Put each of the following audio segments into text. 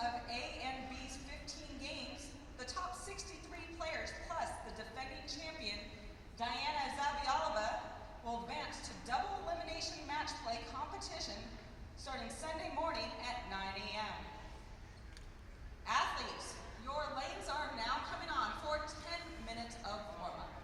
of A and B's 15 games, the top 63 players plus the defending champion, Diana Zabialova, will advance to double elimination match play competition starting Sunday morning at 9 a.m. Athletes, your lanes are now coming on for 10 minutes of warm-up.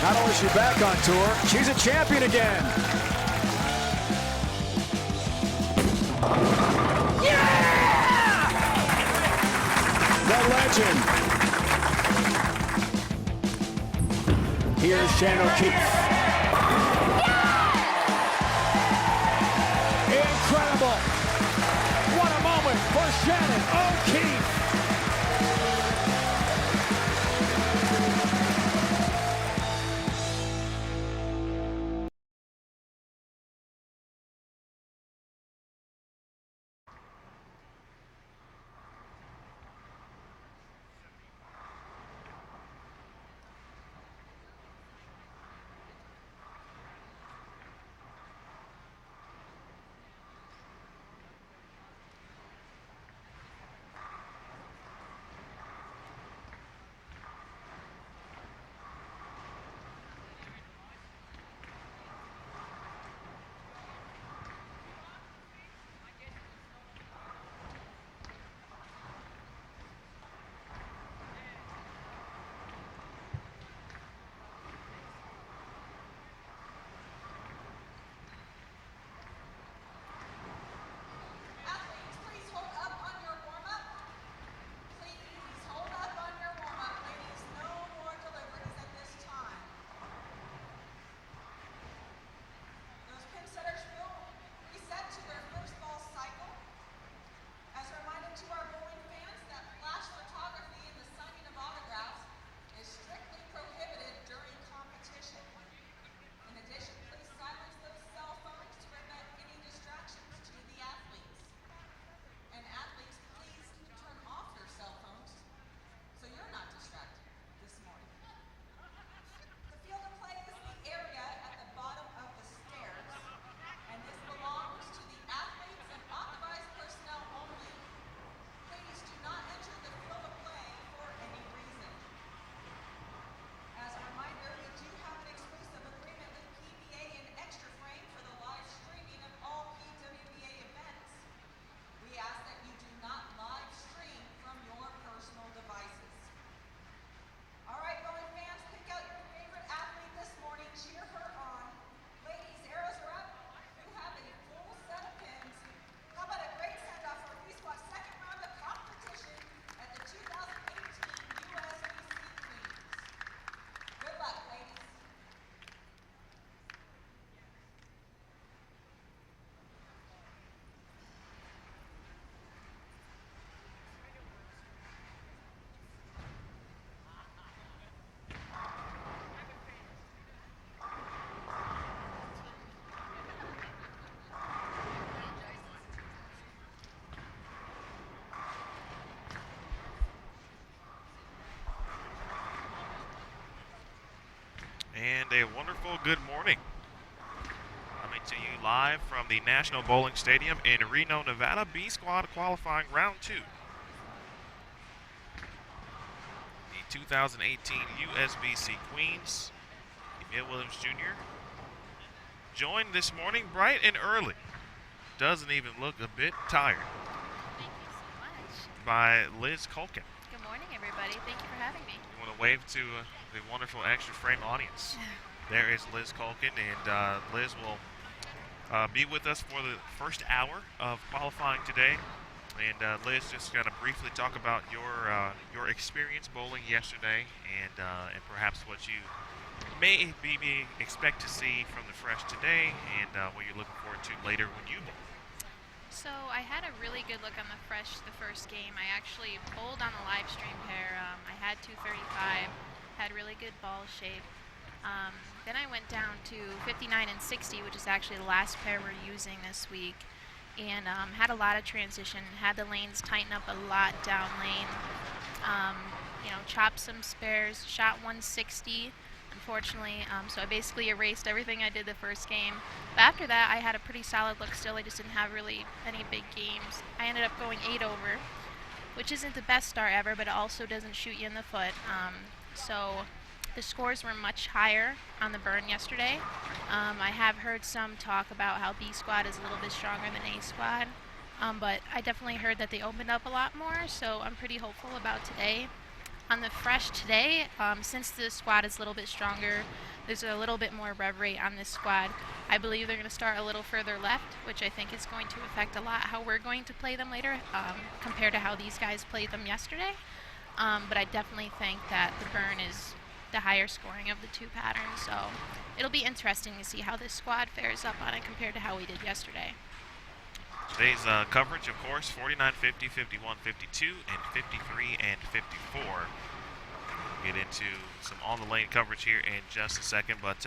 Not only is she back on tour, she's a champion again. Yeah! The legend. Here's Shannon O'Keefe. Incredible. What a moment for Shannon O'Keefe. And a wonderful good morning. Coming to you live from the National Bowling Stadium in Reno, Nevada. B Squad qualifying round 2. The 2018 USBC Queens. Emil Williams Jr. joined this morning bright and early. Doesn't even look a bit tired. Thank you so much. By Liz Culkin. Good morning, everybody. Thank you for having me. You want to wave to the wonderful extra frame audience. There is Liz Culkin, and Liz will be with us for the first hour of qualifying today. And Liz, just going to briefly talk about your experience bowling yesterday, and perhaps what you may expect to see from the fresh today, and what you're looking forward to later when you bowl. So I had a really good look on the fresh the first game. I actually bowled on the live stream pair. I had 235, had really good ball shape. Then I went down to 59 and 60, which is actually the last pair we're using this week, and had a lot of transition, had the lanes tighten up a lot down lane. Chopped some spares, shot 160, unfortunately, so I basically erased everything I did the first game. But after that, I had a pretty solid look still. I just didn't have really any big games. I ended up going 8 over, which isn't the best start ever, but it also doesn't shoot you in the foot. So the scores were much higher on the burn yesterday. I have heard some talk about how B squad is a little bit stronger than A squad, but I definitely heard that they opened up a lot more, so I'm pretty hopeful about today. On the fresh today, since the squad is a little bit stronger, there's a little bit more rev rate on this squad. I believe they're going to start a little further left, which I think is going to affect a lot how we're going to play them later compared to how these guys played them yesterday. But I definitely think that the burn is the higher scoring of the two patterns, so it'll be interesting to see how this squad fares up on it compared to how we did yesterday. Today's coverage, of course, 49, 50, 51, 52, and 53 and 54. We'll get into some on-the-lane coverage here in just a second, but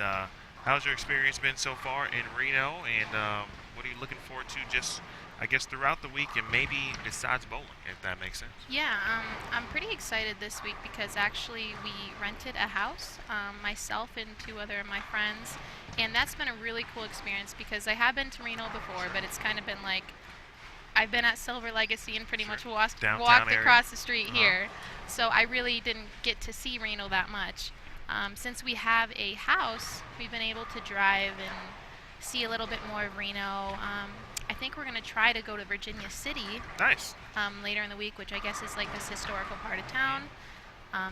how's your experience been so far in Reno, and what are you looking forward to just, I guess, throughout the week and maybe besides bowling, if that makes sense? Yeah, I'm pretty excited this week because actually we rented a house, myself and two other of my friends, and that's been a really cool experience because I have been to Reno before, but it's kind of been like I've been at Silver Legacy and pretty much walked across the street here, so I really didn't get to see Reno that much. Since we have a house, we've been able to drive and see a little bit more of Reno. I think we're going to try to go to Virginia City. Nice. Later in the week, which I guess is like this historical part of town.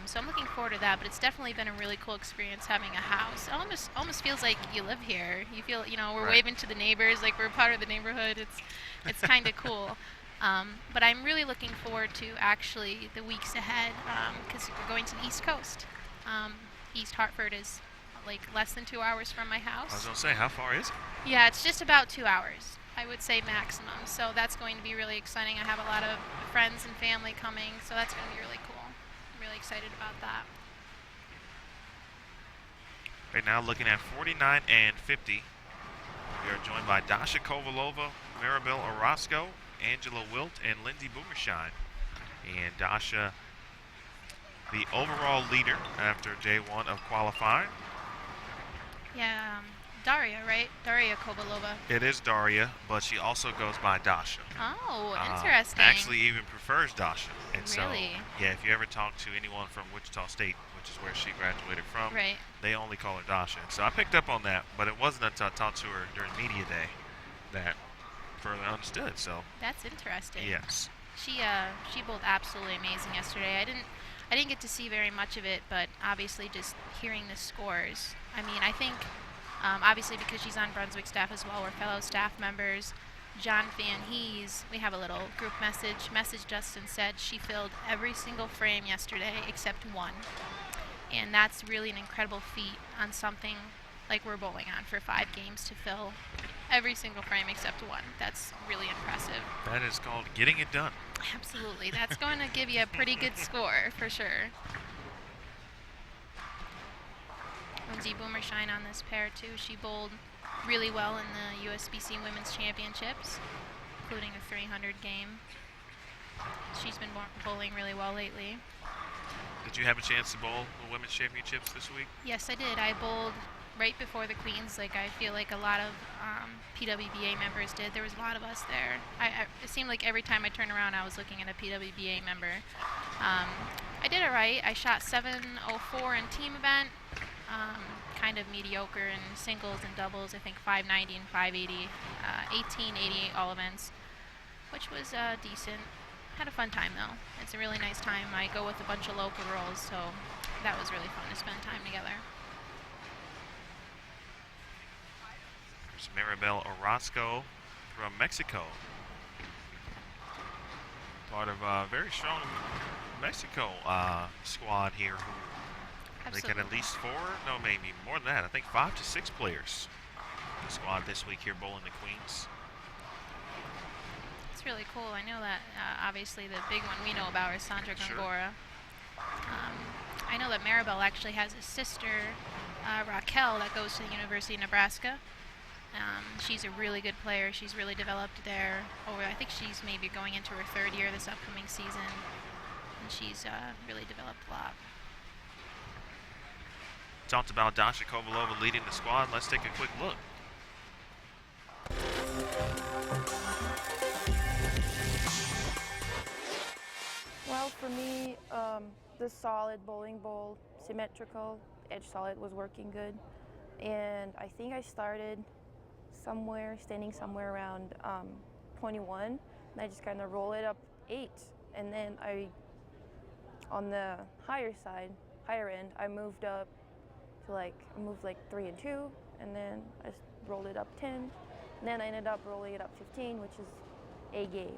So I'm looking forward to that, but it's definitely been a really cool experience having a house. It almost feels like you live here. You feel, we're waving to the neighbors like we're part of the neighborhood. It's kind of cool. But I'm really looking forward to actually the weeks ahead because we're going to the East Coast. East Hartford is like less than 2 hours from my house. I was going to say, how far is it? Yeah, it's just about 2 hours. I would say maximum. So that's going to be really exciting. I have a lot of friends and family coming, so that's going to be really cool. I'm really excited about that. Right now looking at 49 and 50. We are joined by Dasha Kovalova, Maribel Orozco, Angela Wilt, and Lindsay Boomershine. And Dasha, the overall leader after day one of qualifying. Yeah, Daria, right? Daria Kovalova. It is Daria, but she also goes by Dasha. Oh, interesting. Actually even prefers Dasha. And really? So, yeah, if you ever talk to anyone from Wichita State, which is where she graduated from, right, they only call her Dasha. So I picked up on that, but it wasn't until I talked to her during media day that further understood. So that's interesting. Yes. She bowled absolutely amazing yesterday. I didn't get to see very much of it, but obviously just hearing the scores. I mean, I think obviously because she's on Brunswick staff as well, we're fellow staff members. John Van Hees, we have a little group message Justin said she filled every single frame yesterday except one. And that's really an incredible feat on something like we're bowling on for 5 games to fill every single frame except one. That's really impressive. That is called getting it done. Absolutely. That's going to give you a pretty good score for sure. Lindsay Boomershine on this pair too. She bowled really well in the USBC Women's Championships, including a 300 game. She's been bowling really well lately. Did you have a chance to bowl the Women's Championships this week? Yes, I did. I bowled right before the Queens, like I feel like a lot of PWBA members did. There was a lot of us there. It seemed like every time I turned around I was looking at a PWBA member. I did it right. I shot 704 in team event, kind of mediocre in singles and doubles. I think 590 and 580, 1888 all events, which was decent. Had a fun time though. It's a really nice time. I go with a bunch of local girls, so that was really fun to spend time together. There's Maribel Orozco from Mexico. Part of a very strong Mexico squad here. They got at least 4, no, maybe more than that. I think 5 to 6 players in the squad this week here bowling the Queens. It's really cool. I know that obviously the big one we know about is Sandra Gongora. I know that Maribel actually has a sister, Raquel, that goes to the University of Nebraska. She's a really good player. She's really developed there. I think she's maybe going into her 3rd year this upcoming season, and she's really developed a lot. Talked about Dasha Kovalova leading the squad. Let's take a quick look. Well, for me, the solid bowling bowl, symmetrical, edge solid was working good. And I think I started standing somewhere around 21, and I just kind of roll it up 8. And then I on the higher end, I moved up to like 3 and 2, and then I rolled it up 10, and then I ended up rolling it up 15, which is a game.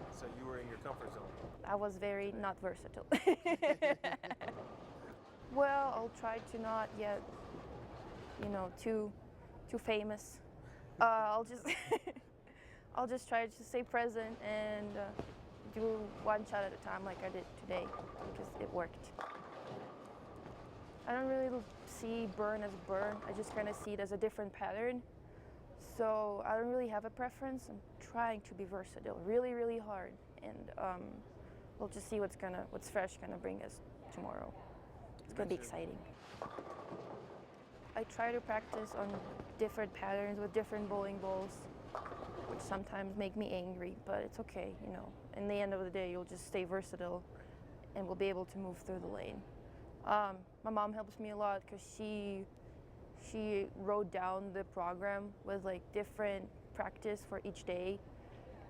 So you were in your comfort zone. I was very not versatile. Well, I'll try to not get, too famous. I'll just try to stay present and do one shot at a time like I did today, because it worked. I don't really see burn as burn. I just kind of see it as a different pattern. So I don't really have a preference. I'm trying to be versatile, really, really hard, and we'll just see what's fresh gonna bring us tomorrow. It's gonna be exciting. I try to practice on different patterns with different bowling balls, which sometimes make me angry, but it's okay, In the end of the day, you'll just stay versatile and we'll be able to move through the lane. My mom helps me a lot because she wrote down the program with like different practice for each day,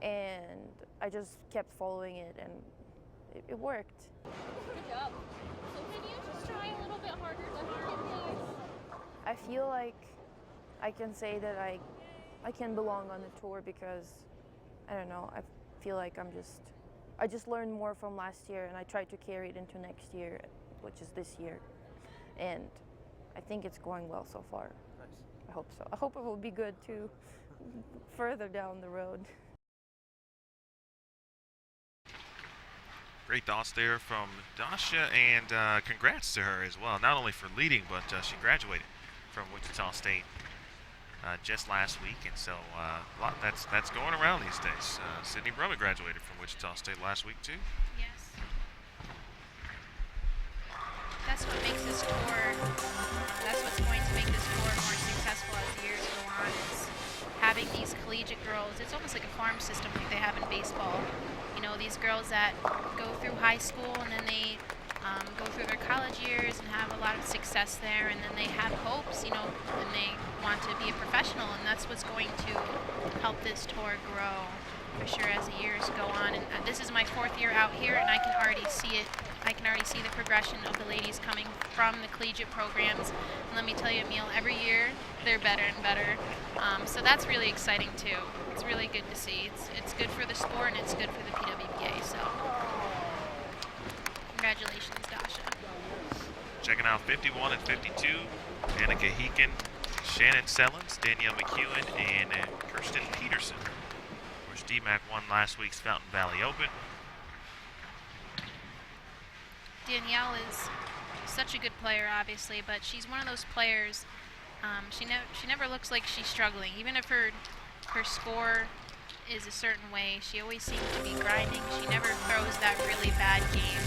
and I just kept following it, and it worked. Good job. So can you just try a little bit harder to hit these? I feel like I can say that I can belong on the tour because, I don't know, I feel like I just learned more from last year, and I tried to carry it into next year, which is this year. And I think it's going well so far. Nice. I hope so. I hope it will be good too further down the road. Great thoughts there from Dasha, and congrats to her as well. Not only for leading, but she graduated from Wichita State just last week, and so a lot that's going around these days. Sydney Brummett graduated from Wichita State last week too. Yes. That's what makes this tour, that's what's going to make this tour more successful as the years go on, is having these collegiate girls. It's almost like a farm system like they have in baseball. These girls that go through high school and then they go through their college years and have a lot of success there, and then they have hopes, and they want to be a professional, and that's what's going to help this tour grow for sure as the years go on. And this is my 4th year out here, and I can already see it. I can already see the progression of the ladies coming from the collegiate programs. And let me tell you, Emil, every year they're better and better. So that's really exciting too. It's really good to see. It's good for the sport and it's good for the PWBA. So congratulations, Dasha. Checking out 51 and 52, Annika Heeken, Shannon Sellens, Danielle McEwen, and Kirsten Peterson. Of course, DMAC won last week's Fountain Valley Open. Danielle is such a good player, obviously, but she's one of those players. She never looks like she's struggling, even if her score is a certain way. She always seems to be grinding. She never throws that really bad game.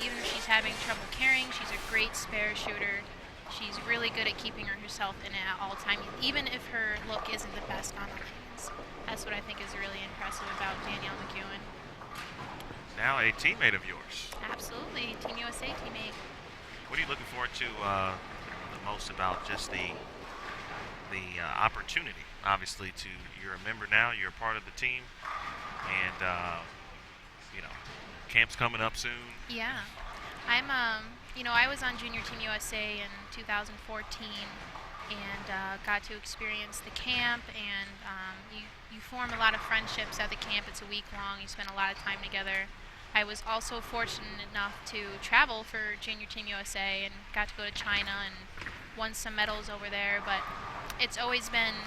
Even if she's having trouble carrying, she's a great spare shooter. She's really good at keeping herself in it at all times, even if her look isn't the best on the lanes. That's what I think is really impressive about Danielle McEwen. Now a teammate of yours. Absolutely, Team USA teammate. What are you looking forward to the most about just the opportunity? Obviously, you're a member now, you're a part of the team, and camp's coming up soon. Yeah, I'm. I was on Junior Team USA in 2014, and got to experience the camp, and you form a lot of friendships at the camp. It's a week long. You spend a lot of time together. I was also fortunate enough to travel for Junior Team USA and got to go to China and won some medals over there, but it's always been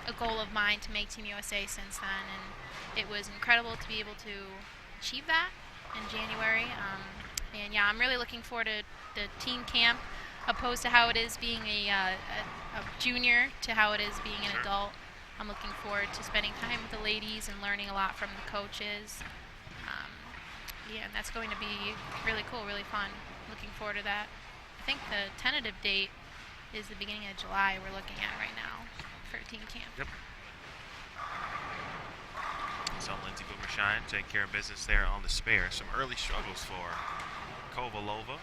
a goal of mine to make Team USA since then, and it was incredible to be able to achieve that in January. And yeah, I'm really looking forward to the team camp, opposed to how it is being a junior to how it is being an adult. I'm looking forward to spending time with the ladies and learning a lot from the coaches. Yeah, and that's going to be really cool, really fun. Looking forward to that. I think the tentative date is the beginning of July we're looking at right now for team camp. Yep. So Lindsay Boomershine take care of business there on the spare. Some early struggles for Kovalova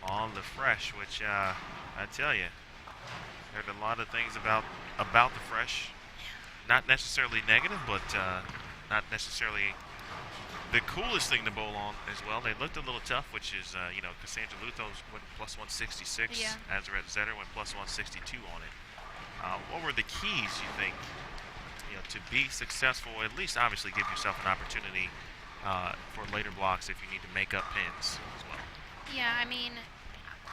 on the fresh, which I tell you, heard a lot of things about the fresh. Not necessarily negative, but not necessarily The coolest thing to bowl on as well, they looked a little tough, which is, Cassandra Luthos went plus 166. Yeah. Azarette Zetter went plus 162 on it. What were the keys, you think, to be successful, at least obviously give yourself an opportunity for later blocks if you need to make up pins as well? Yeah, I mean,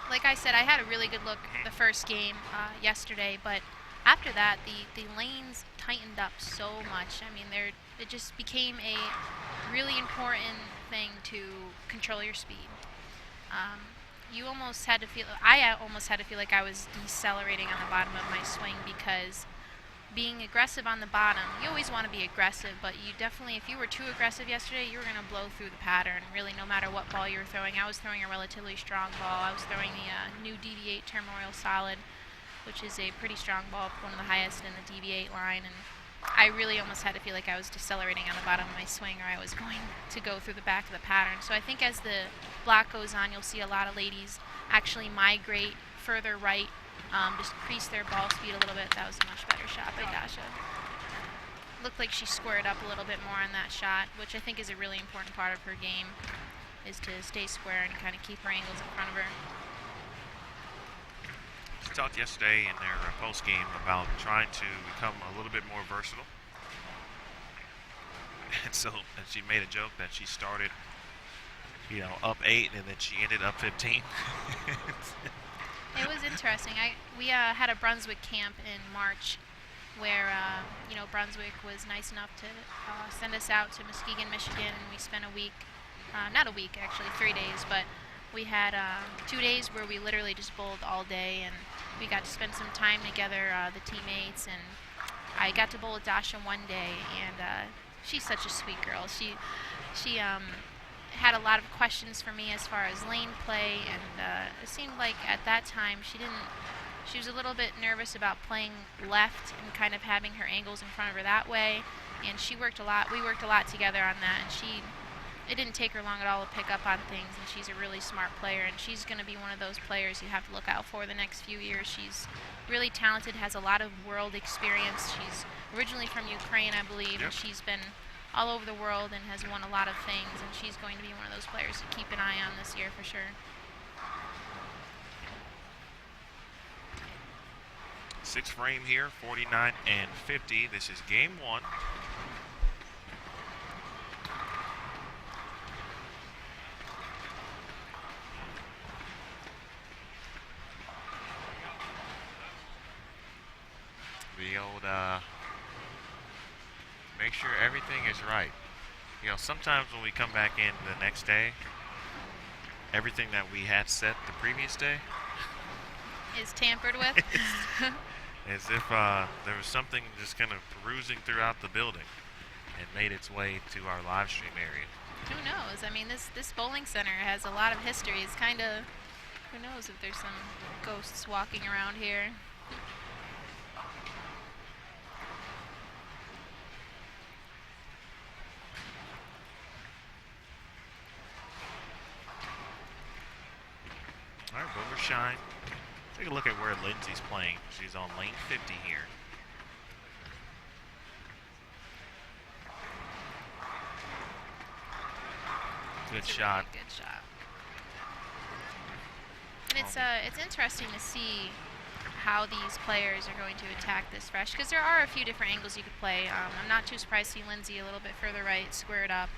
like I said, I had a really good look the first game yesterday, but after that, the lanes tightened up so much. I mean, it just became a really important thing to control your speed. I almost had to feel like I was decelerating on the bottom of my swing, because being aggressive on the bottom, you always want to be aggressive, but you definitely, if you were too aggressive yesterday, you were going to blow through the pattern, really, no matter what ball you were throwing. I was throwing a relatively strong ball. I was throwing the new DV8 Terminal Solid, which is a pretty strong ball, one of the highest in the DV8 line, and I really almost had to feel like I was decelerating on the bottom of my swing, or I was going to go through the back of the pattern. So I think as the block goes on, you'll see a lot of ladies actually migrate further right, just increase their ball speed a little bit. That was a much better shot by Dasha. Looked like she squared up a little bit more on that shot, which I think is a really important part of her game, is to stay square and kind of keep her angles in front of her. She talked yesterday in their post game about trying to become a little bit more versatile. And she made a joke that she started, up 8, and then she ended up 15. It was interesting. We had a Brunswick camp in March where, Brunswick was nice enough to send us out to Muskegon, Michigan, and we spent a week, not a week actually, 3 days, but we had 2 days where we literally just bowled all day, and we got to spend some time together, the teammates, and I got to bowl with Dasha one day, and she's such a sweet girl. She had a lot of questions for me as far as lane play, and it seemed like at that time she was a little bit nervous about playing left and kind of having her angles in front of her that way, and we worked a lot together on that, and it didn't take her long at all to pick up on things, and she's a really smart player, and she's going to be one of those players you have to look out for the next few years. She's really talented, has a lot of world experience. She's originally from Ukraine, I believe, and she's been all over the world and has won a lot of things, and she's going to be one of those players to keep an eye on this year for sure. 6 frame here, 49 and 50. This is game 1. The old, make sure everything is right. Sometimes when we come back in the next day, everything that we had set the previous day is tampered with. As if there was something just kind of perusing throughout the building and made its way to our live stream area. Who knows? I mean, this bowling center has a lot of history. It's kind of, who knows if there's some ghosts walking around here. All right, Boomer Shine. Take a look at where Lindsay's playing. She's on lane 50 here. Good shot. Really good shot. And it's interesting to see how these players are going to attack this fresh, because there are a few different angles you could play. I'm not too surprised to see Lindsay a little bit further right, squared up,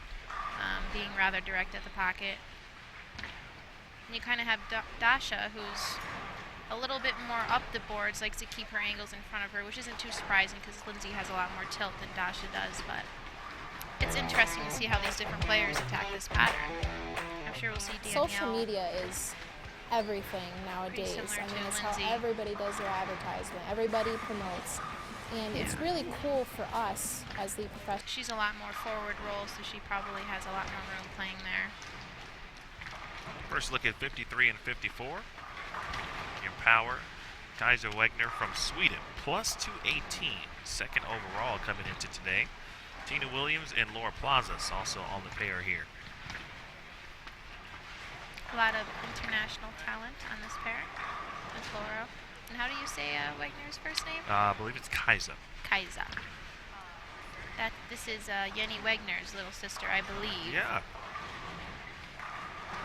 being rather direct at the pocket. And you kind of have Dasha, who's a little bit more up the boards, likes to keep her angles in front of her, which isn't too surprising because Lindsay has a lot more tilt than Dasha does, but it's interesting to see how these different players attack this pattern. I'm sure we'll see Danielle. Social media is everything nowadays. I mean, it's how everybody does their advertisement. Everybody promotes. And it's really cool for us as the professionals. She's a lot more forward roll, so she probably has a lot more room playing there. First look at 53 and 54. In power, Kaiser Wegner from Sweden, plus 218. Second overall coming into today. Tina Williams and Laura Plazas also on the pair here. A lot of international talent on this pair with Laura. And how do you say Wegner's first name? I believe it's Kaiser. Kaiser. This is Jenny Wegner's little sister, I believe. Yeah.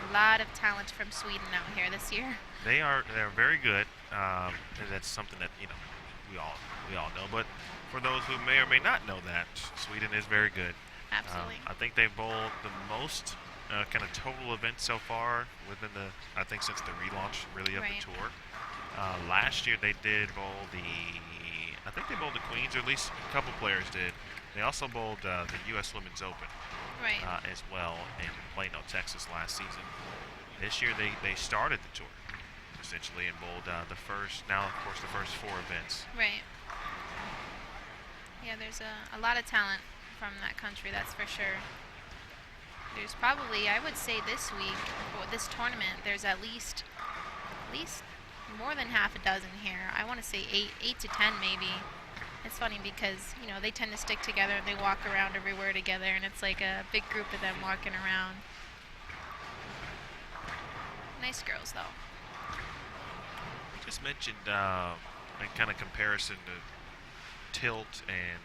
A lot of talent from Sweden out here this year. They're very good. And that's something that we all know. But for those who may or may not know that, Sweden is very good. Absolutely. I think they've bowled the most kind of total events so far within since the relaunch really of the tour. Last year they did bowl I think they bowled the Queens, or at least a couple players did. They also bowled the U.S. Women's Open as well in Plano, Texas last season. This year they started the tour essentially and bowled the first 4 events. Right. Yeah, there's a lot of talent from that country, that's for sure. There's probably, I would say this week, or this tournament, there's at least more than half a dozen here. I want to say 8 to 10 maybe. It's funny because, they tend to stick together and they walk around everywhere together, and it's like a big group of them walking around. Nice girls, though. You just mentioned in kind of comparison to tilt and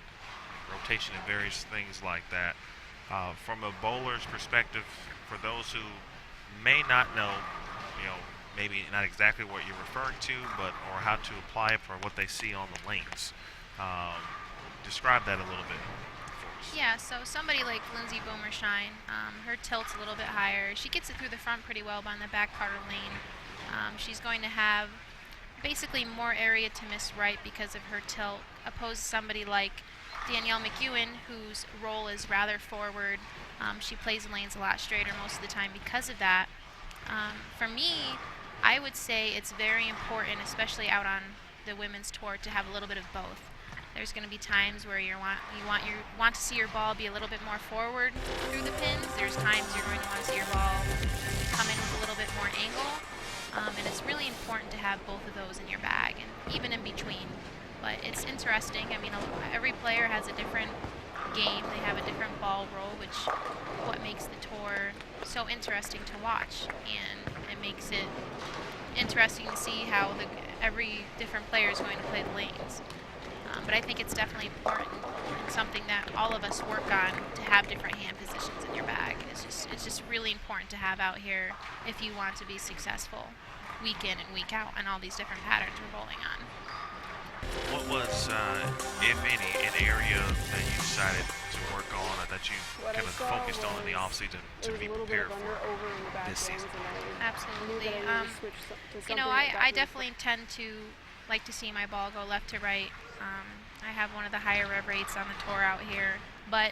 rotation and various things like that. From a bowler's perspective, for those who may not know, maybe not exactly what you're referring to, or how to apply it for what they see on the lanes. Describe that a little bit for us. Yeah, so somebody like Lindsay Boomershine, her tilt's a little bit higher. She gets it through the front pretty well, but on the back part of the lane, she's going to have basically more area to miss right because of her tilt, opposed to somebody like Danielle McEwen, whose role is rather forward. She plays the lanes a lot straighter most of the time because of that. For me, I would say it's very important, especially out on the women's tour, to have a little bit of both. There's going to be times where you want to see your ball be a little bit more forward through the pins. There's times you're going to want to see your ball come in with a little bit more angle. And it's really important to have both of those in your bag, and even in between. But it's interesting. I mean, every player has a different game. They have a different ball roll, which what makes the tour so interesting to watch, and it makes it interesting to see how every different player is going to play the lanes. But I think it's definitely important and something that all of us work on, to have different hand positions in your bag. It's just really important to have out here if you want to be successful week in and week out on all these different patterns we're bowling on. What was, if any, an area that you decided to work on, or that you kind of focused on in the offseason to be prepared for this season? Absolutely. I definitely tend to like to see my ball go left to right. I have one of the higher rev rates on the tour out here, but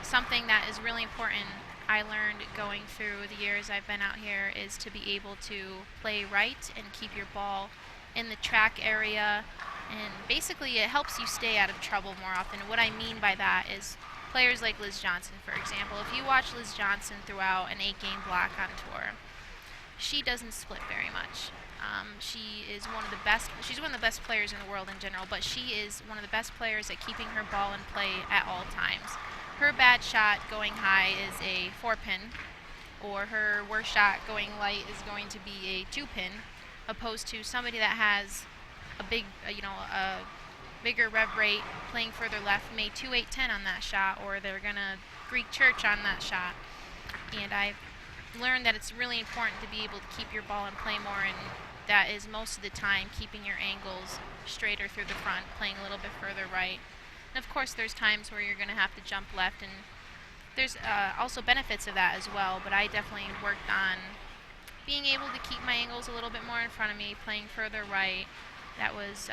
something that is really important I learned going through the years I've been out here is to be able to play right and keep your ball in the track area, and basically it helps you stay out of trouble more often. What I mean by that is players like Liz Johnson, for example. If you watch Liz Johnson throughout an 8-game block on tour, she doesn't split very much. She is one of the best. She's one of the best players in the world in general, but she is one of the best players at keeping her ball in play at all times. Her bad shot going high is a 4-pin, or her worst shot going light is going to be a 2-pin, opposed to somebody that has a big, a bigger rev rate playing further left may 2-8-10 on that shot, or they're gonna Greek church on that shot. And I've learned that it's really important to be able to keep your ball in play more, and that is most of the time keeping your angles straighter through the front, playing a little bit further right. And of course there's times where you're going to have to jump left, and there's also benefits of that as well, but I definitely worked on being able to keep my angles a little bit more in front of me, playing further right. That was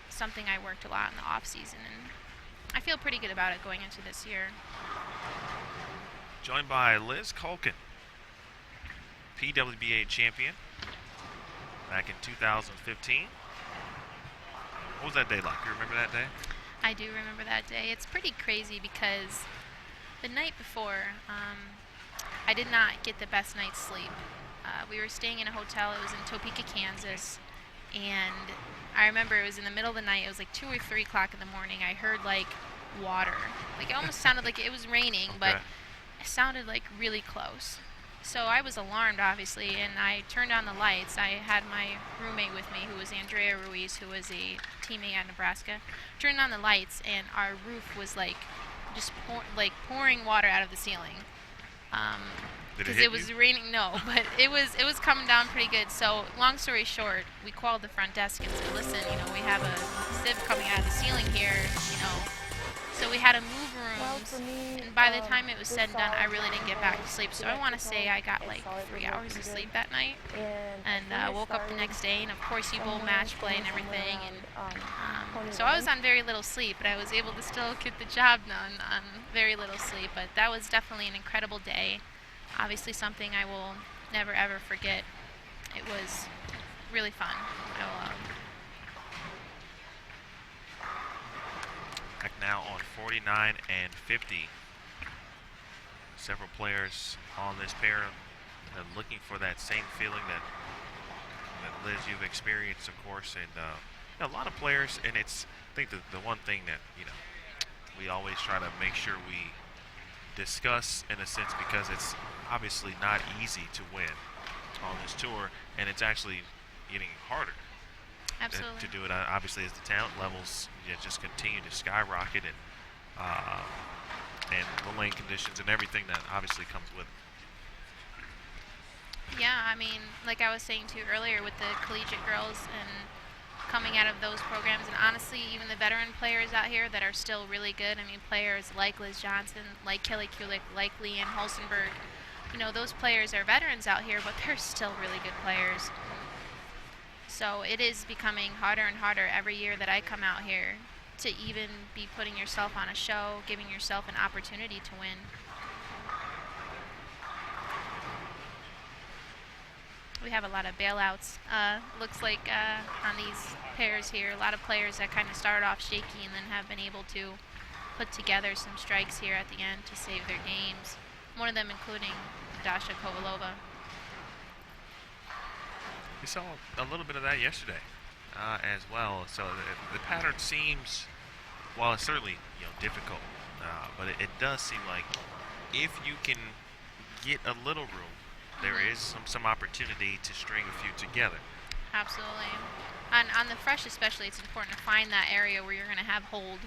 something I worked a lot in the off season, and I feel pretty good about it going into this year. Joined by Liz Culkin, PWBA champion back in 2015. What was that day like? You remember that day? I do remember that day. It's pretty crazy because the night before, I did not get the best night's sleep. We were staying in a hotel. It was in Topeka, Kansas, and I remember it was in the middle of the night. It was like 2 or 3 o'clock in the morning. I heard like water. Like it almost sounded like it was raining, but it sounded like really close. So I was alarmed, obviously, and I turned on the lights. I had my roommate with me, who was Andrea Ruiz, who was a teammate at Nebraska. Turned on the lights, and our roof was like just pouring water out of the ceiling. Because it was raining. No, but it was coming down pretty good. So long story short, we called the front desk and said, listen, we have a sieve coming out of the ceiling here, So we had to move rooms, and by the time it was said and done, I really didn't get back to sleep. So I want to say I got like 3 hours of sleep that night, and woke up the next day, and of course you bowl match play and everything, and so I was on very little sleep, but I was able to still get the job done on very little sleep. But that was definitely an incredible day. Obviously something I will never ever forget. It was really fun. Back now on 49 and 50. Several players on this pair are looking for that same feeling that Liz, you've experienced, of course, and a lot of players. And I think the one thing that we always try to make sure we discuss, in a sense, because it's obviously not easy to win on this tour, and it's actually getting harder. Absolutely. To do it, obviously, as the talent levels just continue to skyrocket, and the lane conditions and everything that obviously comes with it. Yeah, I mean, like I was saying to you earlier with the collegiate girls and coming out of those programs, and honestly, even the veteran players out here that are still really good. I mean, players like Liz Johnson, like Kelly Kulik, like Leanne Holstenberg. Those players are veterans out here, but they're still really good players. So it is becoming harder and harder every year that I come out here to even be putting yourself on a show, giving yourself an opportunity to win. We have a lot of bailouts. Looks like on these pairs here, a lot of players that kind of started off shaky and then have been able to put together some strikes here at the end to save their games. One of them including Dasha Kovalova. We saw a little bit of that yesterday as well. So the pattern seems, while it's certainly difficult, but it does seem like if you can get a little room, there is some opportunity to string a few together. Absolutely. On the fresh especially, it's important to find that area where you're going to have hold.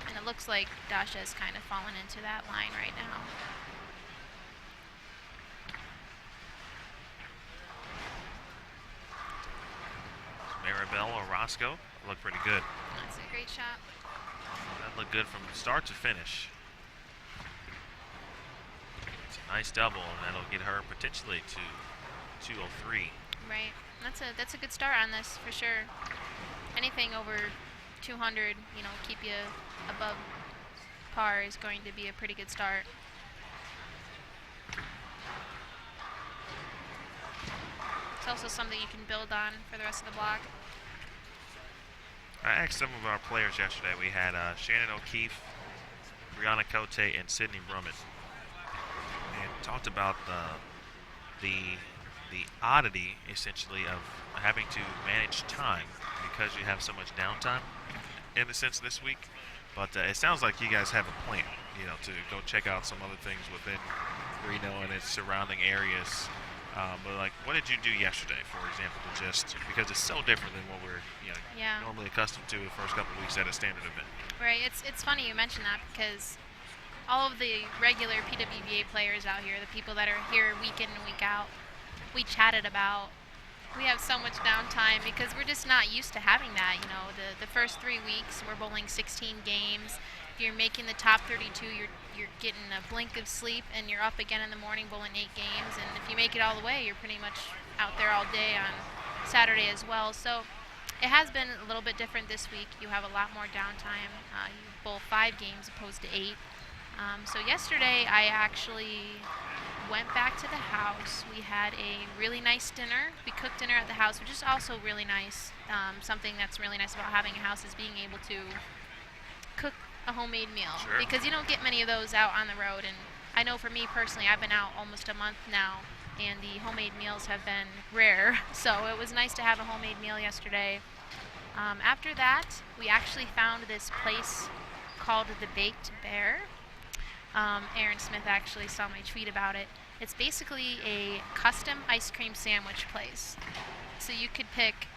And it looks like Dasha has kind of fallen into that line right now. Maribel Orozco looked pretty good. That's a great shot. That looked good from start to finish. It's a nice double, and that'll get her potentially to 203. Right. That's a good start on this for sure. Anything over 200, keep you above par is going to be a pretty good start. It's also something you can build on for the rest of the block. I asked some of our players yesterday. We had Shannon O'Keefe, Brianna Cote, and Sydney Brummett, and talked about the oddity, essentially, of having to manage time because you have so much downtime, in a sense, this week. But it sounds like you guys have a plan, to go check out some other things within Reno and its surrounding areas. But what did you do yesterday, for example, because it's so different than what we're normally accustomed to the first couple of weeks at a standard event? Right. It's funny you mention that because all of the regular PWBA players out here, the people that are here week in and week out, we chatted about we have so much downtime because we're just not used to having that. The first 3 weeks we're bowling 16 games. If you're making the top 32, you're getting a blink of sleep, and you're up again in the morning bowling 8 games. And if you make it all the way, you're pretty much out there all day on Saturday as well. So it has been a little bit different this week. You have a lot more downtime. You bowl 5 games opposed to 8. So yesterday I actually went back to the house. We had a really nice dinner. We cooked dinner at the house, which is also really nice. Something that's really nice about having a house is being able to cook a homemade meal. Sure. Because you don't get many of those out on the road. And I know for me personally, I've been out almost a month now, and the homemade meals have been rare. So it was nice to have a homemade meal yesterday. After that, we actually found this place called the Baked Bear. Aaron Smith actually saw my tweet about it. It's basically a custom ice cream sandwich place. So you could pick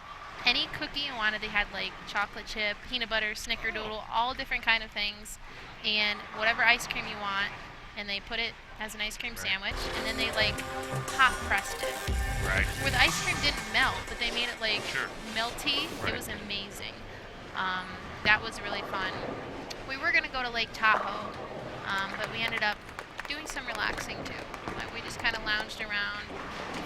any cookie you wanted. They had like chocolate chip, peanut butter, snickerdoodle, all different kind of things, and whatever ice cream you want. And they put it as an ice cream sandwich, and then they like hot pressed it. Right. Where the ice cream didn't melt, but they made it like melty. Right. It was amazing. That was really fun. We were gonna go to Lake Tahoe, but we ended up doing some relaxing too. Like we just kind of lounged around,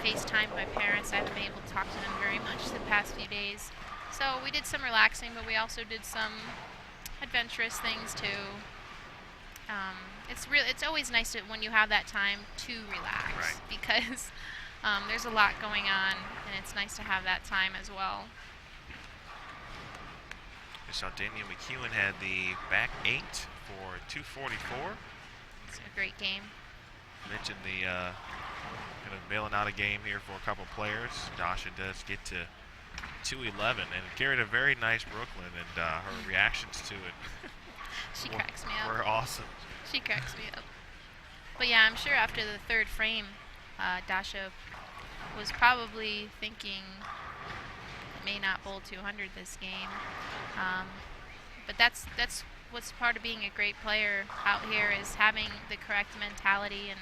FaceTimed my parents. I haven't been able to talk to them very much the past few days. So we did some relaxing, but we also did some adventurous things too. It's always nice when you have that time to relax, because there's a lot going on, and it's nice to have that time as well. We saw Daniel McEwen had the back 8 for 244. It's a great game. Mentioned the kind of bailing out a game here for a couple players. Dasha does get to 211 and carried a very nice Brooklyn, and her reactions to it She cracks me up. were awesome. She cracks me up. But yeah, I'm sure after the third frame, Dasha was probably thinking may not bowl 200 this game. But that's what's part of being a great player out here, is having the correct mentality and,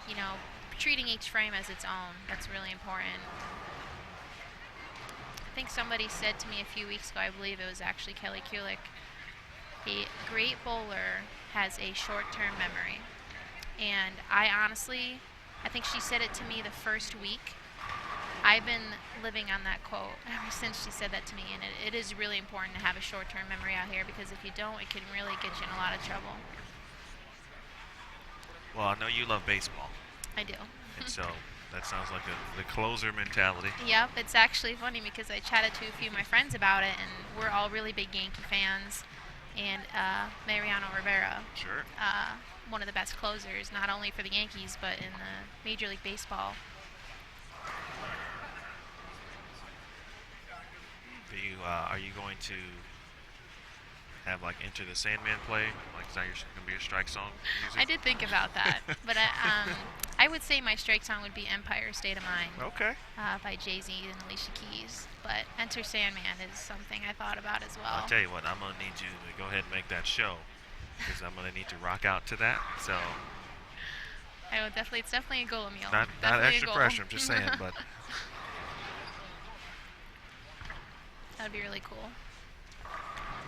you know, treating each frame as its own. That's really important. I think somebody said to me a few weeks ago, I believe it was actually Kelly Kulik, a great bowler has a short-term memory. And I think she said it to me the first week. I've been living on that quote ever since she said that to me, and it is really important to have a short-term memory out here, because if you don't, it can really get you in a lot of trouble. Well, I know you love baseball. I do. And so that sounds like the closer mentality. Yep, it's actually funny because I chatted to a few of my friends about it, and we're all really big Yankee fans. And Mariano Rivera, Sure. One of the best closers, not only for the Yankees, but in the Major League Baseball. Are you going to have like Enter the Sandman play? Like, is that going to be your strike song music? I did think about that, but I would say my strike song would be Empire State of Mind. Okay. By Jay-Z and Alicia Keys. But Enter Sandman is something I thought about as well. I'll tell you what, I'm going to need you to go ahead and make that show, because I'm going to need to rock out to that. So it's definitely a goal, Emil. not extra pressure, I'm just saying, but that would be really cool.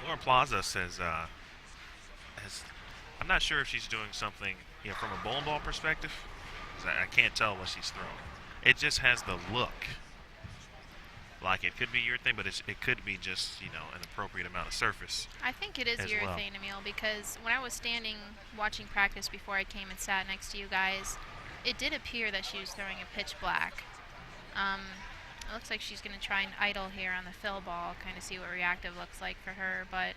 Laura Plaza says, I'm not sure if she's doing something, from a bowling ball perspective, 'cause I can't tell what she's throwing. It just has the look like it could be your thing, but it could be just, an appropriate amount of surface. I think it is urethane, Emil, because when I was standing watching practice before I came and sat next to you guys, it did appear that she was throwing a pitch black. It looks like she's going to try and idle here on the fill ball, kind of see what reactive looks like for her, but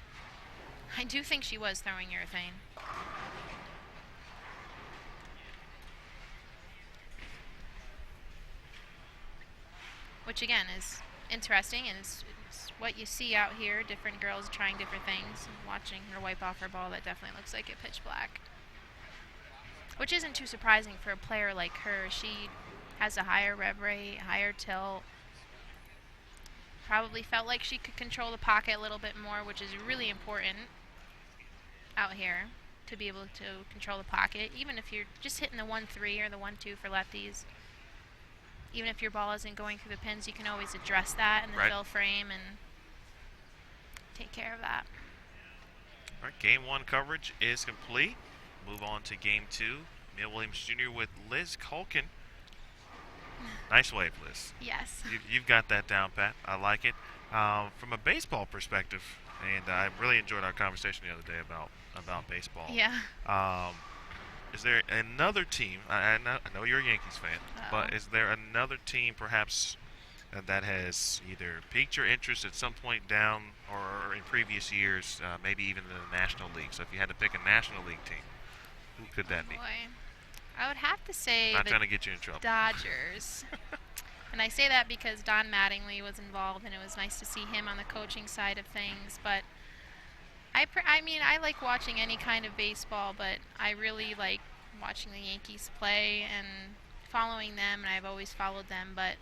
I do think she was throwing urethane. Which again is interesting, and it's what you see out here, different girls trying different things. Watching her wipe off her ball, that definitely looks like a pitch black. Which isn't too surprising for a player like her. She has a higher rev rate, higher tilt. Probably felt like she could control the pocket a little bit more, which is really important out here, to be able to control the pocket. Even if you're just hitting the 1-3 or the 1-2 for lefties. Even if your ball isn't going through the pins, you can always address that in the fill frame and take care of that. All right, Game 1 coverage is complete. Move on to Game 2. Emil Williams Jr. with Liz Culkin. Nice wave, Liz. Yes. You've got that down, Pat. I like it. From a baseball perspective, and I really enjoyed our conversation the other day about baseball. Yeah. Is there another team, I know you're a Yankees fan, but is there another team perhaps that has either piqued your interest at some point down or in previous years, maybe even in the National League? So if you had to pick a National League team, who could that be? Boy. I would have to say Not trying to get you in trouble. Dodgers. And I say that because Don Mattingly was involved, and it was nice to see him on the coaching side of things. But I mean, I like watching any kind of baseball, but I really like watching the Yankees play and following them, and I've always followed them. But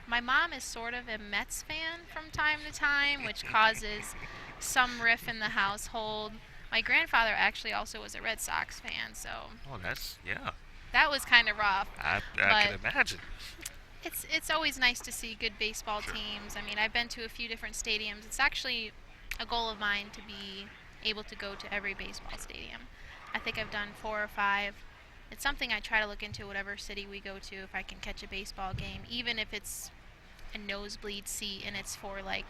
My mom is sort of a Mets fan from time to time, which causes some riff in the household. My grandfather actually also was a Red Sox fan, so Oh, yeah. that was kind of rough. I can imagine. It's always nice to see good baseball Sure. teams. I mean, I've been to a few different stadiums. It's actually a goal of mine to be able to go to every baseball stadium. I think I've done 4 or 5. It's something I try to look into whatever city we go to if I can catch a baseball game, even if it's a nosebleed seat and it's for like,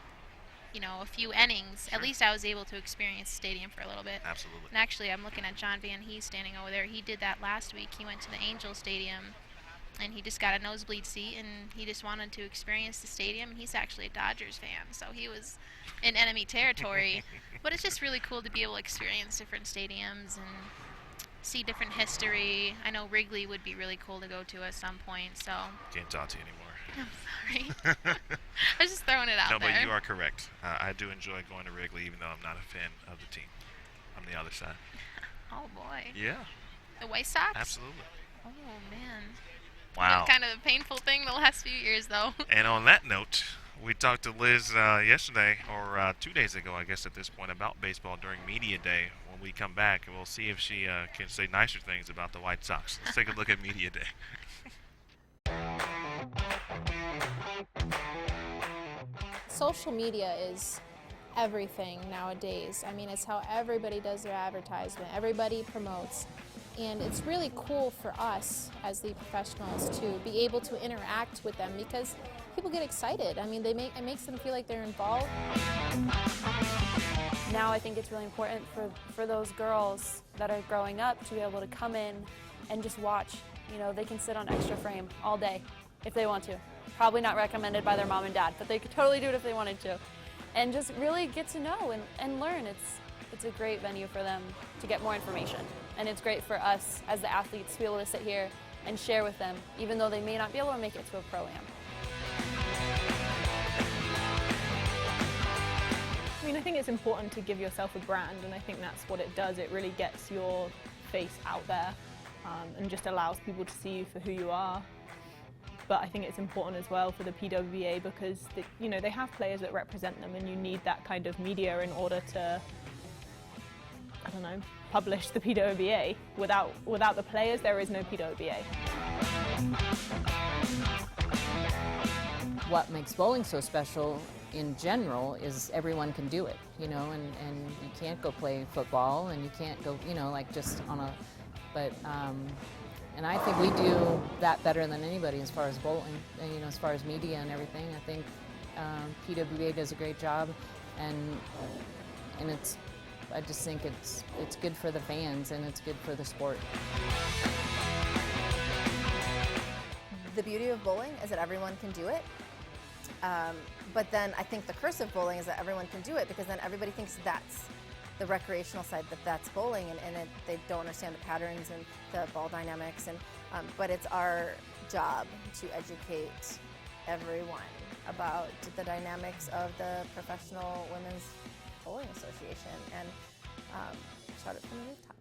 a few innings. Sure. At least I was able to experience the stadium for a little bit. Absolutely. And actually, I'm looking at John Van Hees standing over there. He did that last week. He went to the Angel Stadium and he just got a nosebleed seat and he just wanted to experience the stadium. He's actually a Dodgers fan, so he was in enemy territory. But it's just really cool to be able to experience different stadiums and see different history. I know Wrigley would be really cool to go to at some point, so. Can't talk to you anymore. I'm sorry. I was just throwing it out No, there. but you are correct. I do enjoy going to Wrigley, even though I'm not a fan of the team. I'm the other side. Oh, boy. Yeah, The White Sox? absolutely. Oh, man. Wow. Been kind of a painful thing the last few years, though. And on that note, we talked to Liz yesterday, or 2 days ago, I guess at this point, about baseball during Media Day. When we come back, we'll see if she can say nicer things about the White Sox. Let's take a look at Media Day. Social media is everything nowadays. I mean, it's how everybody does their advertisement, everybody promotes. And it's really cool for us as the professionals to be able to interact with them because people get excited. I mean, it makes them feel like they're involved. Now I think it's really important for those girls that are growing up to be able to come in and just watch. They can sit on Extra Frame all day if they want to. Probably not recommended by their mom and dad, but they could totally do it if they wanted to. And just really get to know and learn. It's a great venue for them to get more information. And it's great for us as the athletes to be able to sit here and share with them, even though they may not be able to make it to a pro-am. I mean, I think it's important to give yourself a brand, and I think that's what it does. It really gets your face out there and just allows people to see you for who you are. But I think it's important as well for the PWBA because they have players that represent them, and you need that kind of media in order to, publish the PWBA. Without the players, there is no PWBA. What makes bowling so special in general is everyone can do it, and you can't go play football and you can't go, just on a, but, and I think we do that better than anybody as far as bowling, and, as far as media and everything. I think PWBA does a great job, and I just think it's good for the fans and it's good for the sport. The beauty of bowling is that everyone can do it. But then I think the curse of bowling is that everyone can do it because then everybody thinks that's the recreational side, that's bowling, and they don't understand the patterns and the ball dynamics. But it's our job to educate everyone about the dynamics of the Professional Women's Bowling Association and shout it from the rooftops.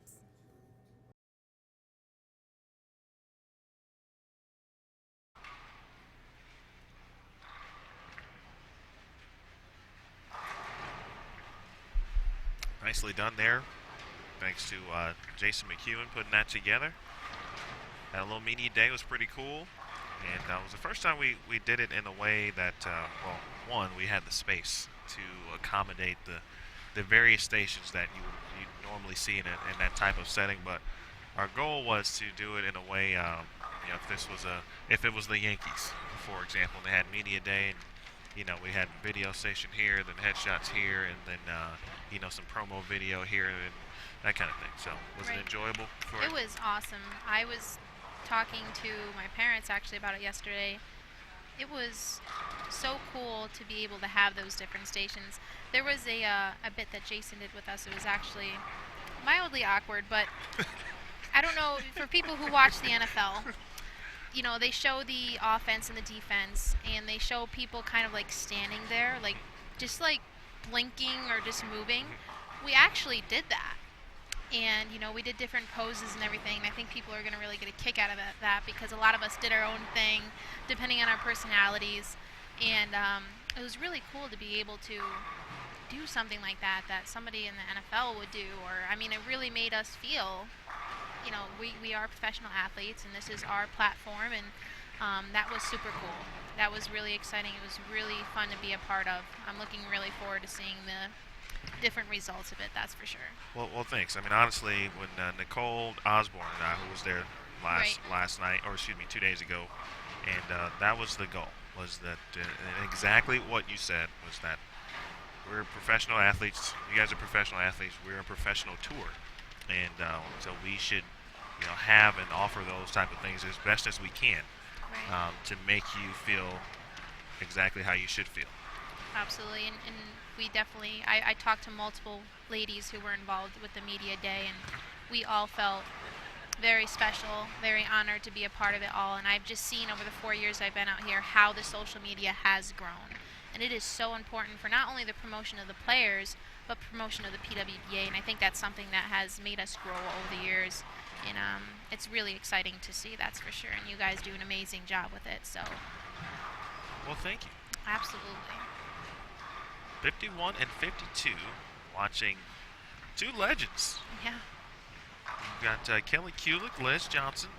Nicely done there. Thanks to Jason McEwen putting that together. That little media day was pretty cool. And it was the first time we did it in a way that, one, we had the space to accommodate the various stations that you normally see in that type of setting. But our goal was to do it in a way, if it was the Yankees, for example, and they had media day, and we had video station here, then headshots here, and then some promo video here, and that kind of thing. So was it enjoyable? It was awesome. I was talking to my parents actually about it yesterday. It was so cool to be able to have those different stations. There was a bit that Jason did with us. It was actually mildly awkward, but I don't know, for people who watch the NFL, they show the offense and the defense, and they show people kind of like standing there, like just like blinking or just moving. We actually did that. And, we did different poses and everything, and I think people are going to really get a kick out of that because a lot of us did our own thing, depending on our personalities. And it was really cool to be able to do something like that somebody in the NFL would do. Or, I mean, it really made us feel, you know, we are professional athletes and this is our platform, and that was super cool. That was really exciting. It was really fun to be a part of. I'm looking really forward to seeing the different results of it, that's for sure. Well, thanks. I mean, honestly, when Nicole Osborne and I, who was there last night, or excuse me, 2 days ago, and that was the goal, was that exactly what you said, was that we're professional athletes. You guys are professional athletes. We're a professional tour, and so we should, you know, have and offer those type of things as best as we can, to make you feel exactly how you should feel. Absolutely, and we definitely, I talked to multiple ladies who were involved with the media day, and we all felt very special, very honored to be a part of it all. And I've just seen over the 4 years I've been out here how the social media has grown. And it is so important for not only the promotion of the players, but promotion of the PWBA. And I think that's something that has made us grow over the years. And it's really exciting to see, that's for sure. And you guys do an amazing job with it. So. Well, thank you. Absolutely. 51 and 52, watching two legends. Yeah. You've got Kelly Kulick, Liz Johnson,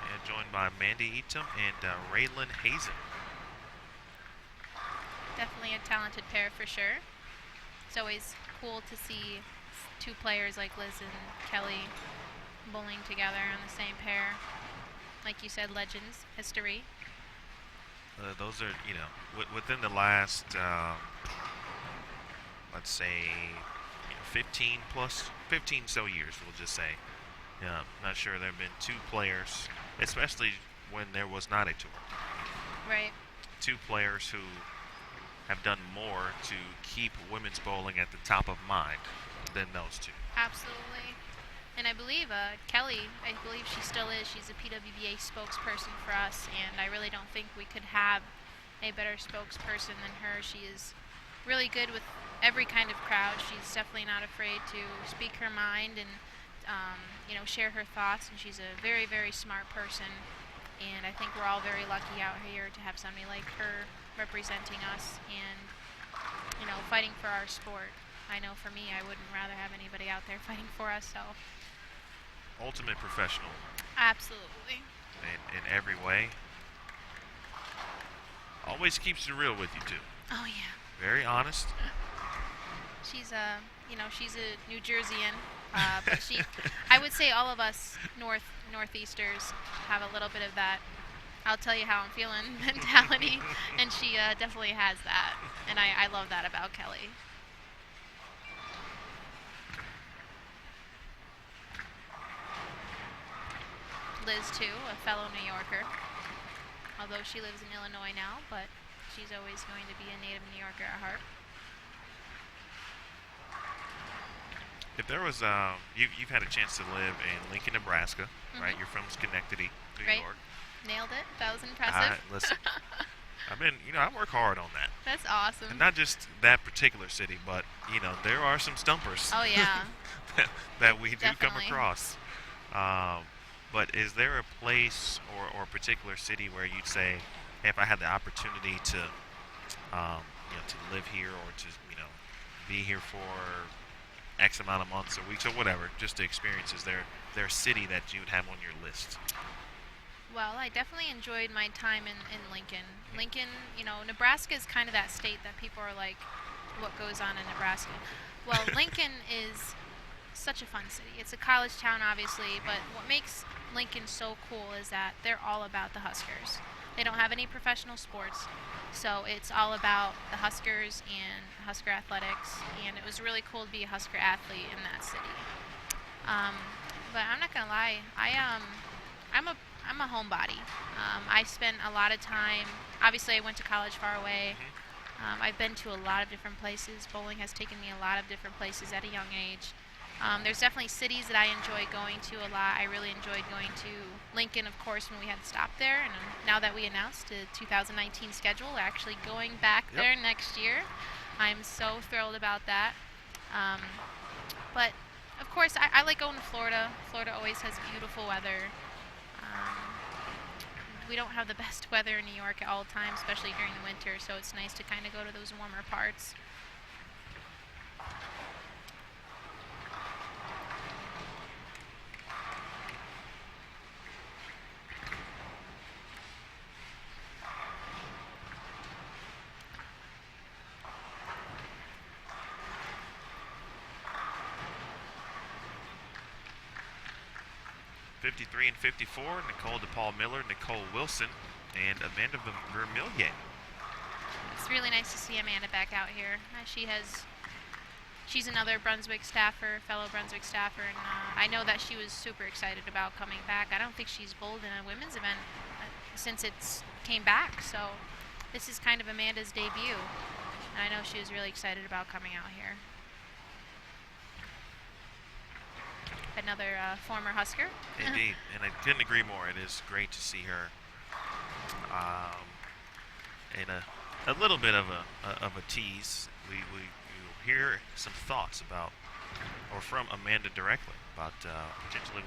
and joined by Mandy Eatum and Raylan Hazen. Definitely a talented pair for sure. It's always cool to see two players like Liz and Kelly bowling together on the same pair. Like you said, legends, history. Those are, you know, within the last, let's say, 15 so years, we'll just say. I'm not sure there have been two players, especially when there was not a tour. Right. Two players who have done more to keep women's bowling at the top of mind than those two. Absolutely. And I believe Kelly, I believe she still is. She's a PWBA spokesperson for us, and I really don't think we could have a better spokesperson than her. She is really good with every kind of crowd. She's definitely not afraid to speak her mind and you know, share her thoughts, and she's a very, very smart person. And I think we're all very lucky out here to have somebody like her representing us and, you know, fighting for our sport. I know for me, I wouldn't rather have anybody out there fighting for us. So. Ultimate professional. Absolutely. In every way. Always keeps it real with you too. Oh yeah. Very honest. She's you know, she's a New Jerseyan, but she, I would say all of us Northeasters have a little bit of that I'll tell you how I'm feeling mentality, and she definitely has that, and I love that about Kelly. Liz, too, a fellow New Yorker, although she lives in Illinois now, but she's always going to be a native New Yorker at heart. If there was, you've had a chance to live in Lincoln, Nebraska, right? You're from Schenectady, New York. Nailed it. That was impressive. Listen, I've been, I work hard on that. That's awesome. And not just that particular city, but, there are some stumpers. Oh, yeah. that we do come across. But is there a place or a particular city where you'd say, hey, if I had the opportunity to, to live here or to, be here for X amount of months or weeks or whatever, just to experience, is there a city that you would have on your list? Well, I definitely enjoyed my time in Lincoln. Lincoln, Nebraska is kind of that state that people are like, what goes on in Nebraska? Well, Lincoln is such a fun city. It's a college town, obviously, but what makes Lincoln so cool is that they're all about the Huskers. They don't have any professional sports, so it's all about the Huskers and Husker athletics, and it was really cool to be a Husker athlete in that city. But I'm not gonna lie, I'm a homebody. I spent a lot of time. Obviously, I went to college far away. I've been to a lot of different places. Bowling has taken me a lot of different places at a young age. There's definitely cities that I enjoy going to a lot. I really enjoyed going to Lincoln, of course, when we had stopped there. And now that we announced the 2019 schedule, we're actually going back there next year. I'm so thrilled about that. But, of course, I like going to Florida. Florida always has beautiful weather. we don't have the best weather in New York at all times, especially during the winter, so it's nice to kind of go to those warmer parts. '53 and '54, Nicole DePaul Miller, Nicole Wilson, and Amanda Vermillier. It's really nice to see Amanda back out here. She's another Brunswick staffer, fellow Brunswick staffer, and I know that she was super excited about coming back. I don't think she's bowled in a women's event since it's came back, so this is kind of Amanda's debut. And I know she was really excited about coming out here. Another former Husker. Indeed, and I couldn't agree more. It is great to see her in a little bit of a tease. We hear some thoughts about, or from Amanda directly, about potentially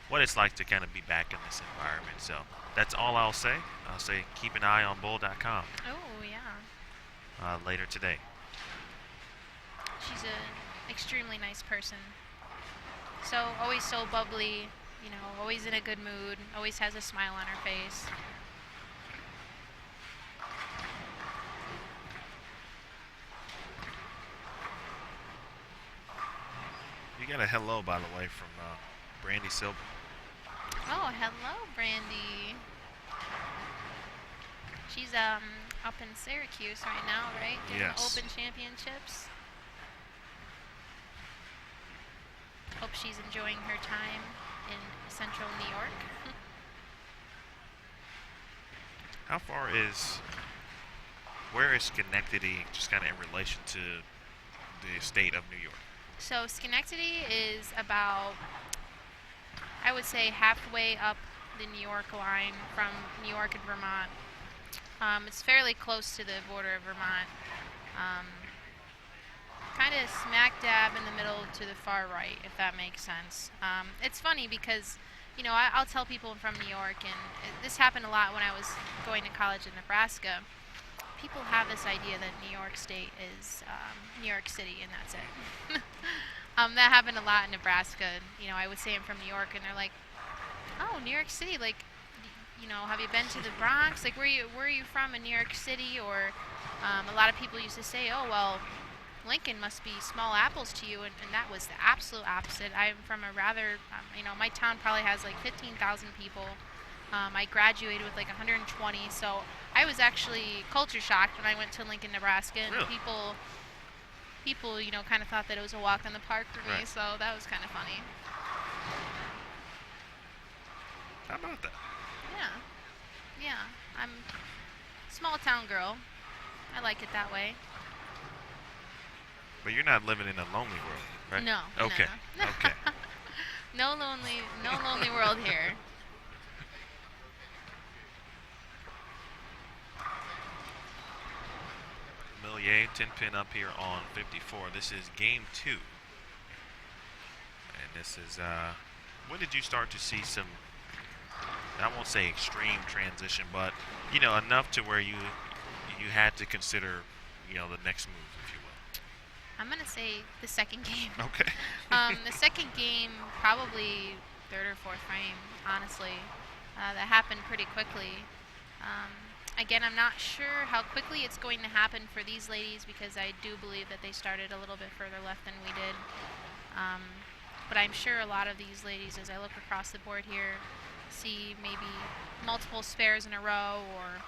what it's like to kind of be back in this environment. So that's all I'll say. I'll say keep an eye on bowl.com. Oh yeah. Later today. She's an extremely nice person. So always so bubbly, you know, always in a good mood, always has a smile on her face. You got a hello, by the way, from Brandy Silver. Oh, hello, Brandy. She's up in Syracuse right now, right? Doing Yes. the Open Championships. Hope she's enjoying her time in central New York. Where is Schenectady just kind of in relation to the state of New York? So Schenectady is about, I would say, halfway up the New York line from New York and Vermont. It's fairly close to the border of Vermont. Kind of smack dab in the middle to the far right, if that makes sense. It's funny because, you know, I'll tell people I'm from New York, and this happened a lot when I was going to college in Nebraska. People have this idea that New York State is New York City, and that's it. That happened a lot in Nebraska. You know, I would say I'm from New York, and they're like, "Oh, New York City, like, you know, have you been to the Bronx? Like, where are you from in New York City?" Or a lot of people used to say, "Oh, well, Lincoln must be small apples to you," and that was the absolute opposite. I'm from a rather, you know, my town probably has like 15,000 people. I graduated with like 120, so I was actually culture shocked when I went to Lincoln, Nebraska, and Really? people, you know, kind of thought that it was a walk in the park for me, Right. so that was kind of funny. How about that? Yeah, I'm a small town girl. I like it that way. But you're not living in a lonely world, right? No. Okay. No. Okay. No lonely world here. Millier, 10 pin up here on 54. This is game 2. And this is, when did you start to see some, I won't say extreme transition, but, you know, enough to where you had to consider, you know, the next move, if you will? I'm going to say the second game. Okay. The second game, probably third or fourth frame, honestly. That happened pretty quickly. Again, I'm not sure how quickly it's going to happen for these ladies because I do believe that they started a little bit further left than we did. But I'm sure a lot of these ladies, as I look across the board here, see maybe multiple spares in a row, or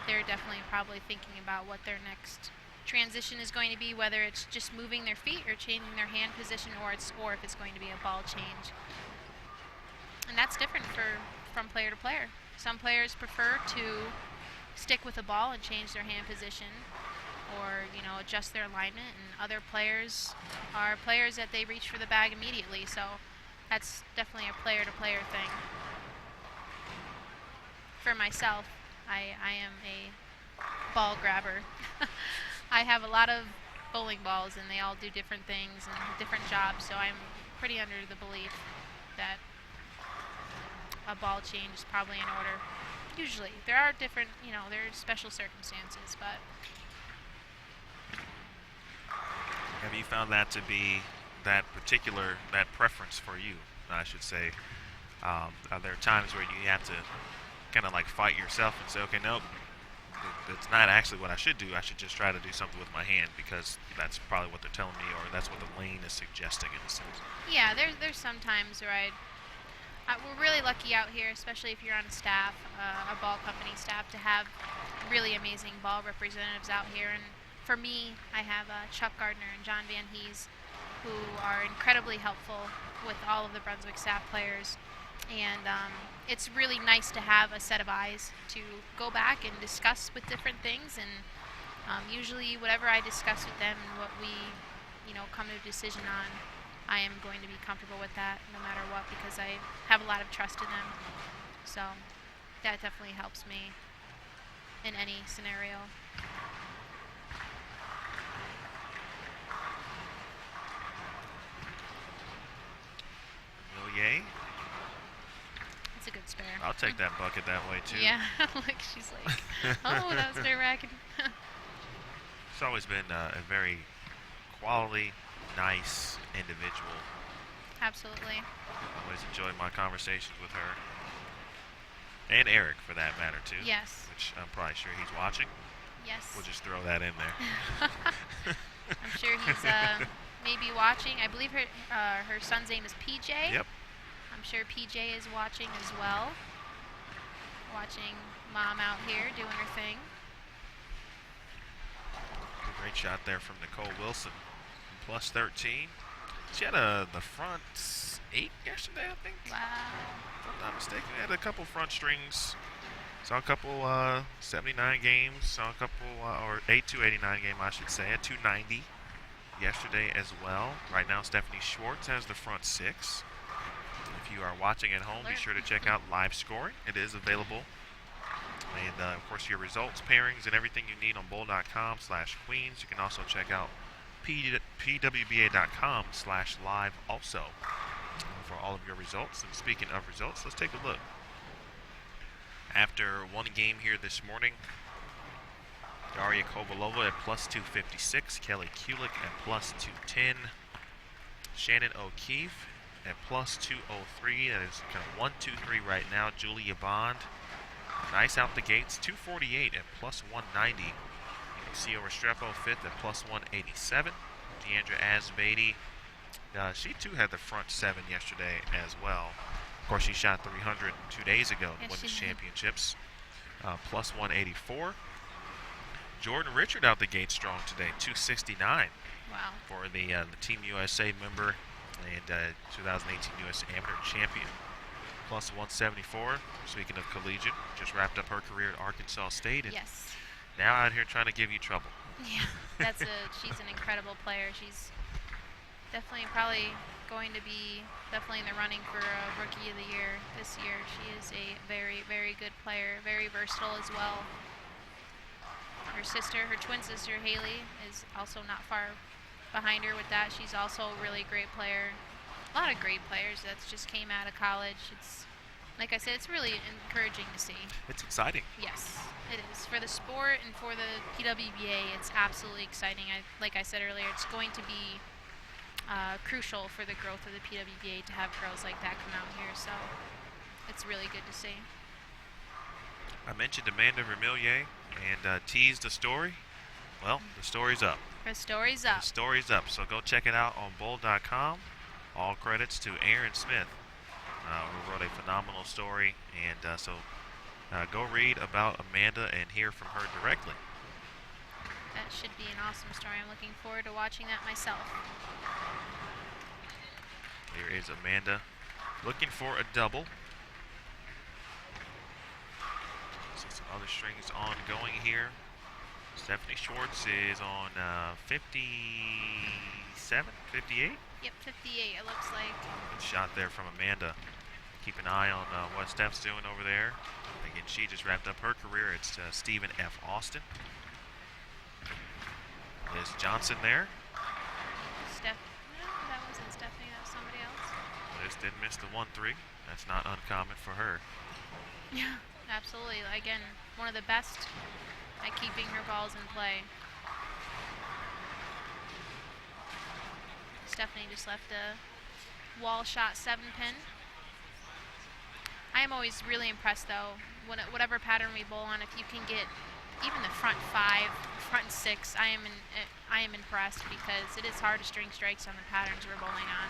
they're definitely probably thinking about what their next transition is going to be, whether it's just moving their feet or changing their hand position, or if it's going to be a ball change. And that's different from player to player. Some players prefer to stick with the ball and change their hand position, or, you know, adjust their alignment, and other players are players that they reach for the bag immediately. So that's definitely a player to player thing. For myself, I am a ball grabber. I have a lot of bowling balls, and they all do different things and different jobs, so I'm pretty under the belief that a ball change is probably in order. Usually. There are different, there are special circumstances, but Have you found that to be that preference for you, I should say? Are there times where you have to kind of like fight yourself and say, okay, nope, it's not actually what I should do. I should just try to do something with my hand because that's probably what they're telling me, or that's what the lane is suggesting in a sense. yeah, there's some times where we're really lucky out here, especially if you're on a staff, a ball company staff, to have really amazing ball representatives out here. And for me, I have Chuck Gardner and John Van Hees, who are incredibly helpful with all of the Brunswick staff players. And it's really nice to have a set of eyes to go back and discuss with different things. And usually whatever I discuss with them and what we, come to a decision on, I am going to be comfortable with that no matter what, because I have a lot of trust in them. So that definitely helps me in any scenario. Yay. It's a good spare. I'll take that bucket that way too. Yeah, like she's like, oh, that was nerve-wracking. She's always been a very quality, nice individual. Absolutely. Always enjoyed my conversations with her. And Eric, for that matter, too. Yes. Which I'm probably sure he's watching. Yes. We'll just throw that in there. I'm sure he's maybe watching. I believe her son's name is PJ. Yep. I'm sure PJ is watching as well. Watching Mom out here doing her thing. Great shot there from Nicole Wilson. Plus 13. She had the front 8 yesterday, I think. Wow. If I'm not mistaken. Had a couple front strings. Saw a couple 79 games. Saw a couple, or 82-89 game, I should say. At 290 yesterday as well. Right now, Stephanie Schwartz has the front 6. If you are watching at home, be sure to check out live scoring. It is available. And, of course, your results, pairings, and everything you need on bowl.com/Queens. You can also check out pwba.com/live also for all of your results. And speaking of results, let's take a look. After one game here this morning, Daria Kovalova at plus 256, Kelly Kulik at plus 210, Shannon O'Keefe at plus 203. That is kind of 1, 2, 3 right now. Julia Bond, nice out the gates, 248 at plus 190. Lucia Restrepo fifth at plus 187. Deandra Asbeatty, she too had the front 7 yesterday as well. Of course, she shot 300 2 days ago in the Women's Championships. Plus 184. Jordan Richard out the gate strong today, 269. Wow. For the Team USA member and 2018 U.S. Amateur Champion. Plus 174. Speaking of Collegiate, just wrapped up her career at Arkansas State. And yes. Now out here trying to give you trouble. Yeah, she's an incredible player. She's definitely probably going to be in the running for Rookie of the Year this year. She is a very, very good player, very versatile as well. Her twin sister, Haley, is also not far behind her with that. She's also a really great player. A lot of great players that just came out of college. It's, like I said, it's really encouraging to see. It's exciting. Yes, it is. For the sport and for the PWBA, it's absolutely exciting. Like I said earlier, it's going to be crucial for the growth of the PWBA to have girls like that come out here. So it's really good to see. I mentioned Amanda Vermillier and teased the story. Well, the story's up. The story's up. The story's up. So go check it out on bowl.com. All credits to Aaron Smith, who wrote a phenomenal story. And so go read about Amanda and hear from her directly. That should be an awesome story. I'm looking forward to watching that myself. Here is Amanda looking for a double. See some other strings ongoing here. Stephanie Schwartz is on 57, 58? Yep, 58 it looks like. Good shot there from Amanda. Keep an eye on what Steph's doing over there. Again, she just wrapped up her career. It's Stephen F. Austin. Liz Johnson there. No, that wasn't Stephanie, that was somebody else. Liz did miss the 1-3. That's not uncommon for her. Yeah. Absolutely. Again, one of the best at keeping her balls in play. Stephanie just left a wall shot 7-pin. I am always really impressed, though, whatever pattern we bowl on, if you can get even the front 5, front 6, I am impressed, because it is hard to string strikes on the patterns we're bowling on.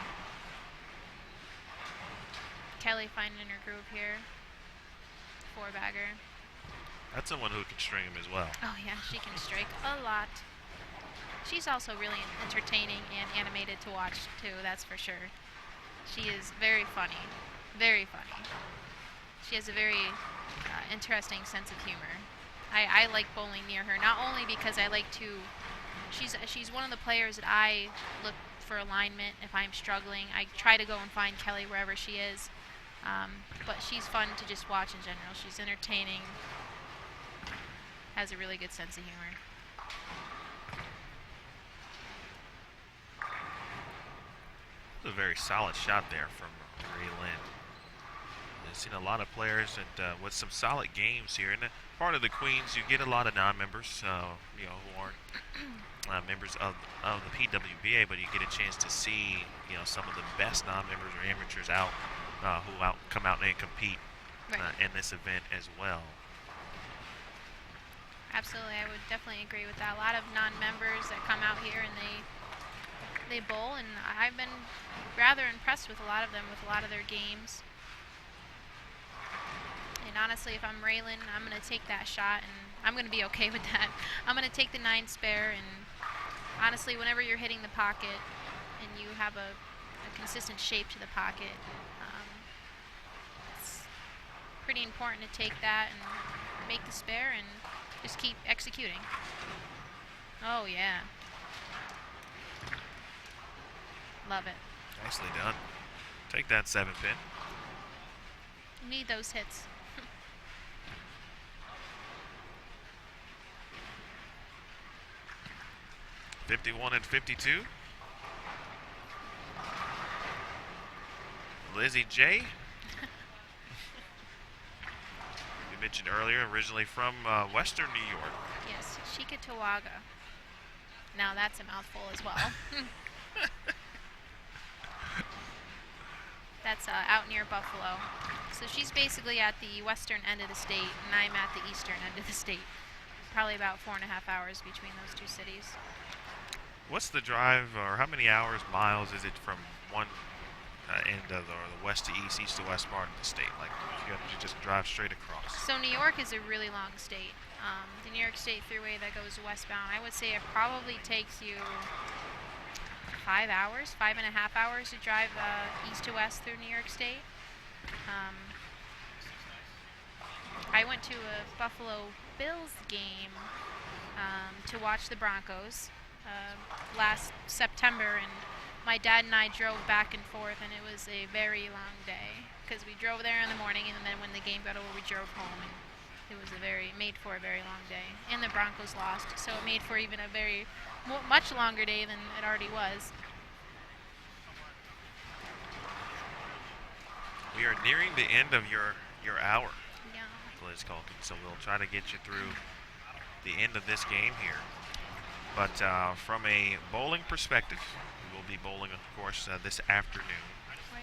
Kelly finding her groove here. 4-bagger. That's someone who can string him as well. Oh yeah, she can strike a lot. She's also really entertaining and animated to watch too, that's for sure. She is very funny. Very funny. She has a very interesting sense of humor. I like bowling near her, not only because I like to, she's one of the players that I look for alignment if I'm struggling. I try to go and find Kelly wherever she is. But she's fun to just watch in general. She's entertaining, has a really good sense of humor. A very solid shot there from Ray Lynn. I've seen a lot of players and with some solid games here. And part of the Queens, you get a lot of non-members, who aren't members of the PWBA, but you get a chance to see, some of the best non-members or amateurs out who come out and compete in this event as well. Absolutely, I would definitely agree with that. A lot of non-members that come out here and they bowl, and I've been rather impressed with a lot of them, with a lot of their games. And honestly, if I'm Raylan, I'm going to take that shot, and I'm going to be okay with that. I'm going to take the 9 spare, and honestly, whenever you're hitting the pocket and you have a consistent shape to the pocket, it's pretty important to take that and make the spare and just keep executing. Oh, yeah. Love it. Nicely done. Take that 7-pin. You need those hits. 51 and 52. Lizzie J. You mentioned earlier, originally from Western New York. Yes, Chickasawaga. Now that's a mouthful as well. That's out near Buffalo. So she's basically at the western end of the state, and I'm at the eastern end of the state. Probably about 4.5 hours between those two cities. What's the drive, or how many hours, miles is it from one end of the west to east, east to west part of the state? Like, you have to just drive straight across. So New York is a really long state. The New York State Thruway that goes westbound, I would say it probably takes you 5 hours, 5.5 hours to drive east to west through New York State. I went to a Buffalo Bills game to watch the Broncos last September, and my dad and I drove back and forth, and it was a very long day because we drove there in the morning, and then when the game got over, we drove home, and it was made for a very long day. And the Broncos lost, so it made for even a much longer day than it already was. We are nearing the end of your hour, Yeah. Liz Culkin, so we'll try to get you through the end of this game here. But from a bowling perspective, we will be bowling, of course, this afternoon. Right.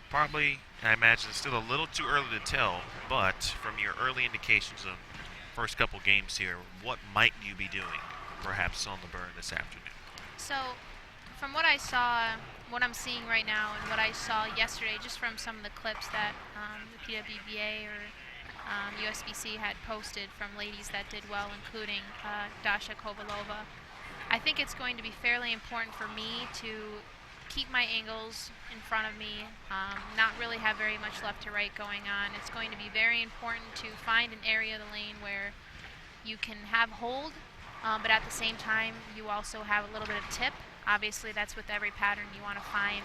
Probably, I imagine, it's still a little too early to tell, but from your early indications of first couple games here, what might you be doing, perhaps on the burn this afternoon? So, from what I saw, what I'm seeing right now, and what I saw yesterday, just from some of the clips that the PWBA or USBC had posted from ladies that did well, including Dasha Kovalova, I think it's going to be fairly important for me to keep my angles in front of me, not really have very much left to right going on. It's going to be very important to find an area of the lane where you can have hold, but at the same time you also have a little bit of tip. Obviously that's with every pattern, you want to find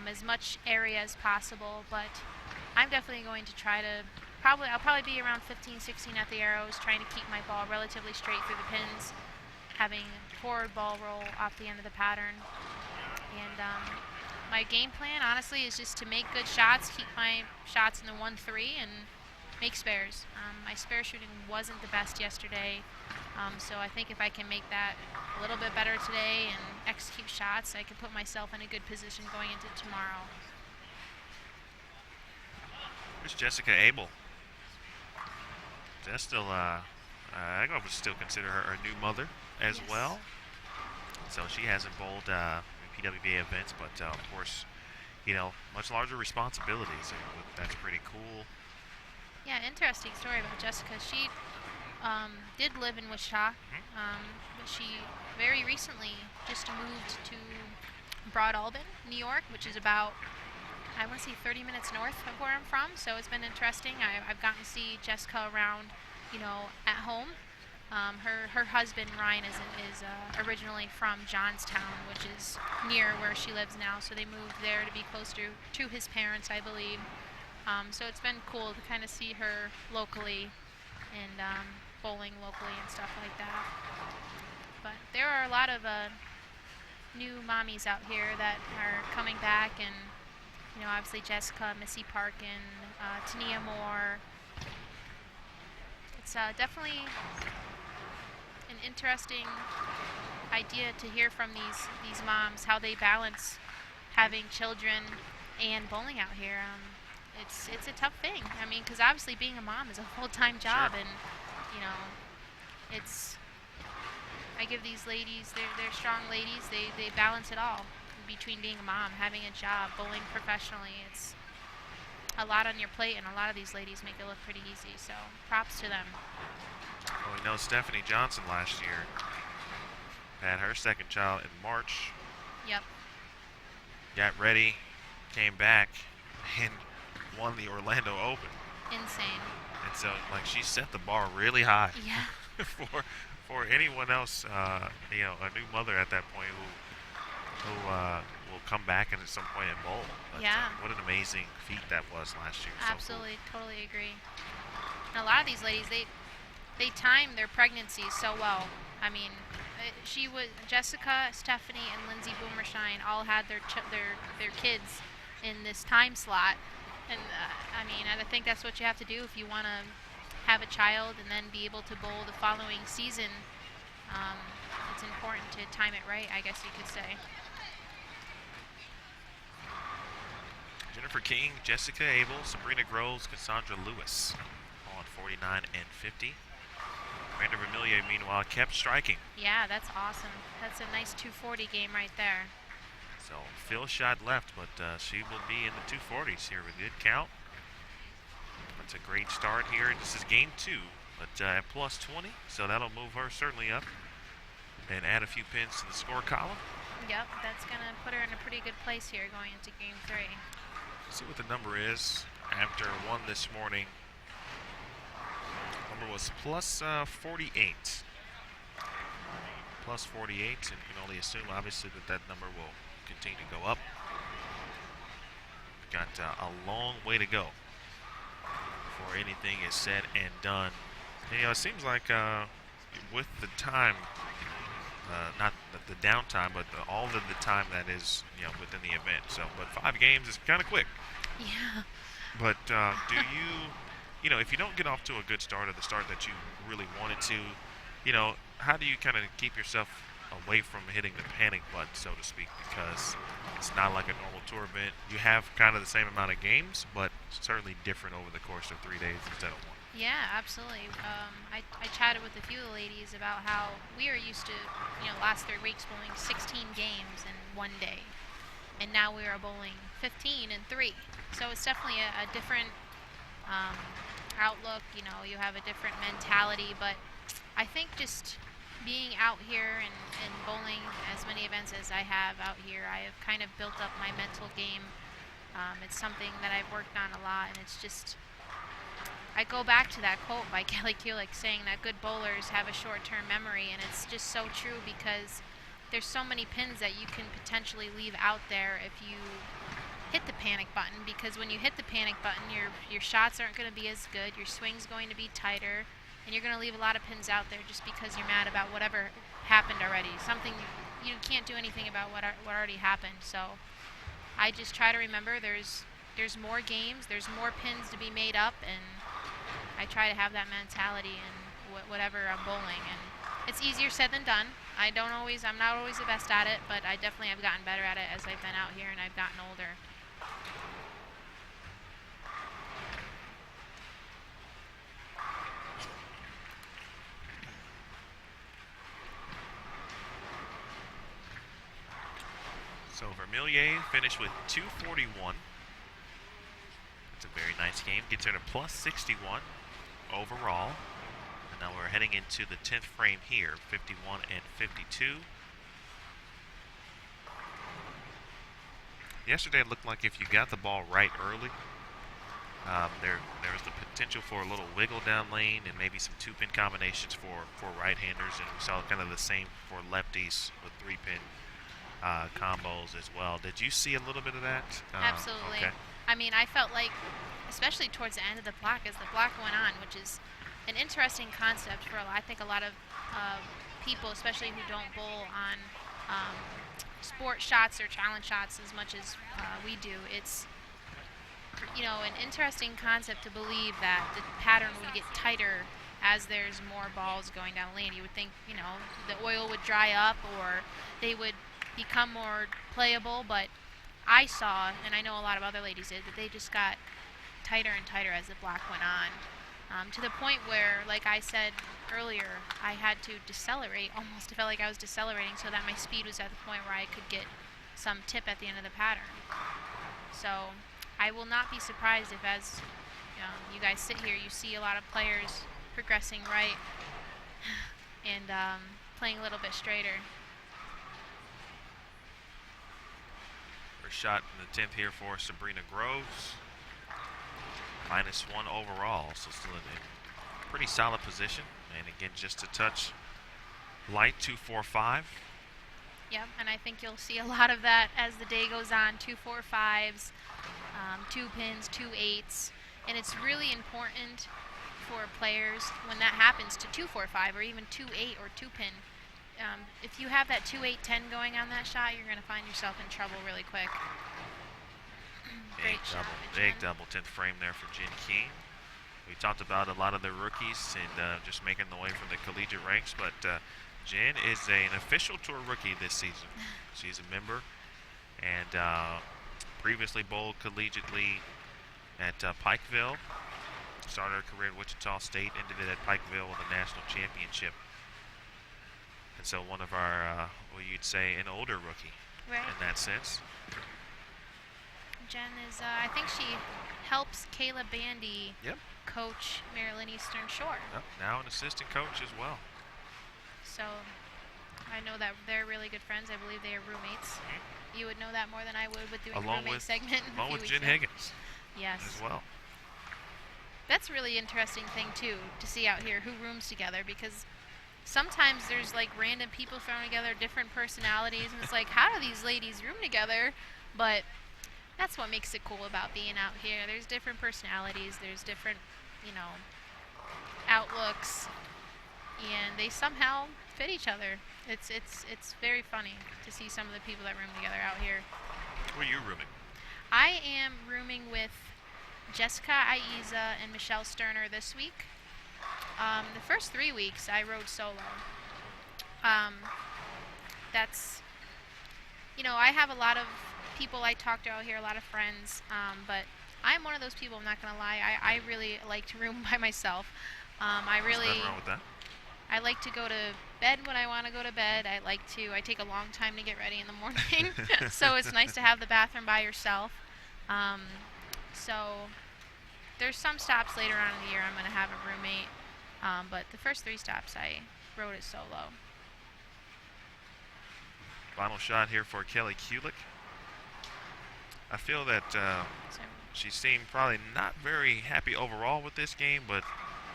as much area as possible, but I'm definitely going to try to I'll probably be around 15, 16 at the arrows, trying to keep my ball relatively straight through the pins, having forward ball roll off the end of the pattern. And my game plan, honestly, is just to make good shots, keep my shots in the 1-3, and make spares. My spare shooting wasn't the best yesterday, so I think if I can make that a little bit better today and execute shots, I can put myself in a good position going into tomorrow. Here's Jessica Abel. That's still, I would still consider her a new mother as well. So she hasn't bowled PWBA events, but of course, much larger responsibilities. That's pretty cool. Yeah, interesting story about Jessica. She did live in Wichita, but she very recently just moved to Broad Albin, New York, which is about, I want to say 30 minutes north of where I'm from, so it's been interesting. I've gotten to see Jessica around, at home. Her husband, Ryan, is originally from Johnstown, which is near where she lives now, so they moved there to be closer to his parents, I believe. So it's been cool to kind of see her locally and bowling locally and stuff like that. But there are a lot of new mommies out here that are coming back, and obviously Jessica, Missy Parkin, Tania Moore. It's definitely an interesting idea to hear from these moms, how they balance having children and bowling out here. It's a tough thing. I mean, because obviously being a mom is a full-time job, and I give these ladies, they're strong ladies. They balance it all between being a mom, having a job, bowling professionally. It's a lot on your plate, and a lot of these ladies make it look pretty easy. So props to them. Well, we know Stephanie Johnson last year had her second child in March. Yep. Got ready, came back, and won the Orlando Open. Insane. And so, she set the bar really high. Yeah. for anyone else, a new mother at that point who will come back and at some point and bowl. But, yeah. What an amazing feat that was last year. Absolutely, so cool. Totally agree. And a lot of these ladies, they time their pregnancies so well. I mean, Jessica, Stephanie, and Lindsay Boomershine all had their kids in this time slot. And I think that's what you have to do if you want to have a child and then be able to bowl the following season. It's important to time it right, I guess you could say. Jennifer King, Jessica Abel, Sabrina Groves, Cassandra Lewis on 49 and 50. Amanda Vermillier, meanwhile, kept striking. Yeah, that's awesome. That's a nice 240 game right there. So, Phil shot left, but she will be in the 240s here with a good count. That's a great start here. This is game 2, but at plus 20, so that'll move her certainly up and add a few pins to the score column. Yep, that's going to put her in a pretty good place here going into game 3. Let's see what the number is after 1 this morning. Number was plus 48. Plus 48, and you can only assume, obviously, that number will continue to go up. We've got a long way to go before anything is said and done. And, it seems like with the time, not the downtime, but all of the time that is, within the event. So, but 5 games is kind of quick. Yeah. But do you, if you don't get off to a good start, or the start that you really wanted to, how do you kind of keep yourself away from hitting the panic button, so to speak, because it's not like a normal tour event. You have kind of the same amount of games, but certainly different over the course of 3 days instead of 1. Yeah, absolutely. I chatted with a few of the ladies about how we are used to, last 3 weeks bowling 16 games in 1 day, and now we are bowling 15 in 3. So it's definitely a different outlook. You have a different mentality, but I think just being out here and bowling as many events as I have out here, I have kind of built up my mental game. It's something that I've worked on a lot, and it's just, I go back to that quote by Kelly Kulick saying that good bowlers have a short-term memory, and it's just so true because there's so many pins that you can potentially leave out there if you hit the panic button, because when you hit the panic button, your shots aren't going to be as good, your swing's going to be tighter, and you're going to leave a lot of pins out there just because you're mad about whatever happened already. Something you can't do anything about what already happened. So I just try to remember there's more games, there's more pins to be made up, and I try to have that mentality in whatever I'm bowling, and it's easier said than done. I'm not always the best at it, but I definitely have gotten better at it as I've been out here and I've gotten older. So Vermilier finished with 241. It's a very nice game. Gets her to plus 61 overall. And now we're heading into the 10th frame here, 51 and 52. Yesterday it looked like if you got the ball right early, there was the potential for a little wiggle down lane and maybe some two-pin combinations for right-handers, and we saw kind of the same for lefties with three-pin combos as well. Did you see a little bit of that? Absolutely. Okay. I mean, I felt like, especially towards the end of the block, as the block went on, which is an interesting concept for I think a lot of people, especially who don't bowl on sport shots or challenge shots as much as we do. It's an interesting concept to believe that the pattern would get tighter as there's more balls going down the lane. You would think the oil would dry up or they would become more playable, but I saw, and I know a lot of other ladies did, that they just got tighter and tighter as the block went on. To the point where, like I said earlier, I had to decelerate almost. It felt like I was decelerating so that my speed was at the point where I could get some tip at the end of the pattern. So I will not be surprised if, as you guys sit here, you see a lot of players progressing right and playing a little bit straighter. First shot in the 10th here for Sabrina Groves. -1 overall, so still in a pretty solid position. And again, just a touch light, 2-4-5. Yep, and I think you'll see a lot of that as the day goes on. 2-4-5s, 2 pins, 2 8s, and it's really important for players when that happens to 2-4-5 or even 2 8 or 2 pin. If you have that 2 8 10 going on that shot, you're going to find yourself in trouble really quick. Big double 10th frame there for Jen King. We talked about a lot of the rookies and just making the way from the collegiate ranks, but Jen is an official tour rookie this season. She's a member and previously bowled collegiately at Pikeville. Started her career at Wichita State, ended it at Pikeville with a national championship. And so one of our, you'd say, an older rookie in that sense. Jen is, I think she helps Kayla Bandy coach Maryland Eastern Shore. Yep, now an assistant coach as well. So I know that they're really good friends. I believe they are roommates. You would know that more than I would with doing the roommate segment. Along with Jen Higgins. Yes. As well. That's a really interesting thing, too, to see out here who rooms together, because sometimes there's like random people thrown together, different personalities, and it's like, how do these ladies room together? But that's what makes it cool about being out here. There's different personalities, there's different, outlooks, and they somehow fit each other. It's very funny to see some of the people that room together out here. Who are you rooming? I am rooming with Jessica Aiza and Michelle Sterner this week. The first 3 weeks I rode solo. That's, I have a lot of people I talk to out here, a lot of friends, but I'm one of those people, I'm not going to lie. I really like to room by myself. There's nothing wrong with that. I like to go to bed when I want to go to bed. I take a long time to get ready in the morning, so it's nice to have the bathroom by yourself. So there's some stops later on in the year I'm going to have a roommate, but the first 3 stops I rode it solo. Final shot here for Kelly Kulik. I feel that she seemed probably not very happy overall with this game, but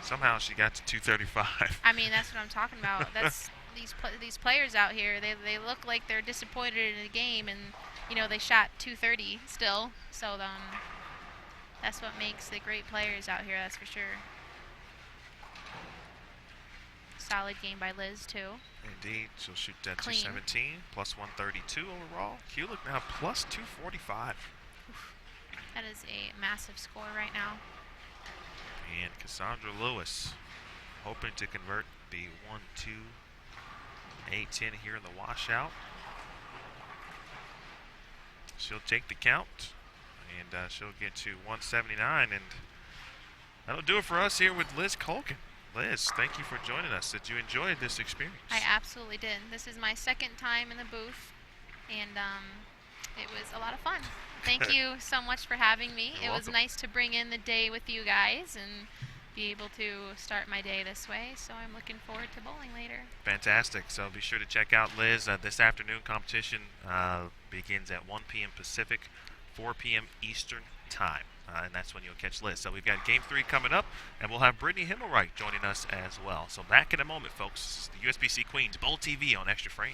somehow she got to 235. I mean, that's what I'm talking about. That's these players out here. They look like they're disappointed in the game, and they shot 230 still. So that's what makes the great players out here. That's for sure. Solid game by Liz too. Indeed, she'll shoot that Clean. 217 plus 132 overall. Kulik now plus 245. That is a massive score right now. And Cassandra Lewis hoping to convert the 1-2 A-10 here in the washout. She'll take the count, and she'll get to 179, and that'll do it for us here with Liz Culkin. Liz, thank you for joining us. Did you enjoy this experience? I absolutely did. This is my second time in the booth, and it was a lot of fun. Thank you so much for having me. You're It was welcome. nice to bring in the day with you guys and be able to start my day this way, so I'm looking forward to bowling later. Fantastic. So be sure to check out Liz. This afternoon competition begins at 1 p.m. Pacific, 4 p.m. Eastern time. And that's when you'll catch Liz. So we've got Game 3 coming up, and we'll have Brittany Himmelreich joining us as well. So back in a moment, folks. The USBC Queens Bowl TV on Extra Frame.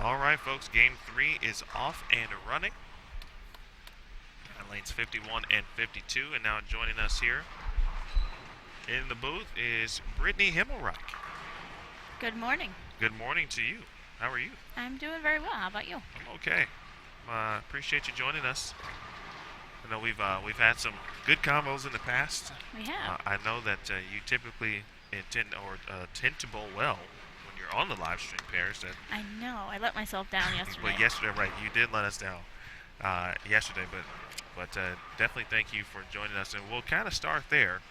All right, folks, game 3 is off and running. Lanes 51 and 52, and now joining us here in the booth is Brittany Himmelreich. Good morning. Good morning to you. How are you? I'm doing very well. How about you? I'm okay. Appreciate you joining us. I know we've had some good combos in the past. We have. I know that you typically tend to bowl well when you're on the live stream pairs. I know. I let myself down yesterday. But yesterday, right? You did let us down yesterday, but definitely thank you for joining us, and we'll kind of start there.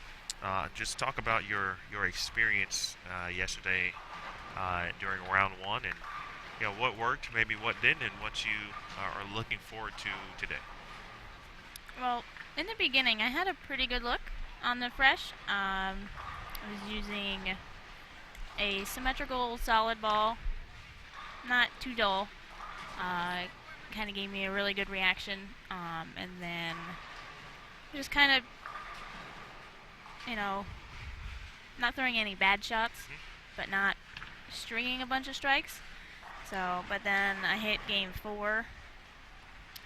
Just talk about your experience yesterday during round 1, and what worked, maybe what didn't, and what you are looking forward to today. Well, in the beginning, I had a pretty good look on the fresh. I was using a symmetrical solid ball, not too dull. Kind of gave me a really good reaction, and then just kind of, not throwing any bad shots, but not stringing a bunch of strikes. So, but then I hit game 4,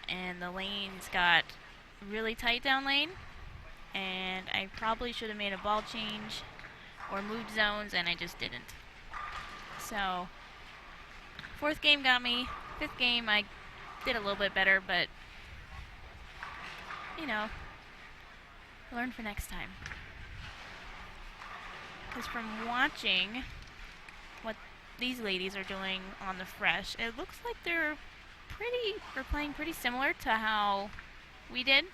and the lanes got really tight down lane, and I probably should have made a ball change or moved zones, and I just didn't. So, 4th game got me. 5th game I did a little bit better, but learn for next time. Because from watching what these ladies are doing on the fresh, it looks like they're playing pretty similar to how we did.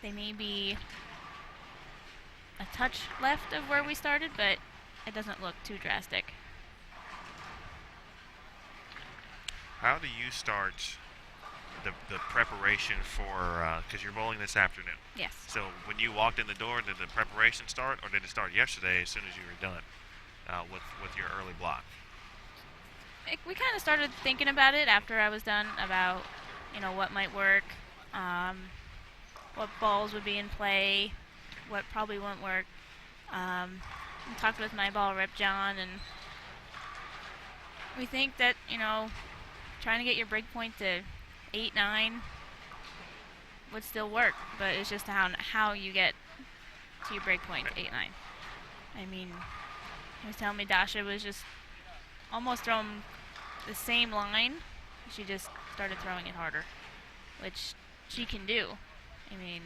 They may be a touch left of where we started, but it doesn't look too drastic. How do you start the preparation for, because you're bowling this afternoon? Yes. So when you walked in the door, did the preparation start, or did it start yesterday as soon as you were done with your early block? We kind of started thinking about it after I was done, about what might work, what balls would be in play, what probably won't work. I talked with my ball rep John, and we think that trying to get your break point to 8-9 would still work, but it's just how you get to your break point, 8-9. I mean, he was telling me Dasha was just almost throwing the same line. She just started throwing it harder, which she can do. I mean,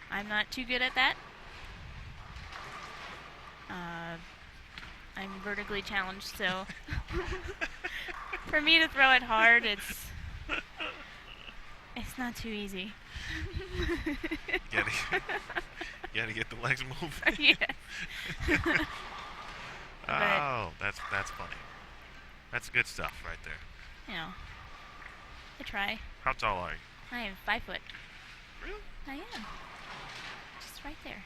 I'm not too good at that. I'm vertically challenged, so for me to throw it hard, it's not too easy. You gotta get the legs moving. Yeah. Oh, that's funny. That's good stuff right there. I try. How tall are you? I am 5 foot. Really? I am. Just right there.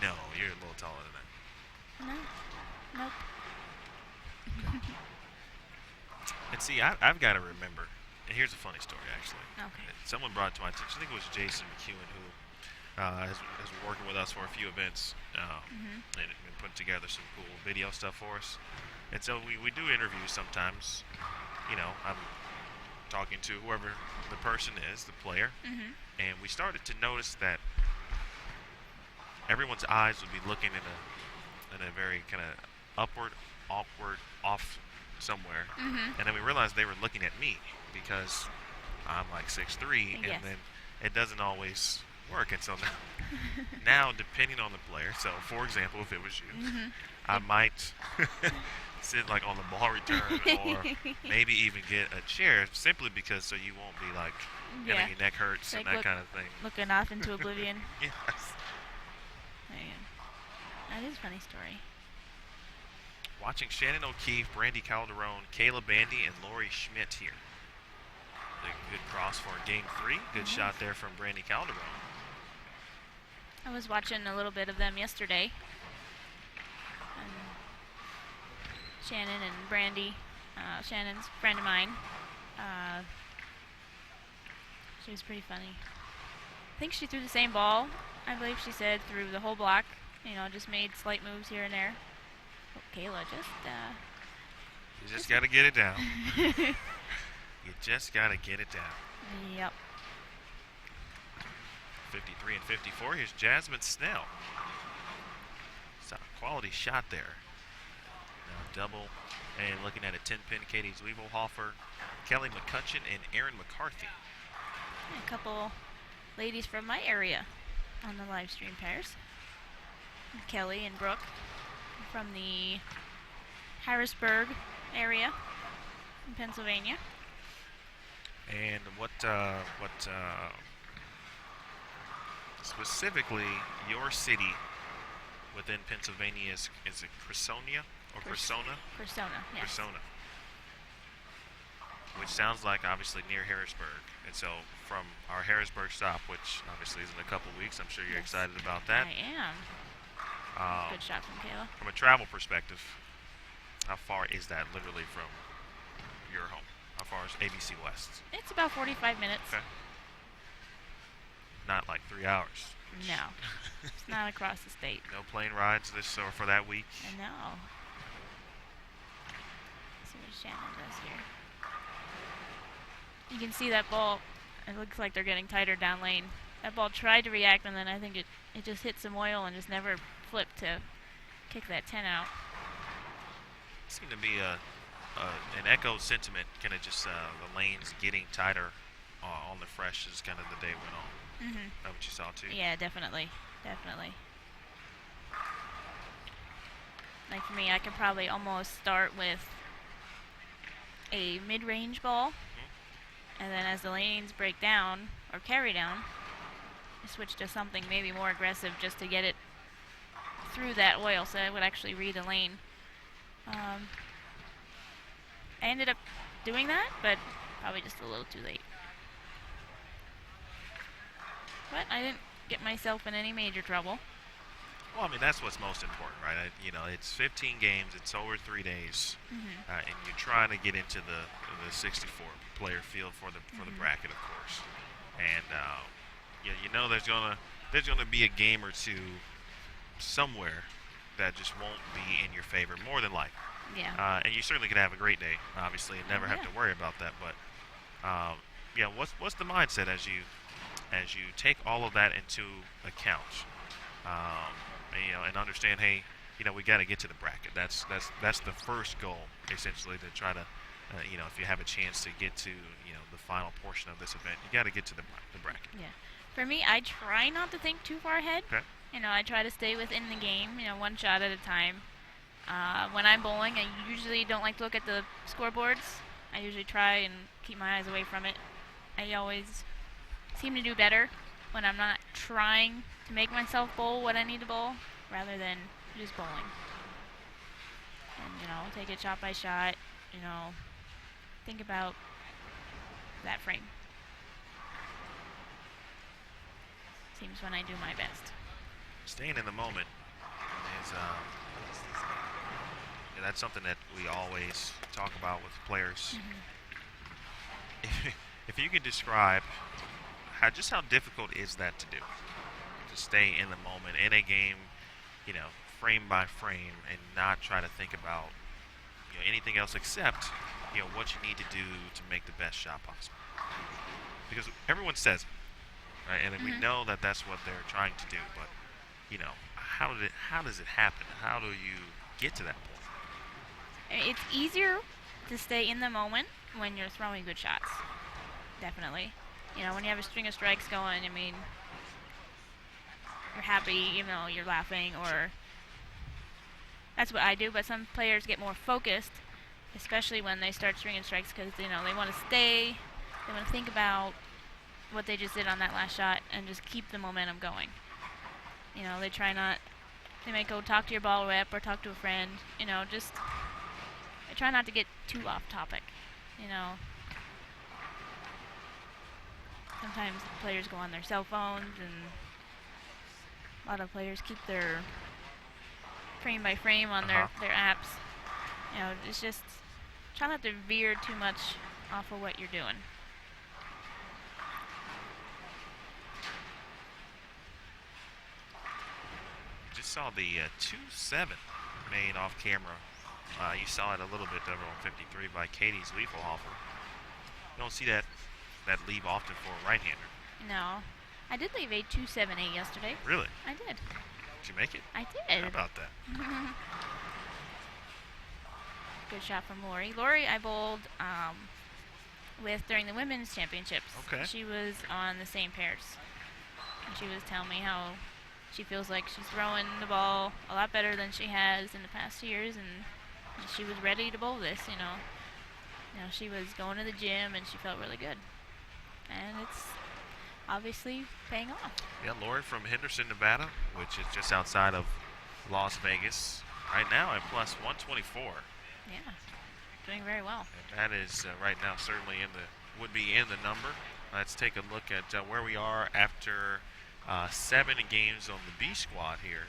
No, you're a little taller than that. No. Nope. And see, I've got to remember, and here's a funny story, actually. Okay. Someone brought it to my attention. I think it was Jason McEwen, who has been working with us for a few events and been putting together some cool video stuff for us. And so we do interviews sometimes. I'm talking to whoever the person is, the player, and we started to notice that everyone's eyes would be looking in a very kind of upward, awkward, off somewhere, and then we realized they were looking at me because I'm like 6'3", and then it doesn't always work. And so now depending on the player, so for example, if it was you, I might sit like on the ball return or maybe even get a chair, simply because so you won't be like getting your neck hurts and that kind of thing. Looking off into oblivion. Yes. That is a funny story. Watching Shannon O'Keefe, Brandy Calderon, Kayla Bandy, and Lori Schmidt here. A good cross for game 3. Good shot there from Brandy Calderon. I was watching a little bit of them yesterday. Shannon and Brandy, Shannon's a friend of mine. She was pretty funny. I think she threw the same ball, I believe she said, through the whole block. Just made slight moves here and there. Kayla. You just got to get it down. You just got to get it down. Yep. 53 and 54. Here's Jasmine Snell. It's a quality shot there. Now double. And looking at a 10-pin, Katie Zwiebelhofer, Kelly McCutcheon, and Erin McCarthy. A couple ladies from my area on the live stream pairs. Kelly and Brooke from the Harrisburg area in Pennsylvania. And what specifically your city within Pennsylvania is it Cressonia or Cressona? Cressona, yes. Cressona. Which sounds like obviously near Harrisburg. And so from our Harrisburg stop, which obviously is in a couple weeks, I'm sure you're excited about that. I am. Good shot from Kayla. From a travel perspective, how far is that literally from your home? How far is ABC West? It's about 45 minutes. Okay. Not like 3 hours. No. It's not across the state. No plane rides this or for that week? No. Let's see what Shannon does here. You can see that ball. It looks like they're getting tighter down lane. That ball tried to react, and then I think it just hit some oil and just never flipped to kick that 10 out. Seemed to be an echo sentiment, kind of just the lanes getting tighter on the fresh as kind of the day went on. Mm-hmm. Is that what you saw too? Yeah, definitely. Like for me, I could probably almost start with a mid-range ball, and then as the lanes break down or carry down, I switch to something maybe more aggressive just to get it through that oil so I would actually read the lane. I ended up doing that, but probably just a little too late. But I didn't get myself in any major trouble. Well, I mean, that's what's most important, right? It's 15 games, it's over 3 days, and you're trying to get into the 64-player field for the bracket, of course. And there's gonna be a game or two somewhere that just won't be in your favor, more than likely. Yeah. And you certainly could have a great day, obviously, and never have to worry about that. But what's the mindset as you take all of that into account, and understand, hey, we got to get to the bracket. That's the first goal, essentially, to try to, if you have a chance to get to, the final portion of this event, you got to get to the bracket. Yeah. For me, I try not to think too far ahead. Okay. I try to stay within the game, one shot at a time. When I'm bowling, I usually don't like to look at the scoreboards. I usually try and keep my eyes away from it. I always seem to do better when I'm not trying to make myself bowl what I need to bowl, rather than just bowling. And, take it shot by shot, think about that frame. Seems when I do my best. Staying in the moment is that's something that we always talk about with players. If you could describe how difficult is that to do, to stay in the moment in a game, frame by frame, and not try to think about anything else except what you need to do to make the best shot possible, because everyone says it, right? And we know that that's what they're trying to do, but how does it happen? How do you get to that point? It's easier to stay in the moment when you're throwing good shots. Definitely. When you have a string of strikes going, you're happy, you're laughing, or that's what I do. But some players get more focused, especially when they start stringing strikes, because they want to stay, they want to think about what they just did on that last shot and just keep the momentum going. They might go talk to your ball rep or talk to a friend, I try not to get too off topic, Sometimes players go on their cell phones, and a lot of players keep their frame by frame on their apps. It's just try not to veer too much off of what you're doing. Just saw the 2-7 made off camera. You saw it a little bit over on 53 by Katie's lethal offer. You don't see that leave often for a right-hander. No. I did leave a 278 yesterday. Really? I did. Did you make it? I did. How about that? Good shot from Lori. Lori, I bowled with during the women's championships. Okay. She was on the same pairs. And she was telling me how she feels like she's throwing the ball a lot better than she has in the past years, and she was ready to bowl this, you know. She was going to the gym and she felt really good. And it's obviously paying off. Yeah, Lori from Henderson, Nevada, which is just outside of Las Vegas. Right now at plus 124. Yeah, doing very well. And that is right now certainly would be in the number. Let's take a look at where we are after 7 games on the B squad here.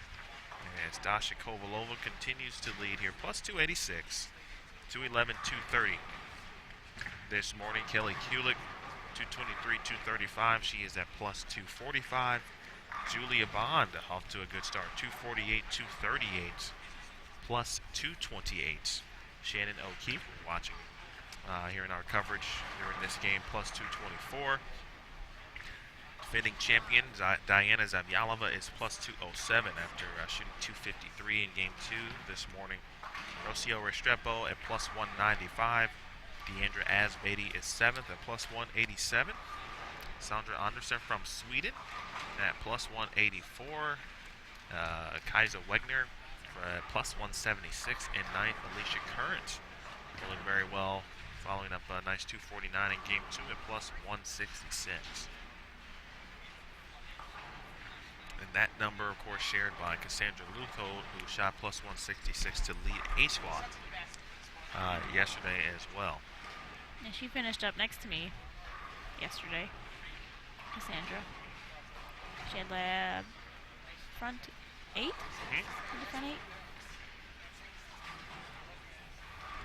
As Dasha Kovalova continues to lead here, plus 286, 211, 230. This morning, Kelly Kulik, 223, 235. She is at plus 245. Julia Bond off to a good start, 248, 238, plus 228. Shannon O'Keefe, we're watching here in our coverage during this game, plus 224. Defending champion Diana Zavyalova is plus 207 after shooting 253 in game 2 this morning. Rocio Restrepo at plus 195. Deandra Asbady is 7th at plus 187. Sandra Andersson from Sweden at plus 184. Kaisa Wegner plus 176. And 9th, Alicia Current rolling very well, following up a nice 249 in game 2 at plus 166. And that number, of course, shared by Cassandra Luthold, who shot plus 166 to lead A squad yesterday as well. Yeah, she finished up next to me yesterday, Cassandra. She had the front 8? The front 8?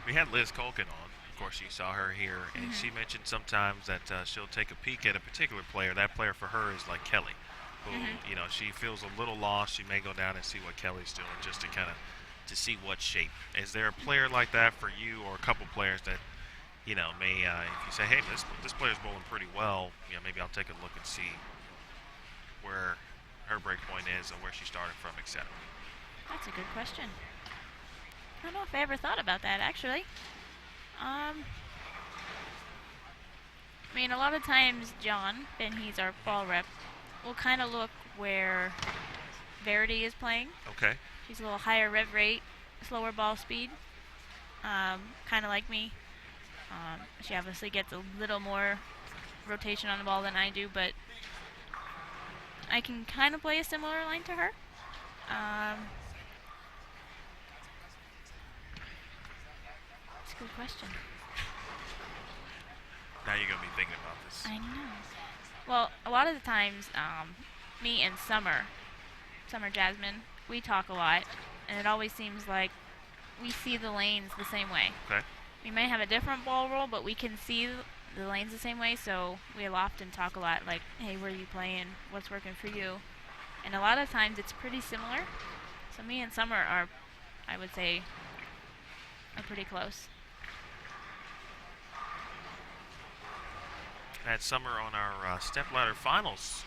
We had Liz Colkin on. Of course, you saw her here, and she mentioned sometimes that she'll take a peek at a particular player. That player for her is like Kelly, who, you know, she feels a little lost. She may go down and see what Kelly's doing just to kind of to see what shape. Is there a player like that for you, or a couple players that, you know, may, if you say, hey, this player's bowling pretty well, you know, maybe I'll take a look and see where her break point is and where she started from, etc. That's a good question. I don't know if I ever thought about that, actually. I mean, a lot of times John, and he's our ball rep, will kind of look where Verity is playing. Okay. She's a little higher rev rate, slower ball speed, kind of like me. She obviously gets a little more rotation on the ball than I do, but I can kind of play a similar line to her. That's a good question. Now you're going to be thinking about this. I know. Well, a lot of the times, me and Summer Jasmine, we talk a lot, and it always seems like we see the lanes the same way. Okay. We may have a different ball roll, but we can see the lanes the same way, so we'll often talk a lot like, hey, where are you playing? What's working for you? And a lot of times it's pretty similar. So me and Summer are, I would say, are pretty close. Had Summer on our Stepladder Finals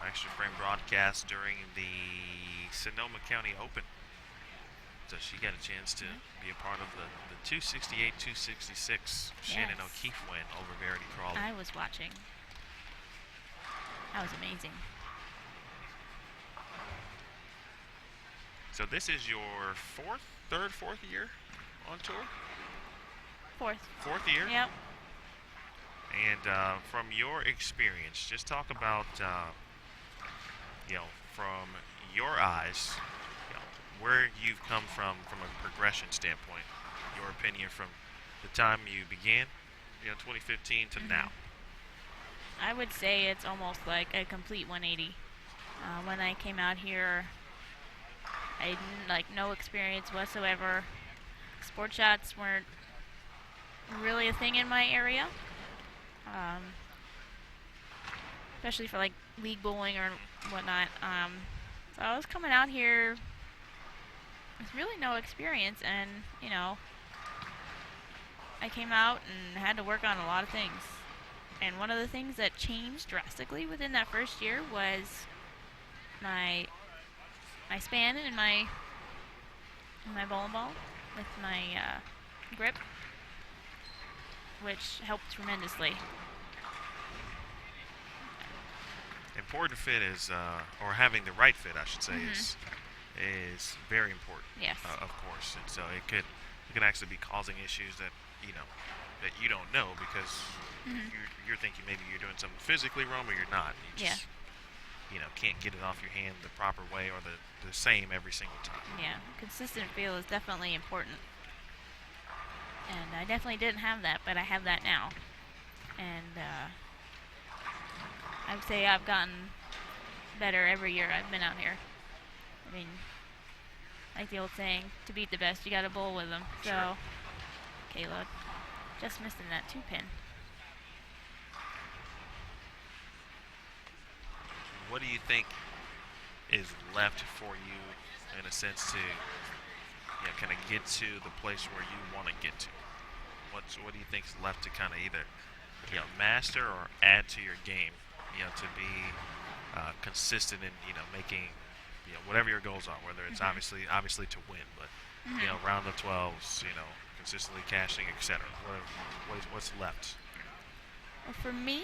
extra frame broadcast during the Sonoma County Open. So she got a chance to be a part of the 268-266 Shannon O'Keefe win over Verity Crawley. I was watching. That was amazing. So this is your fourth year on tour? Fourth year? Yep. And from your experience, just talk about, you know, from your eyes, you know, where you've come from a progression standpoint, your opinion from the time you began, you know, 2015 to now. I would say it's almost like a complete 180. When I came out here, I had no experience whatsoever. Sport shots weren't really a thing in my area, especially for like league bowling or whatnot. So I was coming out here with really no experience, and you know, I came out and had to work on a lot of things. And one of the things that changed drastically within that first year was my span in my bowling ball with my grip, which helped tremendously. Important fit is, or having the right fit, I should say, is very important. Yes. Of course, and so it can actually be causing issues that that you don't know because you're thinking maybe you're doing something physically wrong, but you're not. You just, can't get it off your hand the proper way or the same every single time. Yeah, consistent feel is definitely important. And I definitely didn't have that, but I have that now. And I would say I've gotten better every year I've been out here. I mean, like the old saying, to beat the best, you got to bowl with them. Sure. So, Caleb, just missing that 2-pin. What do you think is left for you, in a sense, to kind of get to the place where you want to get to? What do you think is left to kind of either master or add to your game, to be consistent in making whatever your goals are, whether it's obviously to win, but round of 12s, consistently cashing, etc. What's left? Well, for me,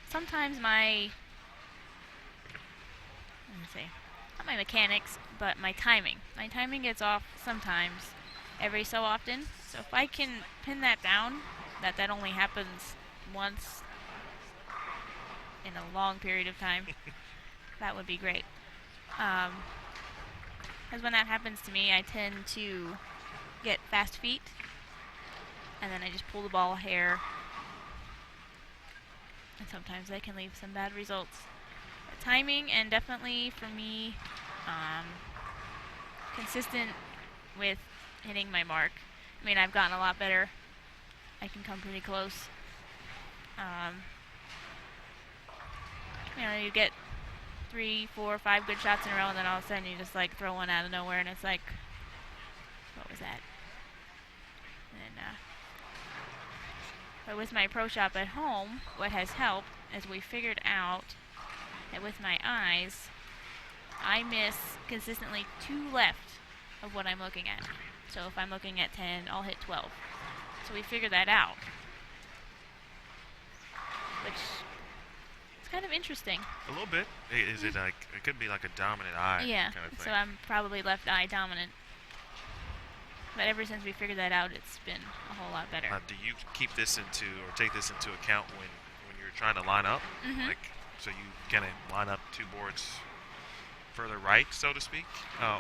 sometimes not my mechanics, but my timing. My timing gets off sometimes, every so often. So if I can pin that down, that only happens once in a long period of time, that would be great. Because when that happens to me, I tend to get fast feet, and then I just pull the ball a hair, and sometimes that can leave some bad results. But timing, and definitely for me, consistent with hitting my mark. I mean, I've gotten a lot better. I can come pretty close. You get 3, 4, 5 good shots in a row, and then all of a sudden you just like throw one out of nowhere, and it's like, what was that? And but with my pro shop at home, what has helped is we figured out that with my eyes, I miss consistently 2 left of what I'm looking at. So if I'm looking at 10, I'll hit 12. So we figured that out, which is kind of interesting. A little bit. Is it like, it could be like a dominant eye kind of thing? So I'm probably left eye dominant. But ever since we figured that out, it's been a whole lot better. Do you keep this take this into account when you're trying to line up? Like, so you kind of line up 2 boards further right, so to speak,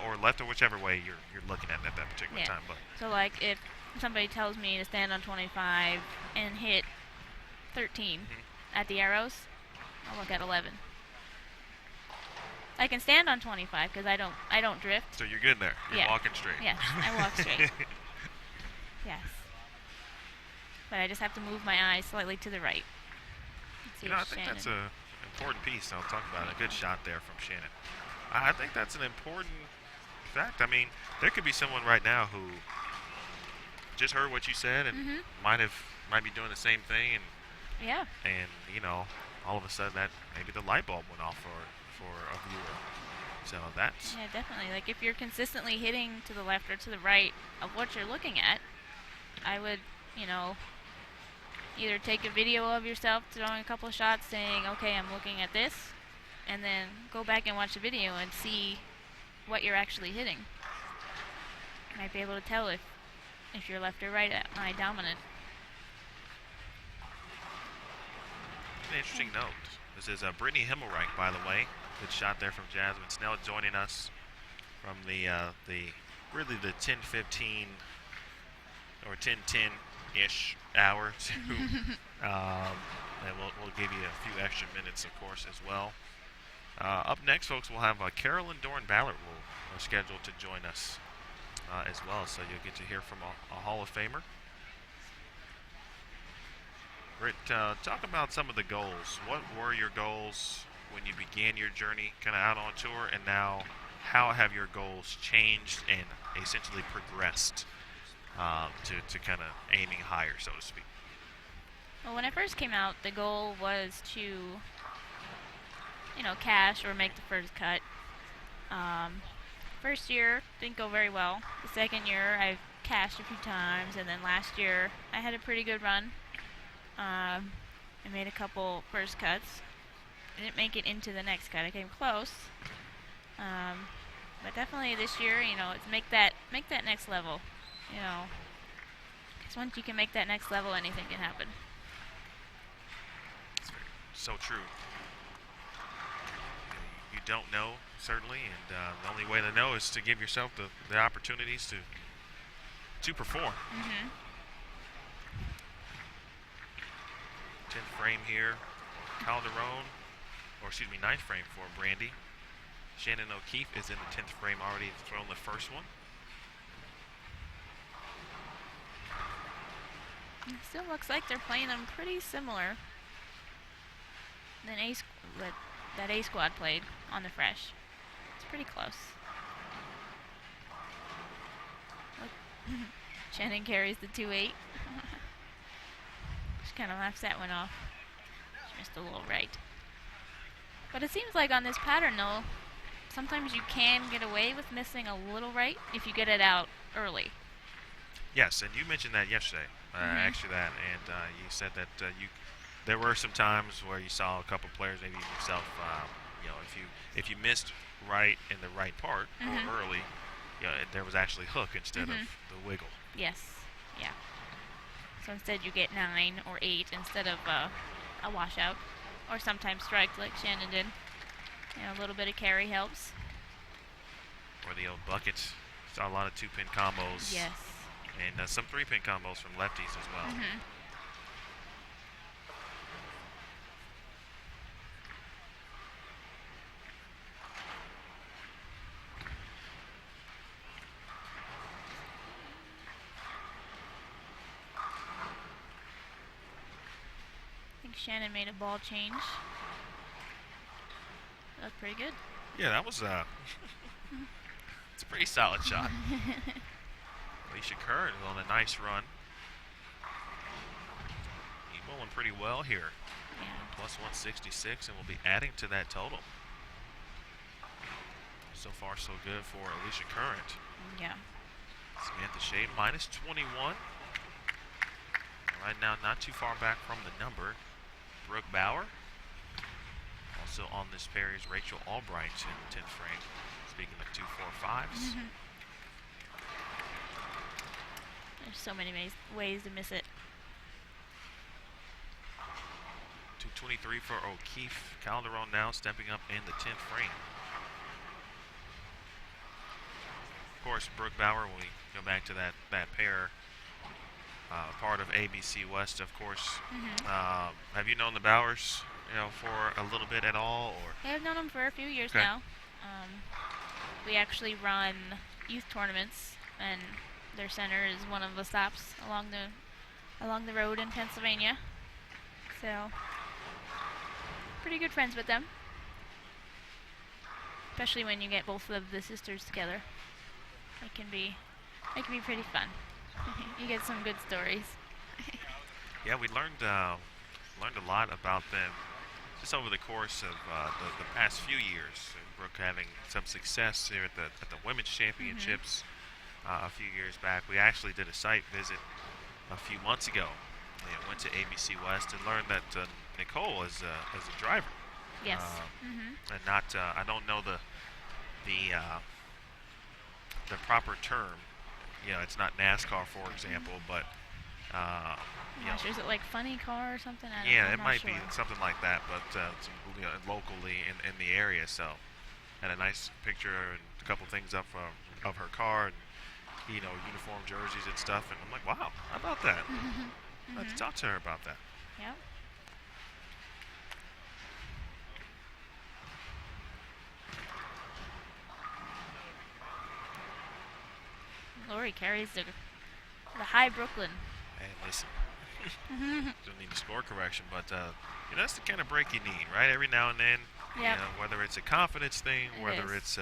or left, or whichever way you're looking at that particular time. But so like if somebody tells me to stand on 25 and hit 13 at the arrows, I'll look at 11. I can stand on 25 because I don't drift. So you're good there. You're walking straight. Yes, I walk straight. Yes. But I just have to move my eyes slightly to the right. I think that's an important piece. I'll talk about a good shot there from Shannon. I think that's an important fact. I mean, there could be someone right now who just heard what you said and might be doing the same thing, and all of a sudden that maybe the light bulb went off for a viewer. So that's definitely. Like if you're consistently hitting to the left or to the right of what you're looking at, I would either take a video of yourself throwing a couple of shots saying, okay, I'm looking at this, and then go back and watch the video and see what you're actually hitting. You might be able to tell if you're left or right eye dominant. An interesting note. This is Brittany Himmelreich, by the way. Good shot there from Jasmine Snell, joining us from the 10:15 or 10:10-ish hour to, and we'll give you a few extra minutes, of course, as well. Up next, folks, we'll have Carolyn Dorn-Ballard will scheduled to join us as well, so you'll get to hear from a Hall of Famer. Britt, talk about some of the goals. What were your goals when you began your journey kind of out on tour, and now how have your goals changed and essentially progressed to kind of aiming higher, so to speak? Well, when I first came out, the goal was to, cash or make the first cut. First year didn't go very well. The second year I cashed a few times, and then last year I had a pretty good run. I made a couple first cuts. I didn't make it into the next cut. I came close. But definitely this year, it's make that next level. Because once you can make that next level, anything can happen. So true. You don't know, certainly, and the only way to know is to give yourself the opportunities to perform. 10th frame here, Calderon, or excuse me, 9th frame for Brandy. Shannon O'Keefe is in the 10th frame, already thrown the first one. It still looks like they're playing them pretty similar than that A squad played on the fresh. It's pretty close. Look, Shannon carries the 2-8. She kind of laughs that one off. She missed a little right. But it seems like on this pattern, though, sometimes you can get away with missing a little right if you get it out early. Yes, and you mentioned that yesterday. I asked you that, and you said that there were some times where you saw a couple players, maybe even yourself, if you missed right in the right part or early, there was actually hook instead of the wiggle. Yes, yeah. So instead you get 9 or 8 instead of a washout, or sometimes strike like Shannon did. A little bit of carry helps. Or the old buckets. Saw a lot of 2-pin combos. Yes. And some 3-pin combos from lefties as well. I think Shannon made a ball change. That's pretty good. Yeah, that was it's a pretty solid shot. Alicia Curran is on a nice run. He's bowling pretty well here. Yeah. Plus 166, and we'll be adding to that total. So far, so good for Alicia Curran. Yeah. Samantha Shea, minus 21. Right now, not too far back from the number. Brooke Bauer. Also on this pair is Rachel Albright in the 10th frame. Speaking of 2-4-5s. There's so many ways to miss it. 223 for O'Keefe. Calderon now stepping up in the 10th frame. Of course, Brooke Bauer, when we go back to that pair, part of ABC West, of course. Have you known the Bauers, for a little bit at all? Or? I've known them for a few years now. We actually run youth tournaments, and their center is one of the stops along the road in Pennsylvania. So, pretty good friends with them. Especially when you get both of the sisters together. It can be pretty fun. You get some good stories. Yeah, we learned a lot about them just over the course of the past few years. Brooke having some success here at the Women's Championships a few years back. We actually did a site visit a few months ago. We went to ABC West and learned that Nicole is a driver. Yes. And not I don't know the proper term. It's not NASCAR, for example, but Sure. Is it like funny car or something? It might be something like that, but locally in the area. So, had a nice picture and a couple things up of her car, and uniform jerseys and stuff. And I'm like, wow, how about that? Let's talk to her about that. Yep. Lori carries the high Brooklyn. Hey, listen. Don't need to score correction, but that's the kind of break you need, right? Every now and then. Yep. Whether it's a confidence thing, whether it's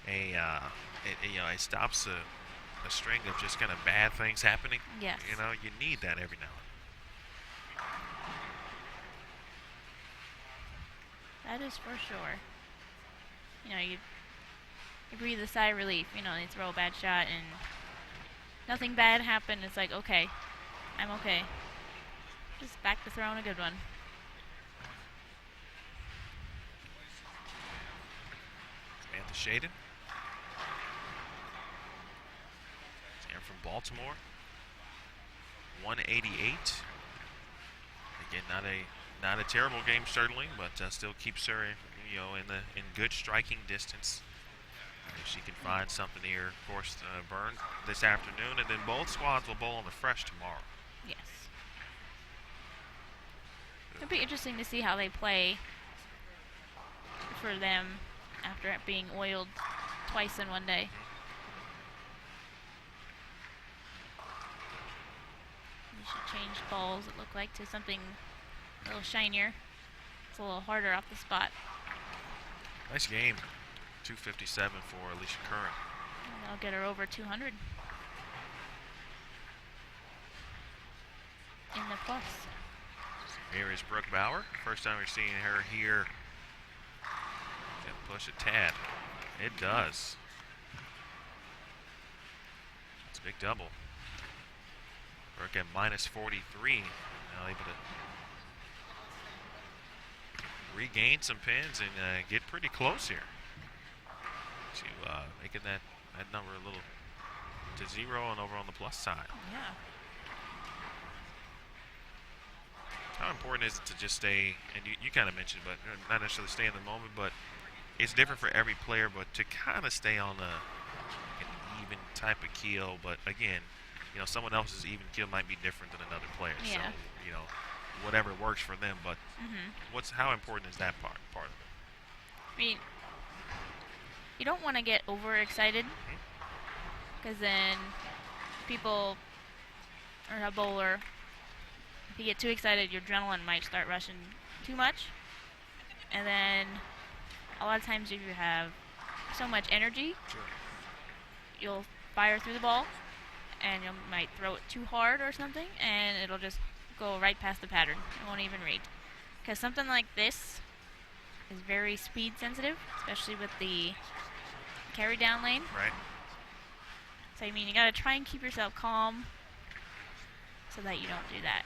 it stops a string of just kind of bad things happening. Yes. You know, you need that every now and then. That is for sure. You know, you breathe a sigh of relief. You know, they throw a bad shot and nothing bad happened. It's like, okay, I'm okay. Just back to throwing a good one. Samantha Shaden. Sam from Baltimore. 188. Again, not a terrible game certainly, but still keeps her in good striking distance. If she can find something here, of course, Burn this afternoon, and then both squads will bowl on the Fresh tomorrow. Yes. It'll be interesting to see how they play for them after it being oiled twice in one day. We should change balls, it looked like, to something a little shinier. It's a little harder off the spot. Nice game. 257 for Alicia Curran. And that'll get her over 200 in the plus. Here is Brooke Bauer. First time we're seeing her here. Can push a tad. It does. It's a big double. Brooke at minus 43. Now able to regain some pins and get pretty close here. To making that number a little to 0 and over on the plus side. Yeah. How important is it to just stay, and you kind of mentioned, but not necessarily stay in the moment, but it's different for every player, but to kind of stay on an even type of keel. But again, you know, someone else's even keel might be different than another player. Yeah. So, you know, whatever works for them. But how important is that part of it? I mean, you don't want to get overexcited, because then people, or a bowler, if you get too excited, your adrenaline might start rushing too much. And then a lot of times if you have so much energy, you'll fire through the ball and you might throw it too hard or something, and it'll just go right past the pattern. It won't even read. Because something like this is very speed sensitive, especially with the carry down lane. Right. So I mean, you gotta try and keep yourself calm so that you don't do that.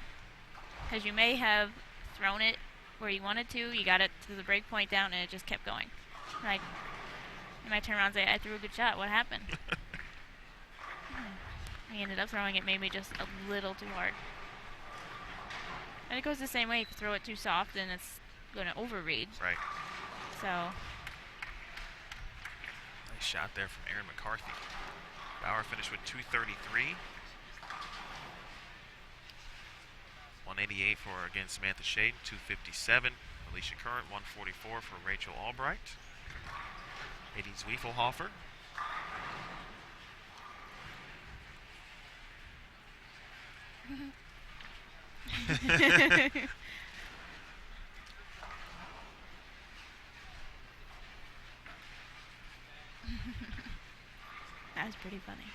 Because you may have thrown it where you wanted to, you got it to the break point down, and it just kept going. Like, you might turn around and say, I threw a good shot, what happened? I ended up throwing it maybe just a little too hard. And it goes the same way if you throw it too soft, and it's going to overread. Right. So. Nice shot there from Erin McCarthy. Bauer finished with 233. 188 for, again, Samantha Shaden, 257. Alicia Curran, 144 for Rachel Albright. Eddie Zwiefelhofer. That was pretty funny.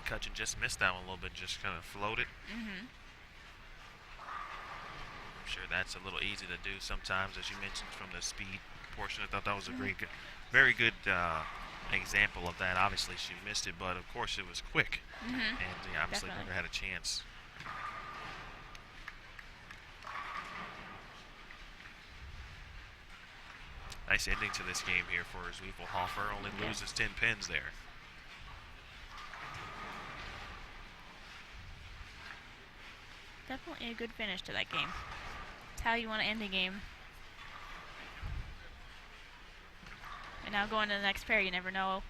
McCutcheon just missed that one a little bit, just kind of floated. I'm sure that's a little easy to do sometimes, as you mentioned, from the speed portion. I thought that was a very good example of that. Obviously, she missed it, but of course it was quick, and obviously never had a chance. Nice ending to this game here for Zwiefelhofer. Only loses 10 pins there. Definitely a good finish to that game. It's how you want to end a game. And now going to the next pair, you never know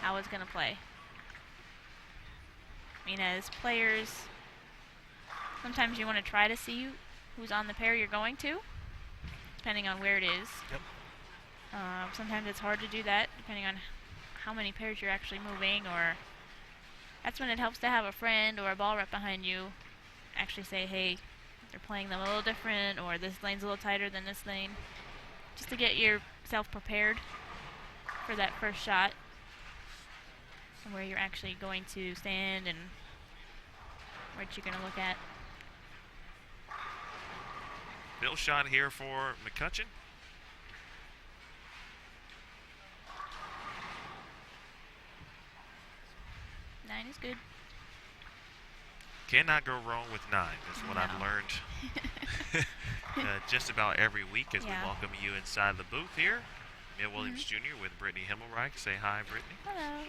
how it's going to play. I mean, as players, sometimes you want to try to see who's on the pair you're going to, depending on where it is. Yep. Sometimes it's hard to do that, depending on how many pairs you're actually moving, or that's when it helps to have a friend or a ball rep behind you actually say, hey, they're playing them a little different, or this lane's a little tighter than this lane, just to get yourself prepared for that first shot, and where you're actually going to stand and what you're going to look at. Bill shot here for McCutcheon. Nine is good. Cannot go wrong with 9. That's what I've learned just about every week as we welcome you inside the booth here. Mia Williams Jr. with Brittany Himmelreich. Say hi, Brittany. Hello.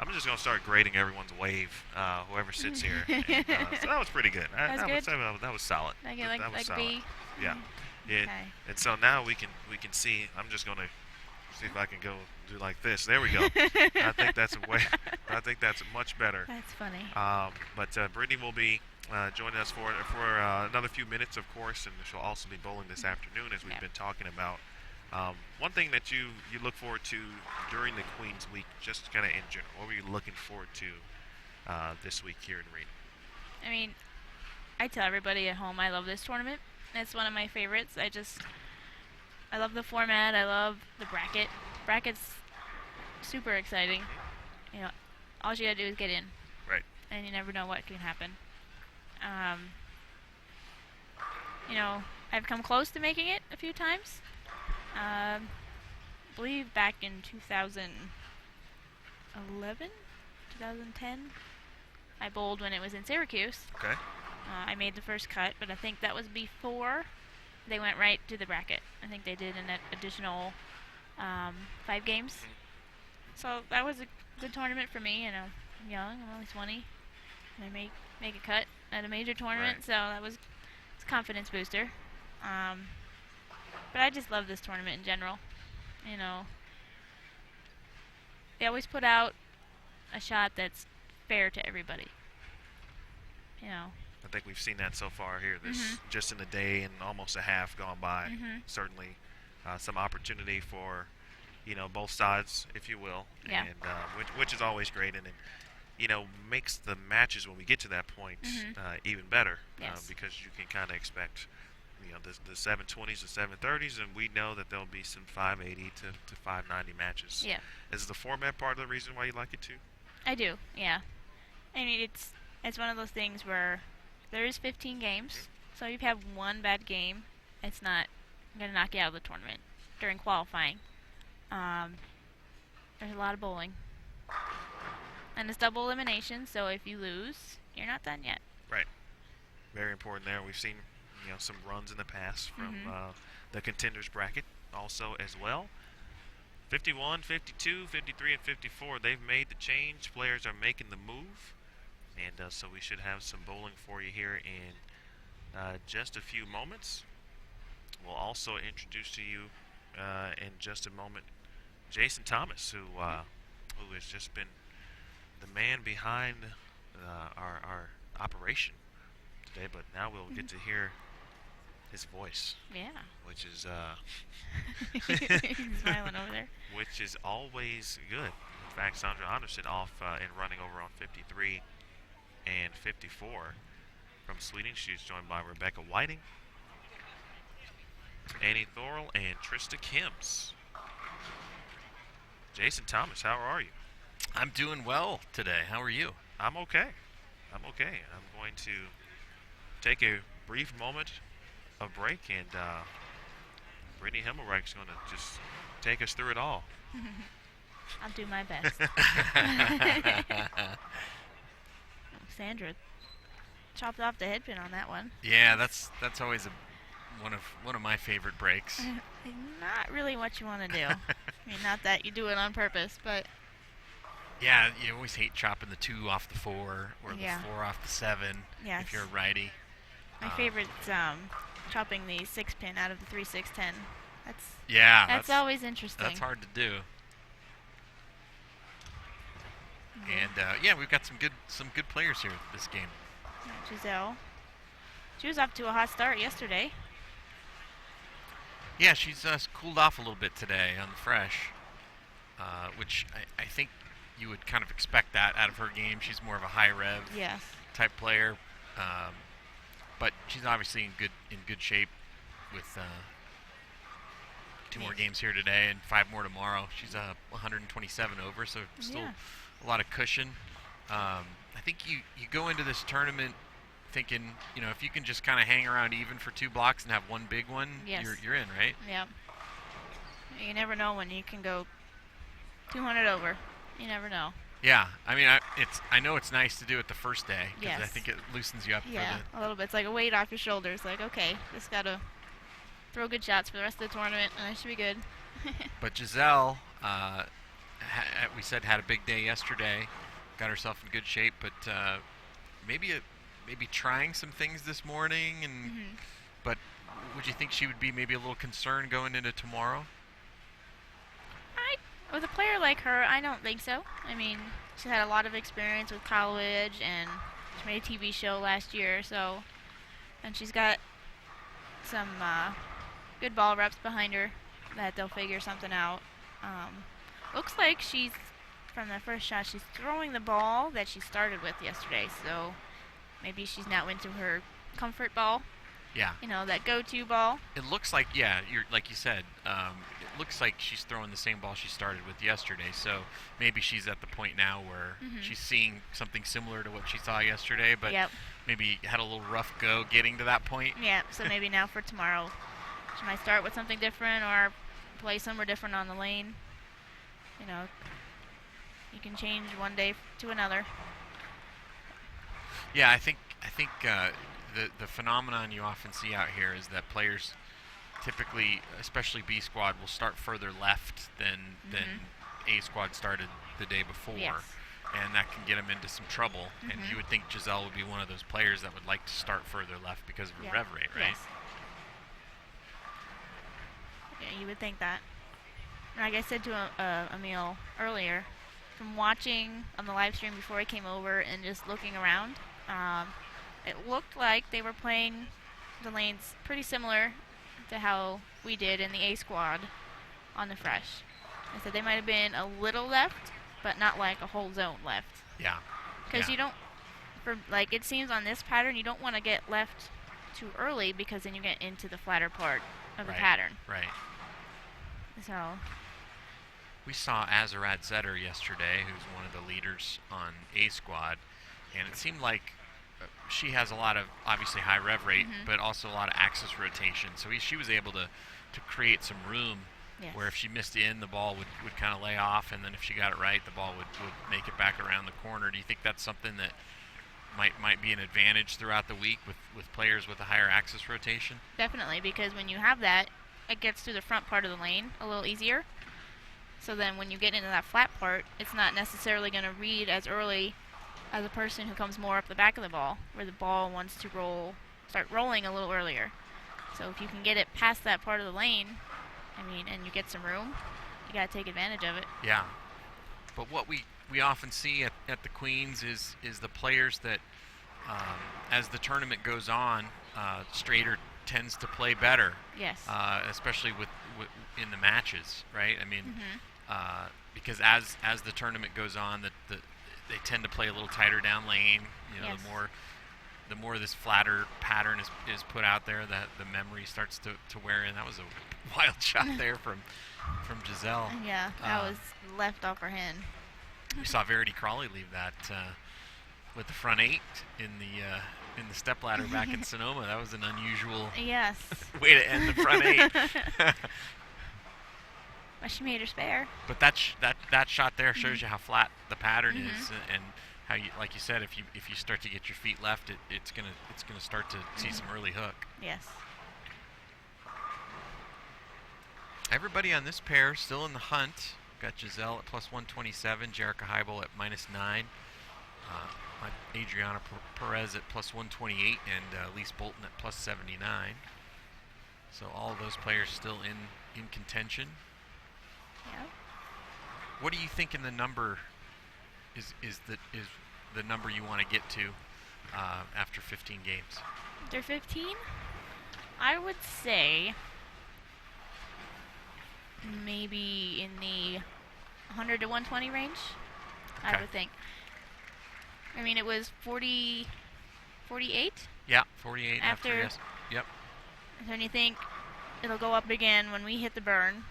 I'm just going to start grading everyone's wave, whoever sits here. And, so that was pretty good. That was solid. That was solid. B? Yeah. Okay. And so now we can see. I'm just going to see if I can go do like this. There we go. I think that's much better. That's funny. But Brittany will be joining us for another few minutes, of course, and she'll also be bowling this afternoon, as we've been talking about. One thing that you look forward to during the Queens Week, just kind of in general, what were you looking forward to this week here in Reno? I mean, I tell everybody at home I love this tournament. It's one of my favorites. I love the format. I love the bracket. Bracket's super exciting. You know, all you gotta do is get in. Right. And you never know what can happen. You know, I've come close to making it a few times. I believe back in 2011, 2010, I bowled when it was in Syracuse. Okay. I made the first cut, but I think that was before they went right to the bracket. I think they did an additional 5 games. So that was a good tournament for me. You know, I'm young. I'm only 20. And I make a cut at a major tournament, so that was it's a confidence booster. But I just love this tournament in general. You know, they always put out a shot that's fair to everybody. You know. I think we've seen that so far here. Just in a day and almost a half gone by. Certainly, some opportunity for, both sides, if you will. Yeah. And which is always great, and makes the matches when we get to that point even better. Yes. Because you can kind of expect, the 720s to 730s, and we know that there'll be some 580 to 590 matches. Yeah. Is the format part of the reason why you like it too? I do. Yeah. I mean, it's one of those things where there is 15 games, so if you have one bad game, it's not going to knock you out of the tournament during qualifying. There's a lot of bowling. And it's double elimination, so if you lose, you're not done yet. Right. Very important there. We've seen, some runs in the past from the contenders bracket also as well. 51, 52, 53, and 54, they've made the change. Players are making the move. And so we should have some bowling for you here in just a few moments. We'll also introduce to you in just a moment Jason Thomas, who has just been the man behind our operation today. But now we'll get to hear his voice. Yeah. Which is He's smiling over there. Which is always good. In fact, Sandra Anderson off and running over on 53 and 54 from Sweden. She's joined by Rebecca Whiting, Annie Thorell, and Trista Kims. Jason Thomas, how are you? I'm doing well today. How are you? I'm okay. I'm going to take a brief moment of break, and Brittany Himmelreich is going to just take us through it all. I'll do my best. Sandra chopped off the headpin on that one. Yeah, that's always one of my favorite breaks. Not really what you want to do. I mean, not that you do it on purpose, but yeah, you always hate chopping the 2 off the 4 or the 4 off the 7 if you're a righty. My favorite's chopping the 6-pin out of the 3-6-10. That's always interesting. That's hard to do. And we've got some good players here this game. Giselle, she was off to a hot start yesterday. Yeah, she's cooled off a little bit today on the fresh, which I think you would kind of expect that out of her game. She's more of a high rev type player. but she's obviously in good shape with 2 more games here today and 5 more tomorrow. She's 127 over, so still a lot of cushion. I think you go into this tournament thinking, if you can just kind of hang around even for 2 blocks and have one big one, you're in, right? Yep. You never know when you can go 200 over. You never know. Yeah, I mean, I know it's nice to do it the first day because I think it loosens you up. Yeah, a little bit. It's like a weight off your shoulders. Like, okay, just gotta throw good shots for the rest of the tournament, and I should be good. But Giselle, we said had a big day yesterday, got herself in good shape, but maybe trying some things this morning. And but would you think she would be maybe a little concerned going into tomorrow? With a player like her, I don't think so. I mean, she's had a lot of experience with college, and she made a TV show last year, and she's got some good ball reps behind her that they'll figure something out. Looks like from the first shot, she's throwing the ball that she started with yesterday, so maybe she's now into her comfort ball. Yeah. That go-to ball. It looks like, like you said, it looks like she's throwing the same ball she started with yesterday. So maybe she's at the point now where she's seeing something similar to what she saw yesterday, but maybe had a little rough go getting to that point. Yeah, so maybe now for tomorrow, she might start with something different or play somewhere different on the lane. You can change one day to another. Yeah, I think the phenomenon you often see out here is that players typically, especially B squad, will start further left than A squad started the day before, and that can get them into some trouble. And you would think Giselle would be one of those players that would like to start further left because of her rev rate, right? Yes. Yeah, you would think that. Like I said to Emil earlier, from watching on the live stream before he came over and just looking around, it looked like they were playing the lanes pretty similar to how we did in the A squad on the fresh. I said they might have been a little left, but not like a whole zone left. Yeah. Because you don't, it seems on this pattern, you don't want to get left too early because then you get into the flatter part of the pattern. Right. So. We saw Azarad Zetter yesterday, who's one of the leaders on A squad, and it seemed like she has a lot of, obviously, high rev rate, but also a lot of axis rotation. So she was able to create some room where if she missed in, the ball would kind of lay off, and then if she got it right, the ball would make it back around the corner. Do you think that's something that might be an advantage throughout the week with players with a higher axis rotation? Definitely, because when you have that, it gets through the front part of the lane a little easier. So then when you get into that flat part, it's not necessarily going to read as early as a person who comes more up the back of the ball, where the ball wants to start rolling a little earlier. So if you can get it past that part of the lane, and you get some room, you got to take advantage of it. Yeah. But what we often see at the Queens is the players that, as the tournament goes on, straighter tends to play better. Yes. Especially with in the matches, right? Because as the tournament goes on, they tend to play a little tighter down lane. The more this flatter pattern is put out there, the memory starts to wear in. That was a wild shot there from Giselle. Yeah, that was left off her hand. We saw Verity Crawley leave that with the front 8 in the stepladder back in Sonoma. That was an unusual way to end the front 8. But she made her spare. But that shot there shows you how flat the pattern is, and how you, like you said, if you start to get your feet left, it's gonna start to see some early hook. Yes. Everybody on this pair still in the hunt. Got Giselle at plus 127, Jerica Heibel at minus 9, Adriana Perez at plus 128, and Lise Bolton at plus 79. So all of those players still in contention. Yeah. What do you think in the number is the number you want to get to after 15 games? After 15, I would say maybe in the 100 to 120 range. Okay. I would think. It was 48 Yeah, 48 after yes. Yep. And then you think it'll go up again when we hit the burn,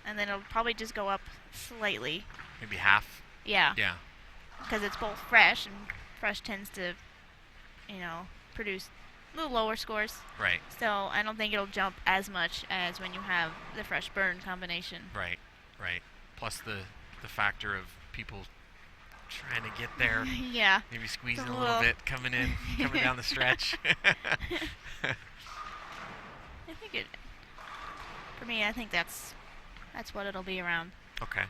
and then it'll probably just go up slightly. Maybe half. Yeah. Yeah. Because it's both fresh, and fresh tends to, produce a little lower scores. Right. So I don't think it'll jump as much as when you have the fresh burn combination. Right. Plus the factor of people trying to get there. Yeah. Maybe squeezing a little bit, coming down the stretch. I think for me, I think that's what it'll be around. Okay.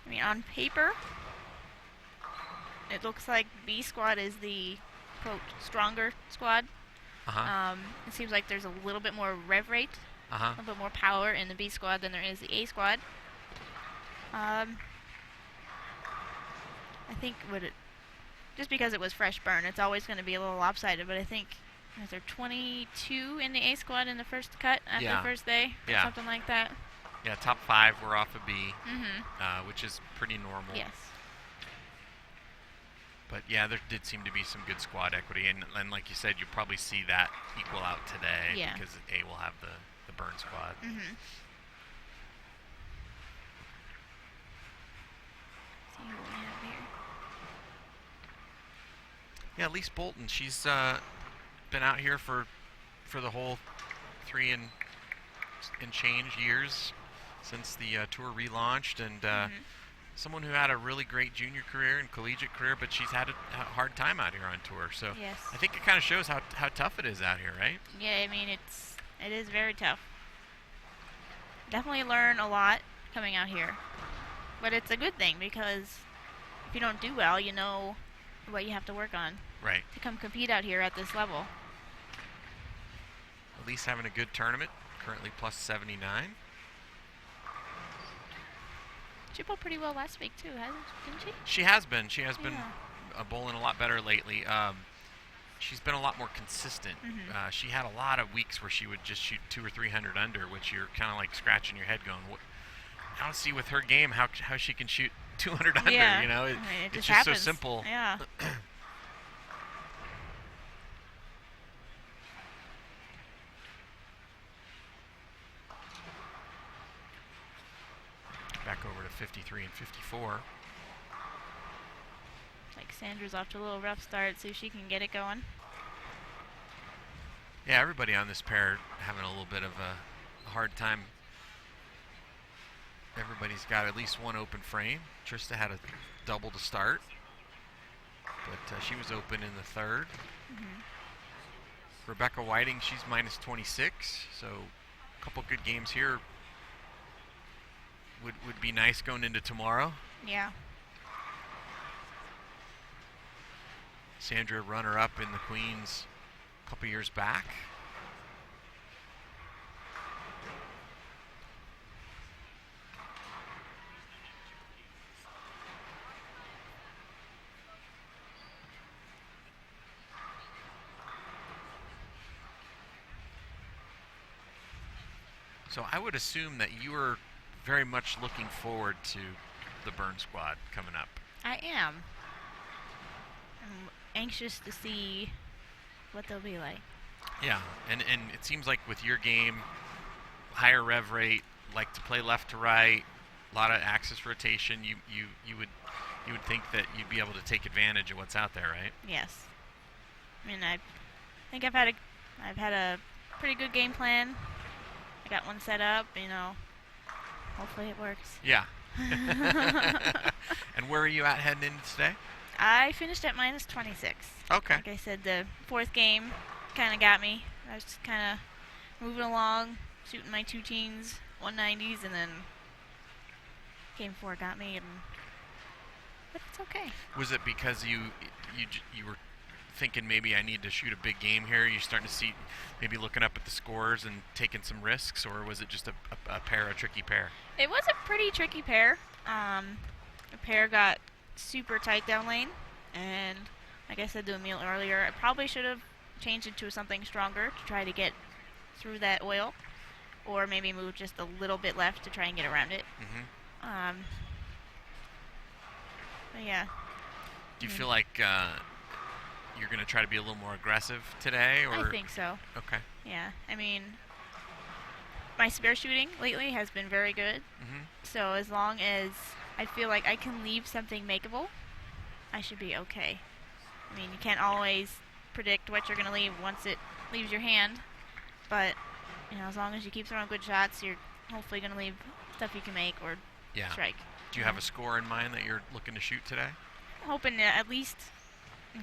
I mean, on paper, it looks like B squad is the, quote, stronger squad. It seems like there's a little bit more rev rate, a little bit more power in the B squad than there is the A squad. I think just because it was fresh burn, it's always going to be a little lopsided, but I think is there 22 in the A squad in the first cut after the first day? Or something like that. Yeah, top 5 were off of B, which is pretty normal. Yes. But yeah, there did seem to be some good squad equity, and like you said, you probably see that equal out today because A will have the burn squad. See who we have here. Yeah, Lise Bolton, she's been out here for the whole 3 and change years since the tour relaunched, and someone who had a really great junior career and collegiate career, but she's had a hard time out here on tour. So I think it kind of shows how tough it is out here, right? Yeah, I mean it is very tough. Definitely learn a lot coming out here, but it's a good thing because if you don't do well, you know what you have to work on. Right. To come compete out here at this level. Elise having a good tournament, currently plus 79. She bowled pretty well last week too, didn't she? She has been. She has been bowling a lot better lately. She's been a lot more consistent. She had a lot of weeks where she would just shoot 200 or 300 under, which you're kind of like scratching your head going, I don't see with her game how she can shoot 200 under. Yeah. You know, It's just happens. so simple. Yeah. Back over to 53 and 54. Like Sandra's off to a little rough start, see if she can get it going. Yeah, everybody on this pair having a little bit of a hard time. Everybody's got at least one open frame. Trista had a double to start, but she was open in the third. Rebecca Whiting, she's minus 26, so a couple good games here would be nice going into tomorrow. Yeah. Sandra, runner-up in the Queens a couple years back. So I would assume that you were very much looking forward to the burn squad coming up. I am. I'm anxious to see what they'll be like. Yeah, and it seems like with your game, higher rev rate, like to play left to right, a lot of axis rotation, you would think that you'd be able to take advantage of what's out there, right? Yes. I mean, I think I've had a pretty good game plan. I got one set up, hopefully it works. Yeah. And where are you at heading into today? I finished at minus 26. Okay. Like I said, the fourth game kind of got me. I was just kind of moving along, shooting my 2 teens, 190s, and then game 4 got me, but it's okay. Was it because you were thinking maybe I need to shoot a big game here? You're starting to see, maybe looking up at the scores and taking some risks, or was it just a tricky pair? It was a pretty tricky pair. The pair got super tight down lane, and like I said to Emil earlier, I probably should have changed it to something stronger to try to get through that oil, or maybe move just a little bit left to try and get around it. But yeah. Do you feel like you're going to try to be a little more aggressive today? Or? I think so. Okay. Yeah, I mean, my spare shooting lately has been very good. So as long as I feel like I can leave something makeable, I should be okay. I mean, you can't always predict what you're going to leave once it leaves your hand, but as long as you keep throwing good shots, you're hopefully going to leave stuff you can make or strike. Do you have a score in mind that you're looking to shoot today? I'm hoping to at least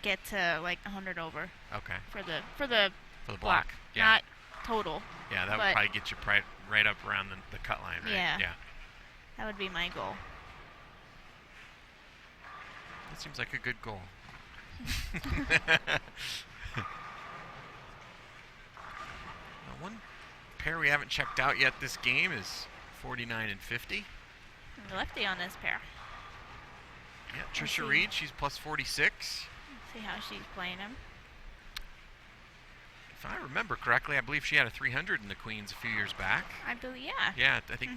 get to like 100 over. Okay. For the block. Yeah. Not total. Yeah, that would probably get you right up around the cut line, right? Yeah. Yeah. That would be my goal. That seems like a good goal. One pair we haven't checked out yet this game is 49 and 50. Lefty on this pair. Yeah, Trisha Reed, she's plus 46. Let's see how she's playing him. If I remember correctly, I believe she had a 300 in the Queens a few years back. I believe, yeah. Yeah, I think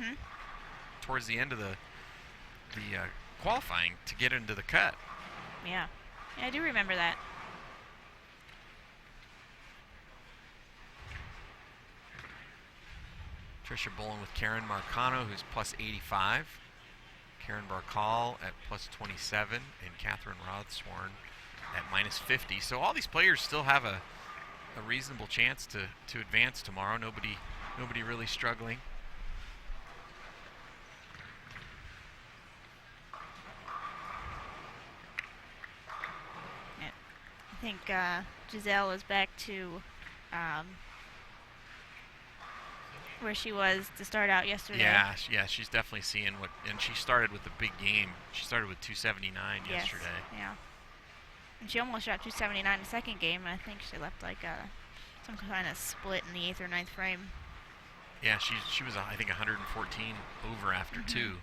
towards the end of the qualifying to get into the cut. Yeah, I do remember that. Trisha bowling with Karen Marcano, who's plus 85. Karen Barkal at plus 27, and Catherine Rothsworn at minus 50. So all these players still have a reasonable chance to advance tomorrow. Nobody really struggling. Yeah. I think Giselle is back to where she was to start out yesterday. Yeah, she's definitely seeing what, and she started with the big game. She started with 279 yesterday. Yeah. And she almost shot 279 in the second game, and I think she left like some kind of split in the 8th or 9th frame. Yeah, she was I think 114 over after 2.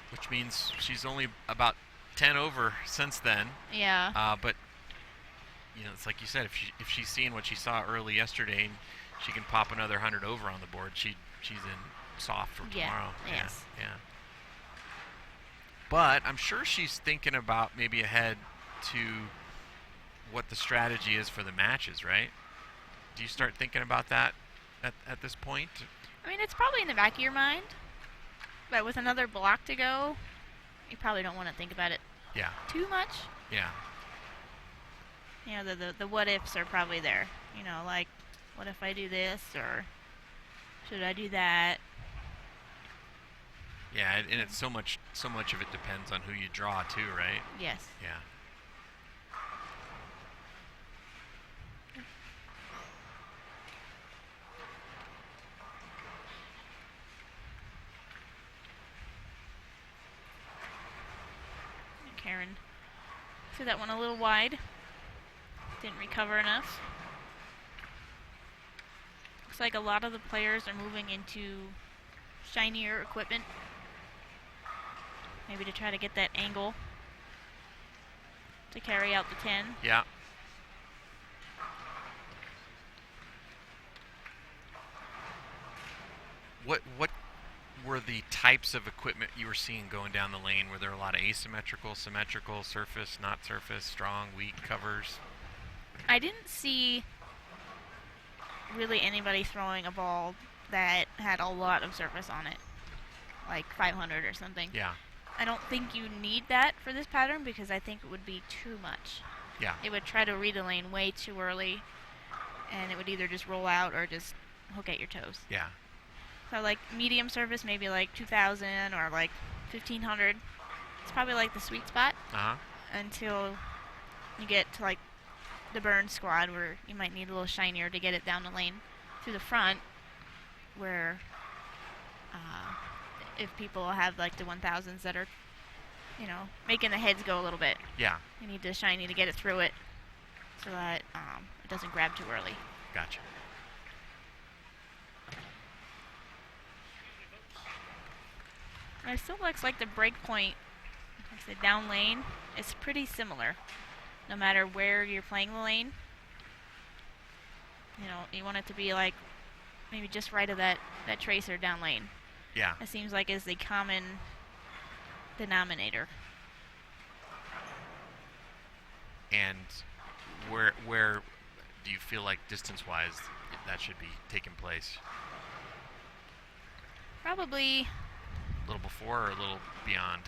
Which means she's only about 10 over since then. Yeah. But it's like you said, if she's seeing what she saw early yesterday, and she can pop another 100 over on the board, she's in soft for tomorrow. Yes. Yeah. But I'm sure she's thinking about maybe ahead to what the strategy is for the matches, right? Do you start thinking about that at this point? I mean, it's probably in the back of your mind, but with another block to go, you probably don't want to think about it too much. Yeah. The what ifs are probably there. Like, what if I do this, or should I do that? Yeah, and it's so much of it depends on who you draw too, right? Yes. Yeah. Karen threw that one a little wide. Didn't recover enough. Looks like a lot of the players are moving into shinier equipment. Maybe to try to get that angle to carry out the 10. Yeah. What were the types of equipment you were seeing going down the lane? Were there a lot of asymmetrical, symmetrical, surface, not surface, strong, weak covers? I didn't see really anybody throwing a ball that had a lot of surface on it, like 500 or something. Yeah. I don't think you need that for this pattern because I think it would be too much. Yeah. It would try to read a lane way too early, and it would either just roll out or just hook at your toes. Yeah. So like medium surface, maybe like 2,000 or like 1,500. It's probably like the sweet spot until you get to like the burn squad where you might need a little shinier to get it down the lane through the front, where if people have like the 1,000s that are, making the heads go a little bit. Yeah. You need the shiny to get it through it so that it doesn't grab too early. Gotcha. And it still looks like the break point, like the down lane, is pretty similar. No matter where you're playing the lane, you want it to be like maybe just right of that tracer down lane. Yeah. It seems like is the common denominator. And where do you feel like distance-wise that should be taking place? Probably A little before or a little beyond?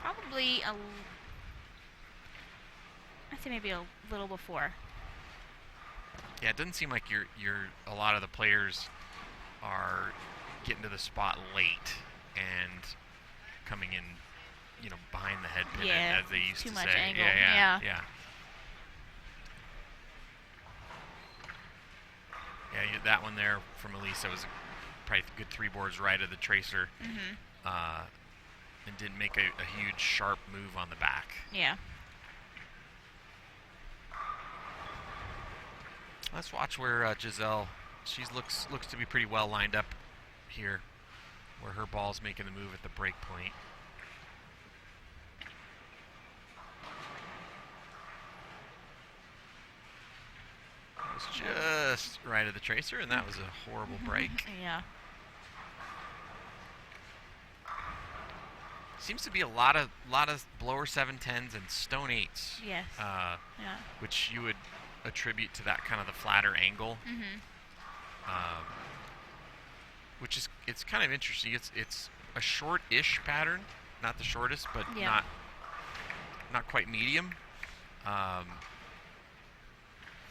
Probably I'd say maybe a little before. Yeah, it doesn't seem like a lot of the players are getting to the spot late and coming in, behind the head pin as they used too to much say. angle. Yeah. That one there from Elisa was probably a good 3 boards right of the tracer, and didn't make a huge sharp move on the back. Yeah. Let's watch where Giselle. She looks to be pretty well lined up here, where her ball's making the move at the break point. It was just right of the tracer, and that was a horrible break. Yeah. Seems to be a lot of blower 710s and stone 8s. Yes. Which you would attribute to that kind of the flatter angle. Which is, it's kind of interesting. It's a short-ish pattern, not the shortest, but not quite medium.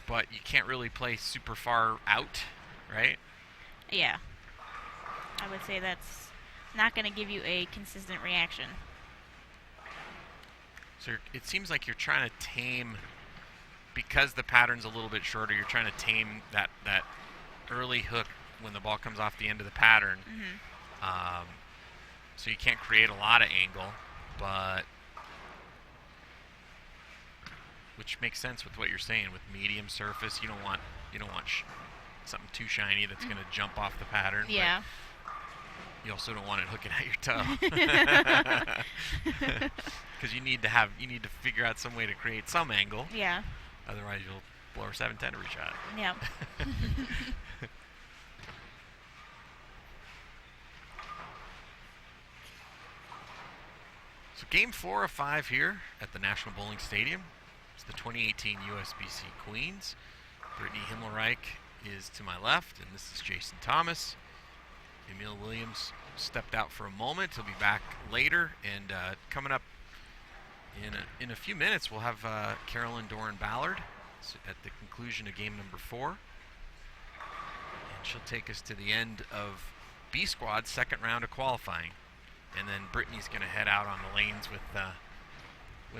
But you can't really play super far out, right? Yeah. I would say that's not going to give you a consistent reaction. So it seems like you're trying to tame, because the pattern's a little bit shorter, you're trying to tame that early hook when the ball comes off the end of the pattern. So you can't create a lot of angle, but which makes sense with what you're saying with medium surface. You don't want something too shiny that's going to jump off the pattern. Yeah. You also don't want it hooking at your toe. Because you need to figure out some way to create some angle. Yeah. Otherwise, you'll blow a 710 every shot. Yeah. So game 4 of 5 here at the National Bowling Stadium. It's the 2018 USBC Queens. Brittany Himmelreich is to my left, and this is Jason Thomas. Emil Williams stepped out for a moment. He'll be back later, and coming up in a few minutes, we'll have Carolyn Doran-Ballard at the conclusion of game number 4. And she'll take us to the end of B Squad's second round of qualifying. And then Brittany's going to head out on the lanes with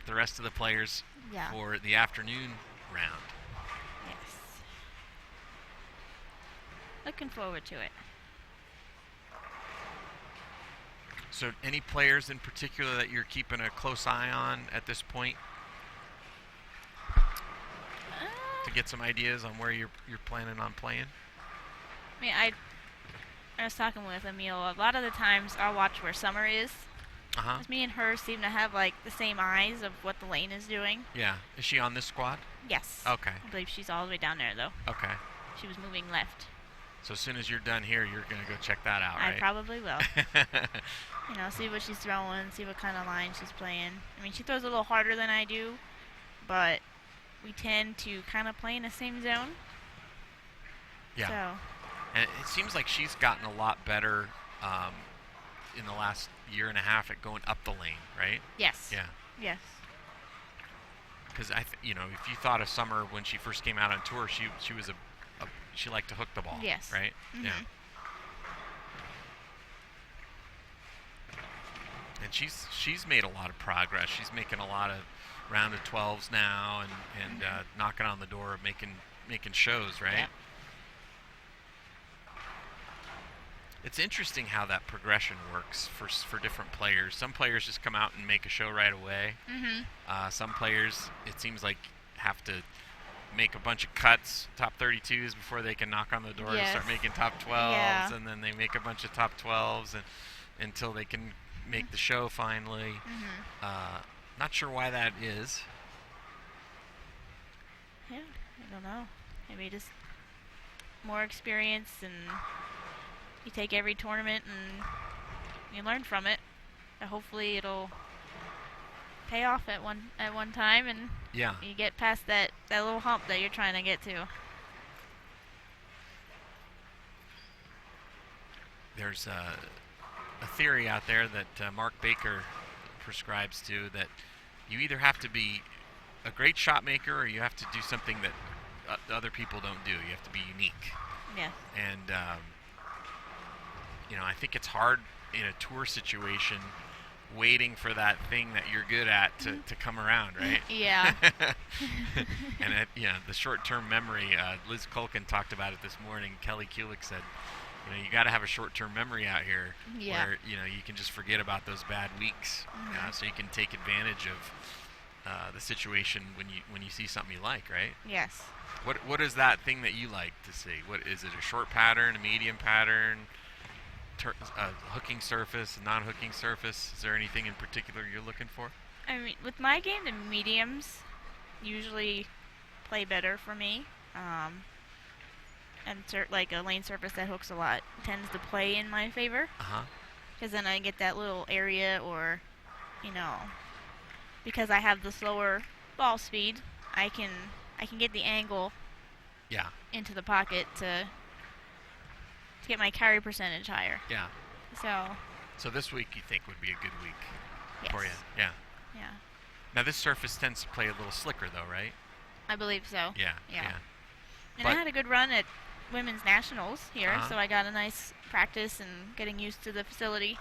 the rest of the players for the afternoon round. Yes. Looking forward to it. So any players in particular that you're keeping a close eye on at this point? To get some ideas on where you're planning on playing? I mean, I was talking with Emil. A lot of the times I'll watch where Summer is. 'Cause me and her seem to have like the same eyes of what the lane is doing. Yeah. Is she on this squad? Yes. Okay. I believe she's all the way down there though. Okay. She was moving left. So as soon as you're done here, you're going to go check that out, right? I probably will. See what she's throwing, see what kind of line she's playing. I mean, she throws a little harder than I do, but we tend to kind of play in the same zone. Yeah. So. And it seems like she's gotten a lot better in the last year and a half at going up the lane, right? Yes. Yeah. Yes. Because if you thought of Summer when she first came out on tour, she was she liked to hook the ball. Yes. Right. Yeah. And she's made a lot of progress. She's making a lot of round of 12s now, and knocking on the door of making shows, right? Yeah. It's interesting how that progression works for different players. Some players just come out and make a show right away. Some players, it seems like, have to make a bunch of cuts, top 32s, before they can knock on the door and start making top 12s, and then they make a bunch of top 12s until they can make the show finally. Not sure why that is. Yeah, I don't know. Maybe just more experience, and you take every tournament and you learn from it. And hopefully it'll pay off at one time, and Yeah. you get past that little hump that you're trying to get to. There's a theory out there that Mark Baker prescribes to, that you either have to be a great shot maker or you have to do something that other people don't do. You have to be unique. Yeah. And I think it's hard in a tour situation waiting for that thing that you're good at to come around, right? Yeah. And the short-term memory, Liz Culkin talked about it this morning. Kelly Kulik said, you got to have a short-term memory out here where, you can just forget about those bad weeks, so you can take advantage of the situation when you see something you like, right? Yes. What is that thing that you like to see? What is it? A short pattern, a medium pattern, a hooking surface, a non-hooking surface? Is there anything in particular you're looking for? I mean, with my game, the mediums usually play better for me. And like a lane surface that hooks a lot tends to play in my favor. Because then I get that little area, or, because I have the slower ball speed, I can get the angle into the pocket to get my carry percentage higher. Yeah. So this week you think would be a good week for you? Yeah. Yeah. Now this surface tends to play a little slicker though, right? I believe so. Yeah. And I had a good run at women's nationals here, so I got a nice practice and getting used to the facility.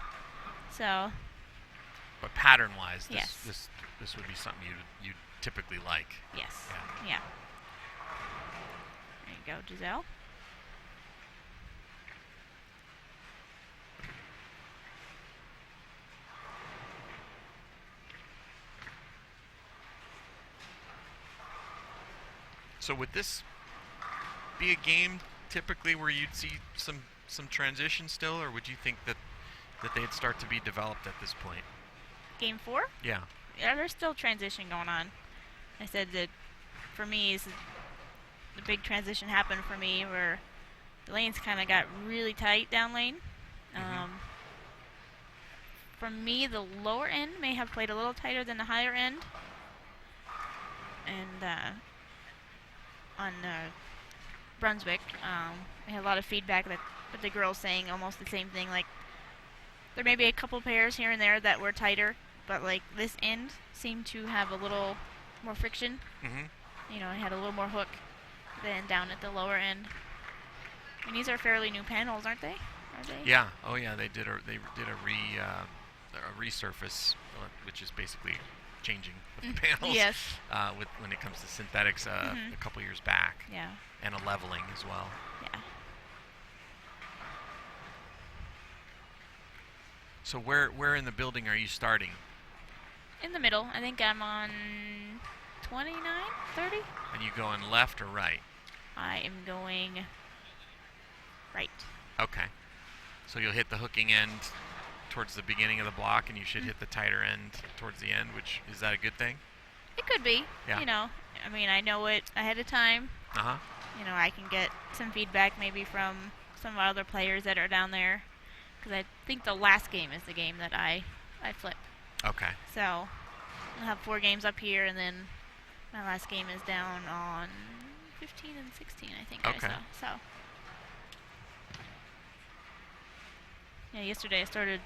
So. But pattern-wise, yes. this would be something you'd typically like. Yes. Yeah. There you go, Giselle. So would this be a game typically where you'd see some transition still, or would you think that they'd start to be developed at this point? Game 4? Yeah. Yeah, there's still transition going on. I said that for me, the big transition happened for me where the lanes kind of got really tight down lane. For me, the lower end may have played a little tighter than the higher end. And on Brunswick, I had a lot of feedback that the girls saying almost the same thing. Like, there may be a couple pairs here and there that were tighter, but like this end seemed to have a little more friction. It had a little more hook than down at the lower end. And these are fairly new panels, aren't they? Are they? Yeah. Oh yeah. They did a resurface, which is basically changing of the panels. Yes. When it comes to synthetics, a couple years back. Yeah. And a leveling as well. Yeah. So where in the building are you starting? In the middle. I think I'm on 29, 30. And you going left or right? I am going right. Okay. So you'll hit the hooking end towards the beginning of the block, and you should hit the tighter end towards the end, which, is that a good thing? It could be. Yeah. I mean, I know it ahead of time. I can get some feedback maybe from some of our other players that are down there, because I think the last game is the game that I flip. Okay. So I'll have 4 games up here, and then my last game is down on 15 and 16, I think. Okay. So yeah, yesterday I started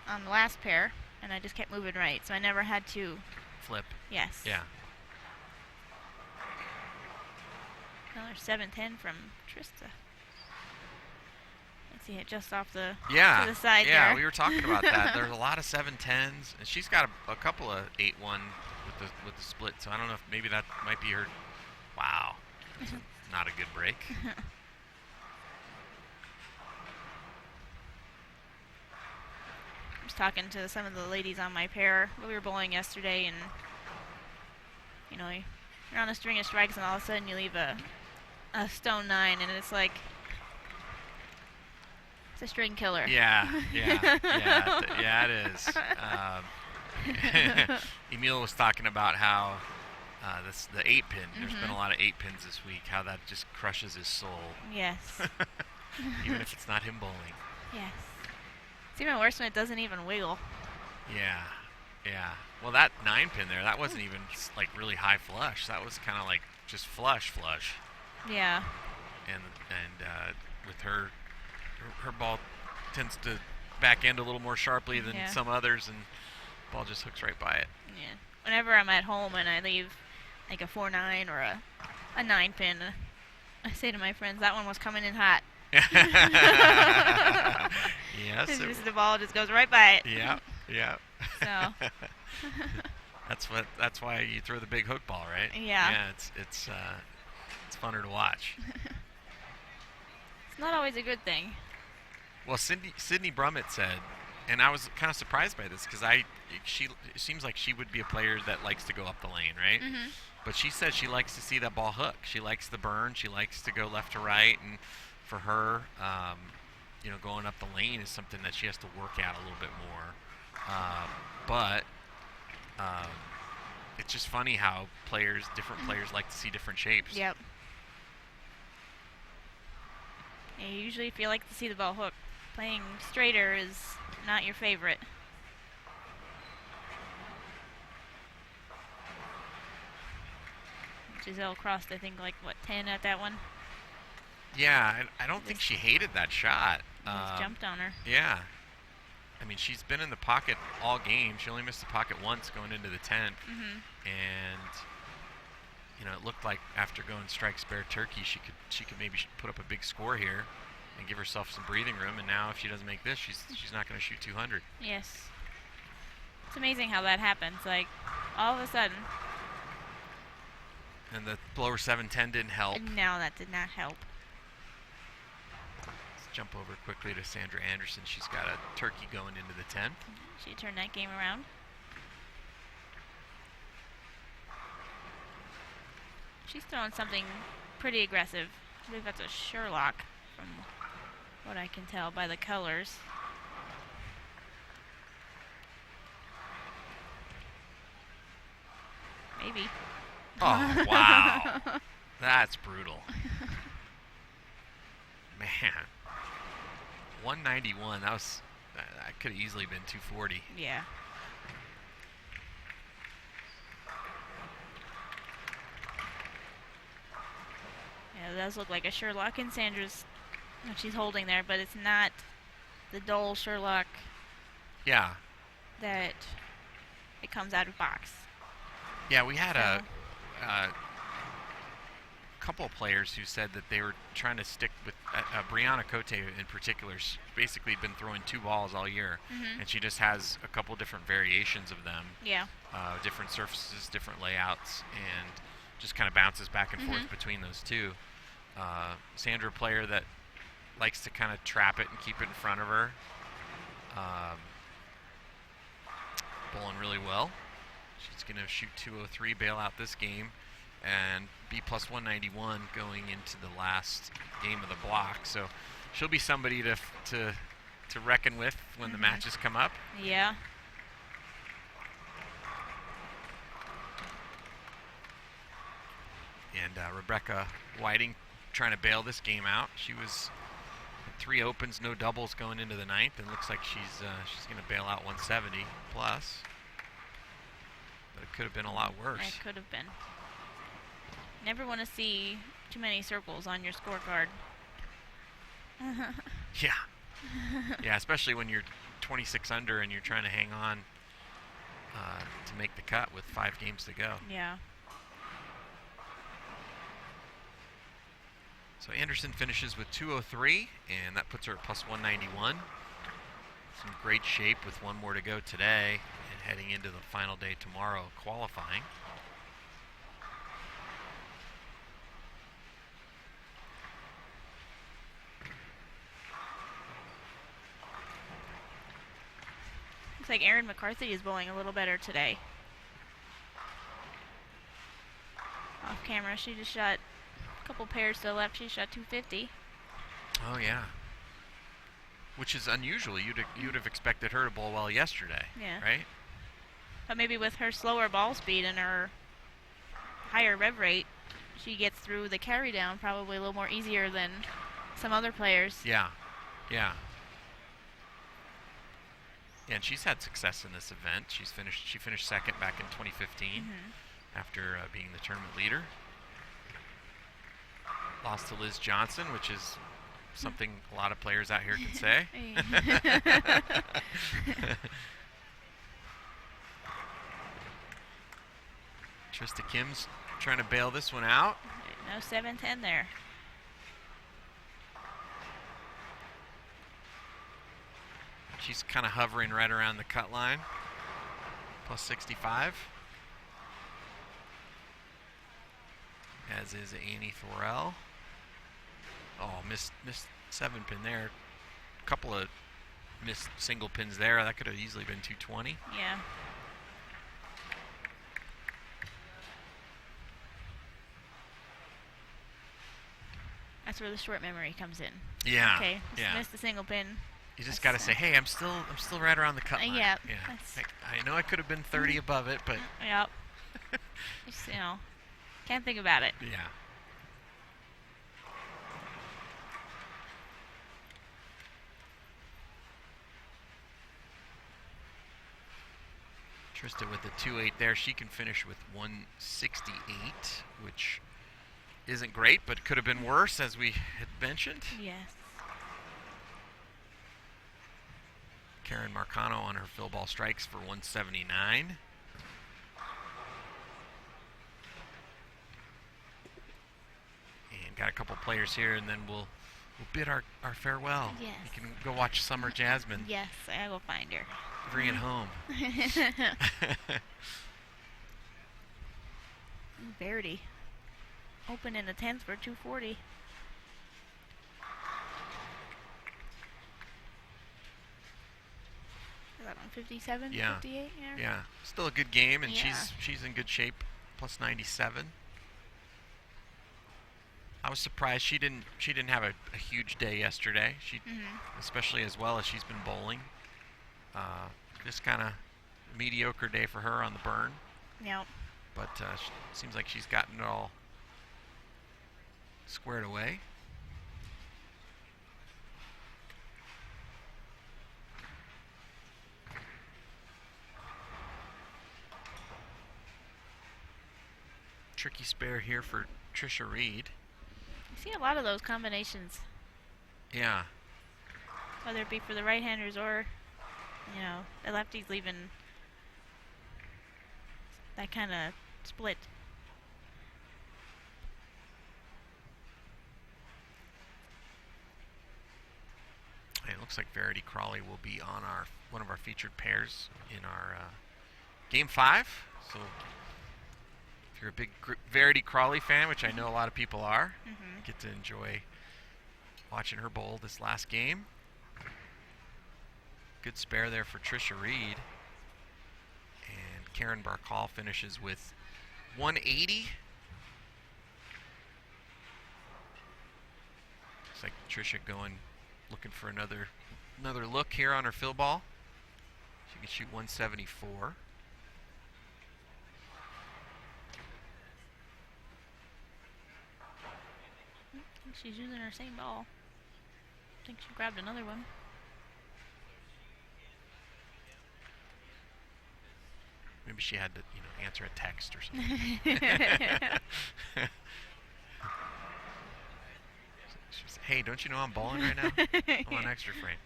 on the last pair, and I just kept moving right, so I never had to flip. Yes. Yeah. Another 7-10 from Trista. I see it just off the to the side there. Yeah, we were talking about that. There's a lot of 7-10s, and she's got a couple of 8-1 with the split. So I don't know if maybe that might be her. Wow, not a good break. I was talking to some of the ladies on my pair. We were bowling yesterday, and you're on a string of strikes, and all of a sudden you leave a stone 9, and it's like it's a string killer. Yeah, it is. Emil was talking about how the 8-pin. There's been a lot of 8-pins this week. How that just crushes his soul. Yes. Even if it's not him bowling. Yes. It's even worse when it doesn't even wiggle. Yeah. Well, that 9-pin there, that wasn't even like really high flush. That was kind of like just flush. Yeah. And with her ball tends to back end a little more sharply than some others, and ball just hooks right by it. Yeah. Whenever I'm at home and I leave like a 4-9 or a 9-pin, I say to my friends, that one was coming in hot. Yes. The ball just goes right by it. Yeah. So. That's why you throw the big hook ball, right? Yeah. Yeah, it's funner to watch. It's not always a good thing. Well, Sydney Brummett said, and I was kind of surprised by this because it seems like she would be a player that likes to go up the lane, right? Mm-hmm. But she said she likes to see that ball hook. She likes the burn. She likes to go left to right, and for her, going up the lane is something that she has to work at a little bit more. But it's just funny how different players like to see different shapes. Yep. Yeah, usually if you like to see the ball hook, playing straighter is not your favorite. Giselle crossed, I think, 10 at that one? Yeah, I don't think she hated that shot. Just jumped on her. Yeah. I mean, she's been in the pocket all game. She only missed the pocket once going into the 10th. Mm-hmm. And, it looked like after going strike spare turkey, she could maybe put up a big score here and give herself some breathing room. And now if she doesn't make this, she's not going to shoot 200. Yes. It's amazing how that happens. All of a sudden. And the lower 710 didn't help. No, that did not help. Let's jump over quickly to Sandra Anderson. She's got a turkey going into the 10th. She turned that game around. She's throwing something pretty aggressive. I believe that's a Sherlock from what I can tell by the colors. Maybe. Oh, wow. That's brutal. Man. 191. That could have easily been 240. Yeah. Yeah, it does look like a Sherlock in Sandra's, what she's holding there, but it's not the dull Sherlock. Yeah. That it comes out of box. Yeah, we had a couple of players who said that they were trying to stick with Brianna Cote in particular. She's basically been throwing 2 balls all year, and she just has a couple different variations of them. Yeah. Different surfaces, different layouts, and just kind of bounces back and forth between those two. Sandra, a player that likes to kind of trap it and keep it in front of her. Bowling really well. She's going to shoot 203, bail out this game, and be plus 191 going into the last game of the block. So she'll be somebody to reckon with when the matches come up. Yeah. And Rebecca Whiting trying to bail this game out. She was 3 opens, no doubles going into the 9th, and looks like she's going to bail out 170 plus. But it could have been a lot worse. It could have been. Never want to see too many circles on your scorecard. Yeah. Yeah, especially when you're 26 under and you're trying to hang on to make the cut with 5 games to go. Yeah. So Anderson finishes with 203, and that puts her at plus 191. Some great shape with 1 more to go today and heading into the final day tomorrow qualifying. Looks like Erin McCarthy is bowling a little better today. Off camera, she just shot a couple pairs to the left. She shot 250. Oh yeah, which is unusual. You'd have expected her to bowl well yesterday, right? But maybe with her slower ball speed and her higher rev rate, she gets through the carry down probably a little more easier than some other players. Yeah, yeah. And she's had success in this event. She finished second back in 2015 after being the tournament leader. Lost to Liz Johnson, which is something a lot of players out here can say. Trista Kim's trying to bail this one out. No 7-10 there. She's kind of hovering right around the cut line. Plus 65. As is Annie Thorell. Oh, missed 7-pin there. A couple of missed single pins there. That could have easily been 220. Yeah. That's where the short memory comes in. Yeah. Okay. Yeah. Missed the single pin. You just got to say, hey, I'm still right around the cut line. Yeah. I know I could have been 30 above it, but. Yep. Just, can't think about it. Yeah. Trista with the 2.8 there. She can finish with 168, which isn't great, but could have been worse, as we had mentioned. Yes. Karen Marcano on her fill ball strikes for 179. And got a couple players here, and then we'll bid our farewell. Yes. You can go watch Summer Jasmine. Yes, I will find her. Bring it home. Verity. Open in the 10th for 240. Is that on 57, Yeah. 58? Yeah. Still a good game, and Yeah. she's in good shape. Plus 97. I was surprised she didn't have a huge day yesterday. She, especially as well as she's been bowling. Just kind of mediocre day for her on the burn. Yep. But seems like she's gotten it all squared away. Tricky spare here for Trisha Reed. I see a lot of those combinations, Yeah. whether it be for the right-handers or, the lefties leaving that kind of split. And it looks like Verity Crawley will be on one of our featured pairs in our Game 5. So if you're a big Verity Crawley fan, which I know a lot of people are, get to enjoy watching her bowl this last game. Good spare there for Trisha Reed. And Karen Barkal finishes with 180. Looks like Trisha looking for another look here on her fill ball. She can shoot 174. I think she's using her same ball. I think she grabbed another one. Maybe she had to, answer a text or something. She was, hey, don't you know I'm bowling right now? I'm on extra frame.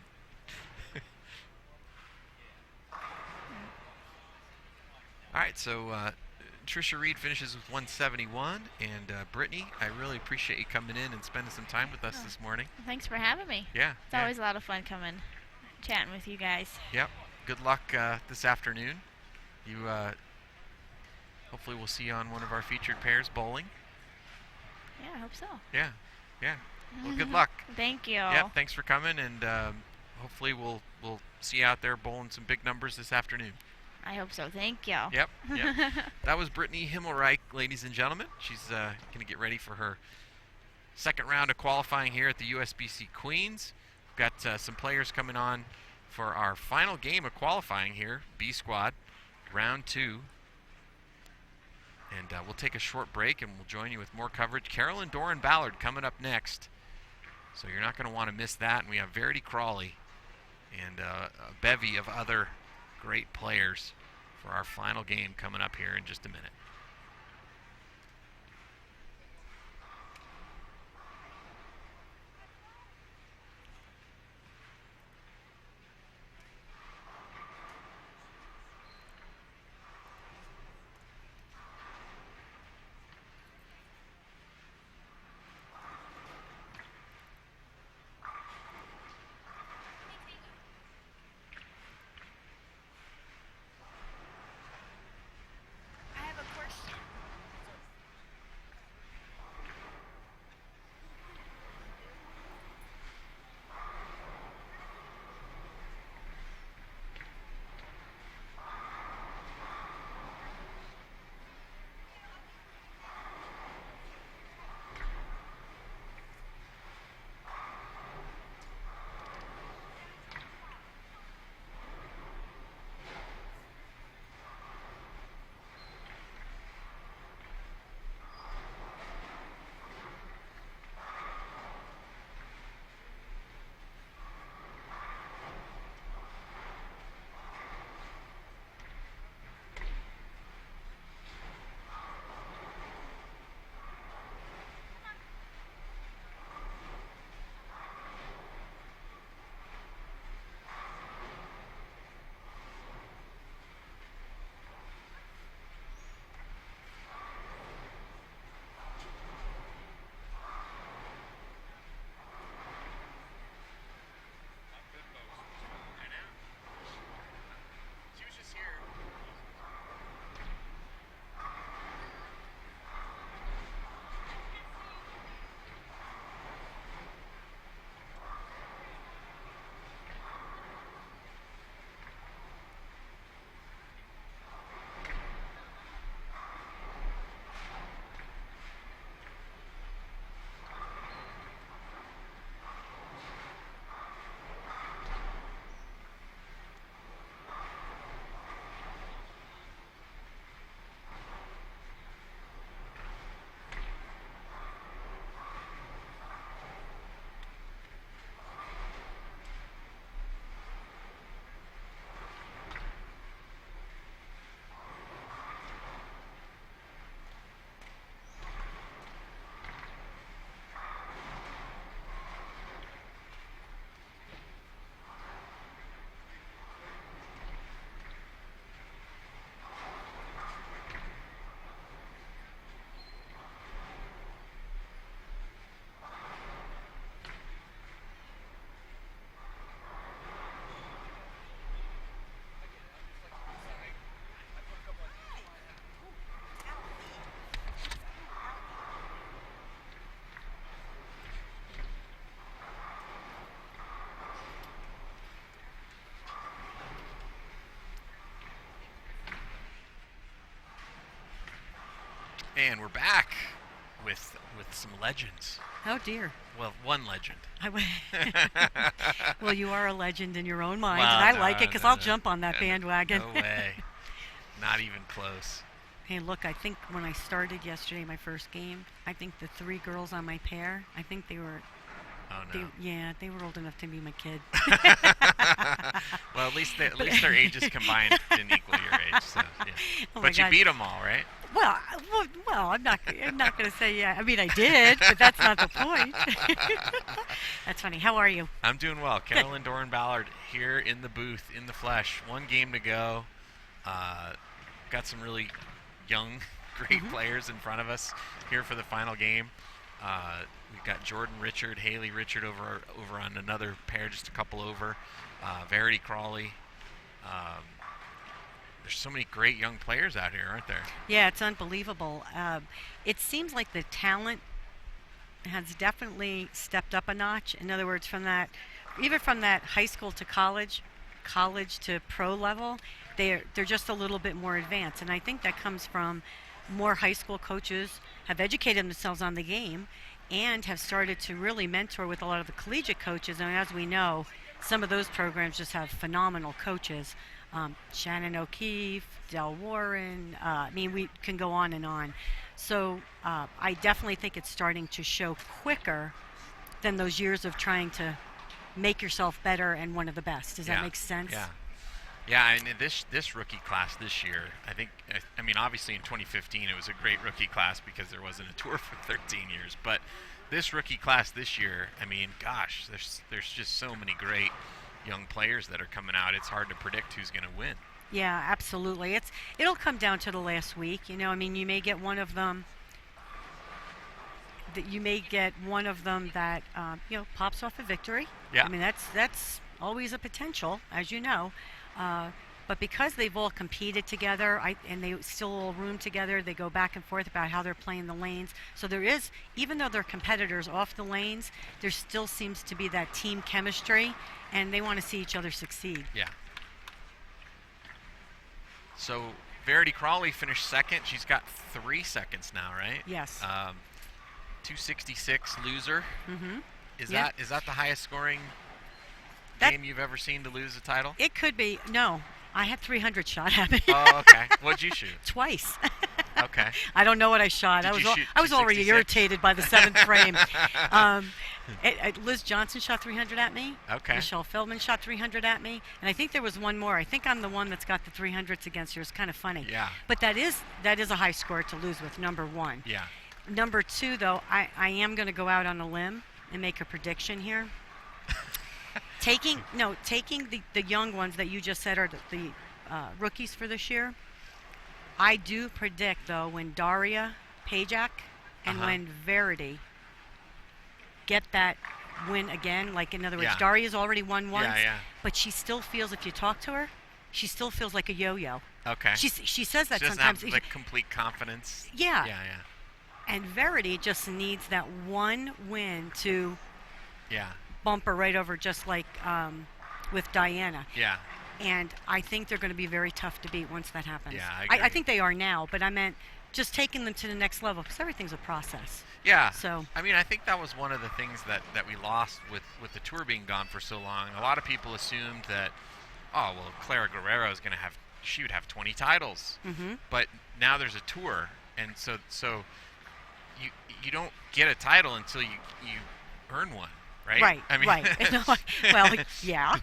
All right, so Trisha Reed finishes with 171, and Brittany, I really appreciate you coming in and spending some time with us this morning. Thanks for having me. Yeah. It's always a lot of fun chatting with you guys. Yep. Good luck this afternoon. You hopefully we'll see you on one of our featured pairs bowling. Yeah, I hope so. Yeah. Well, good luck. Thank you. Yeah, thanks for coming, and hopefully we'll see you out there bowling some big numbers this afternoon. I hope so. Thank you. Yep. That was Brittany Himmelreich, ladies and gentlemen. She's going to get ready for her second round of qualifying here at the USBC Queens. We've got some players coming on for our final game of qualifying here, B Squad, round 2. And we'll take a short break, and we'll join you with more coverage. Carolyn Doran Ballard coming up next. So you're not going to want to miss that. And we have Verity Crawley and a bevy of other great players for our final game coming up here in just a minute. And we're back with some legends. Oh dear. Well, one legend. Well, you are a legend in your own mind, Well, and I no, like it because I'll jump on that bandwagon. No way. Not even close. Hey, look, I think when I started yesterday, my first game, I think the 3 girls on my pair, I think they were... Oh, no. They were old enough to be my kid. Well, at least their ages combined didn't equal your age. So, yeah. Oh but you beat them all, right? Well, I'm not going to say yeah. I mean, I did, but that's not the point. That's funny. How are you? I'm doing well. Carolyn Doran Ballard here in the booth, in the flesh. 1 game to go. Got some really young, great players in front of us here for the final game. We've got Jordan Richard, Haley Richard over on another pair, just a couple over. Verity Crawley. There's so many great young players out here, aren't there? Yeah, it's unbelievable. It seems like the talent has definitely stepped up a notch. In other words, even from that high school to college to pro level, they're just a little bit more advanced. And I think that comes from more high school coaches have educated themselves on the game and have started to really mentor with a lot of the collegiate coaches. And as we know, some of those programs just have phenomenal coaches. Shannon O'Keefe, Del Warren, we can go on and on. So I definitely think it's starting to show quicker than those years of trying to make yourself better and one of the best. Does that make sense? Yeah. Yeah, and this rookie class this year, I mean, obviously in 2015 it was a great rookie class because there wasn't a tour for 13 years. But this rookie class this year, I mean, gosh, there's just so many great young players that are coming out. It's hard to predict who's going to win. Yeah, absolutely. It'll come down to the last week. You know, I mean, you may get one of them. That pops off a victory. Yeah. I mean, that's always a potential, as you know. But because they've all competed together, and they still all room together, they go back and forth about how they're playing the lanes. So there is, even though they're competitors off the lanes, there still seems to be that team chemistry, and they want to see each other succeed. Yeah. So Verity Crawley finished second. She's got 3 seconds now, right? Yes. 266 loser. Mm-hmm. Is that the highest scoring game you've ever seen to lose a title? It could be. No, I had 300 shot at me. Oh, okay. What'd you shoot? Twice. Okay. I don't know what I shot. I was already irritated by the 7th frame. Liz Johnson shot 300 at me. Okay. Michelle Feldman shot 300 at me, and I think there was one more. I think I'm the one that's got the 300s against her. It's kind of funny. Yeah. But that is a high score to lose with. Number 1. Yeah. Number 2, though, I am going to go out on a limb and make a prediction here. Taking the young ones that you just said are the rookies for this year. I do predict, though, when Daria Pajak and when Verity get that win again, like in other words, Daria's already won once, but she still feels, if you talk to her, she still feels like a yo-yo. Okay. She says that she doesn't sometimes. Have, like, complete confidence. Yeah. Yeah. And Verity just needs that one win to bump her right over, just like with Diana. Yeah. And I think they're going to be very tough to beat once that happens. Yeah, I think they are now, but I meant just taking them to the next level, because everything's a process. Yeah. So I mean, I think that was one of the things that we lost with the tour being gone for so long. A lot of people assumed that, oh, well, Clara Guerrero is going to she would have 20 titles. Mm-hmm. But now there's a tour, and so you don't get a title until you earn one. Right? Right. I mean, right. Well, yeah.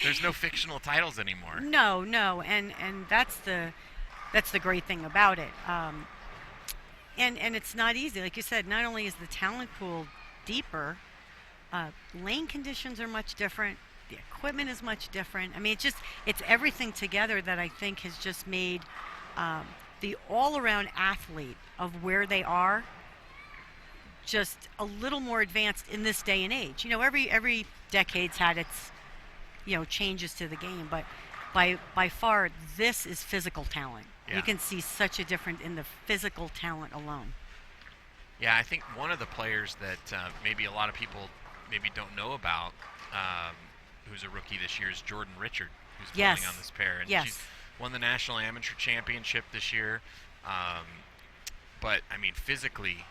There's no fictional titles anymore. No, and that's the great thing about it. And it's not easy, like you said. Not only is the talent pool deeper, lane conditions are much different. The equipment is much different. I mean, it's everything together that I think has just made the all-around athlete of where they are just a little more advanced in this day and age. You know, every decade's had its, changes to the game, but by far this is physical talent. Yeah. You can see such a difference in the physical talent alone. Yeah, I think one of the players that maybe a lot of people maybe don't know about, who's a rookie this year, is Jordan Richard, who's playing on this pair. And she's won the National Amateur Championship this year. But, I mean, physically,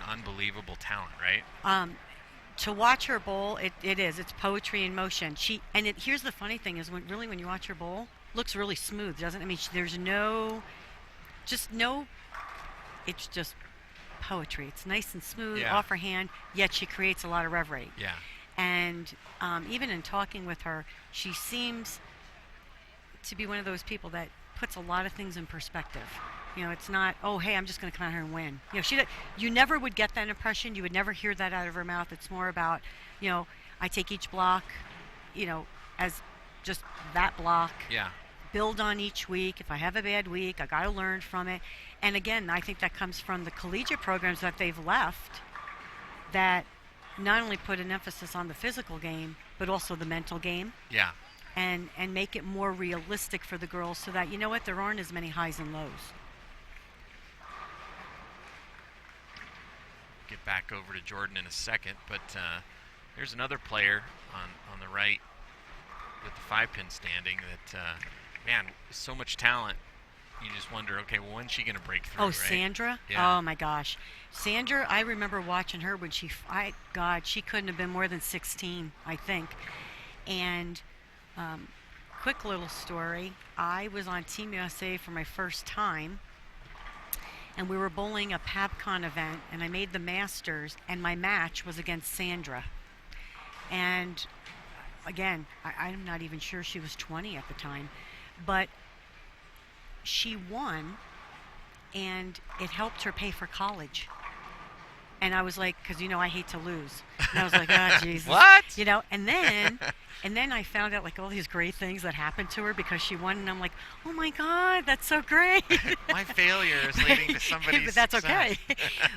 unbelievable talent, right? To watch her bowl, it is. It's poetry in motion. Here's the funny thing is when you watch her bowl, looks really smooth, doesn't it? I mean, there's it's just poetry. It's nice and smooth off her hand, yet she creates a lot of rev rate. Yeah. And even in talking with her, she seems to be one of those people that puts a lot of things in perspective. It's not, oh, hey, I'm just going to come out here and win. You never would get that impression. You would never hear that out of her mouth. It's more about, I take each block, as just that block. Yeah. Build on each week. If I have a bad week, I got to learn from it. And again, I think that comes from the collegiate programs that they've left that not only put an emphasis on the physical game, but also the mental game. Yeah. And make it more realistic for the girls so that, there aren't as many highs and lows. Get back over to Jordan in a second, but there's another player on the right with the 5-pin standing that, man, so much talent. You just wonder, okay, well, when's she going to break through? Oh, right? Sandra? Yeah. Oh, my gosh. Sandra, I remember watching her when she couldn't have been more than 16, I think. And quick little story, I was on Team USA for my first time, and we were bowling a PABCON event, and I made the Masters, and my match was against Sandra. And again, I'm not even sure she was 20 at the time, but she won, and it helped her pay for college. And I was like, because I hate to lose. And I was like, oh Jesus, What? And then I found out like all these great things that happened to her because she won, and I'm like, oh my God, that's so great. My failure is leading to somebody's But that's success. okay.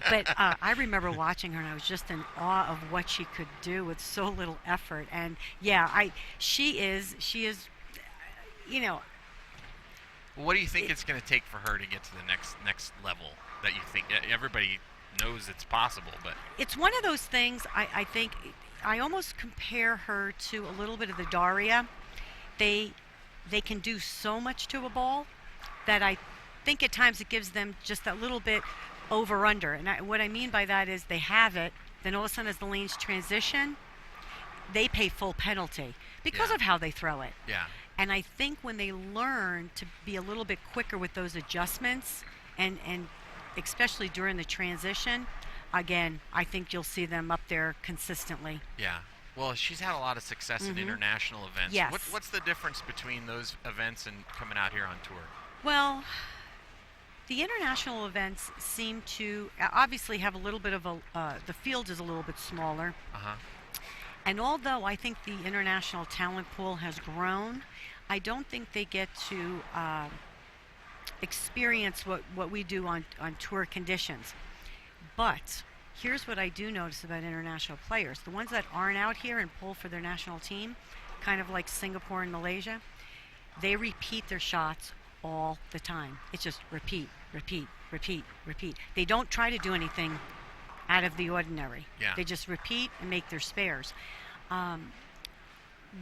But I remember watching her, and I was just in awe of what she could do with so little effort. And yeah, she is. What do you think it's going to take for her to get to the next level that you think everybody knows it's possible? But it's one of those things. I think I almost compare her to a little bit of the Daria. They can do so much to a ball that I think at times it gives them just that little bit over under. And what I mean by that is they have it, then all of a sudden as the lanes transition, they pay full penalty because of how they throw it. Yeah. And I think when they learn to be a little bit quicker with those adjustments, and especially during the transition, again, I think you'll see them up there consistently. Yeah. Well, she's had a lot of success in international events. Yes. What's the difference between those events and coming out here on tour? Well, the international events seem to obviously have a little bit of the field is a little bit smaller. And although I think the international talent pool has grown, I don't think they get to experience what we do on tour conditions. But here's what I do notice about international players. The ones that aren't out here and pull for their national team, kind of like Singapore and Malaysia, they repeat their shots all the time. It's just repeat, repeat, repeat, repeat. They don't try to do anything out of the ordinary. Yeah. They just repeat and make their spares.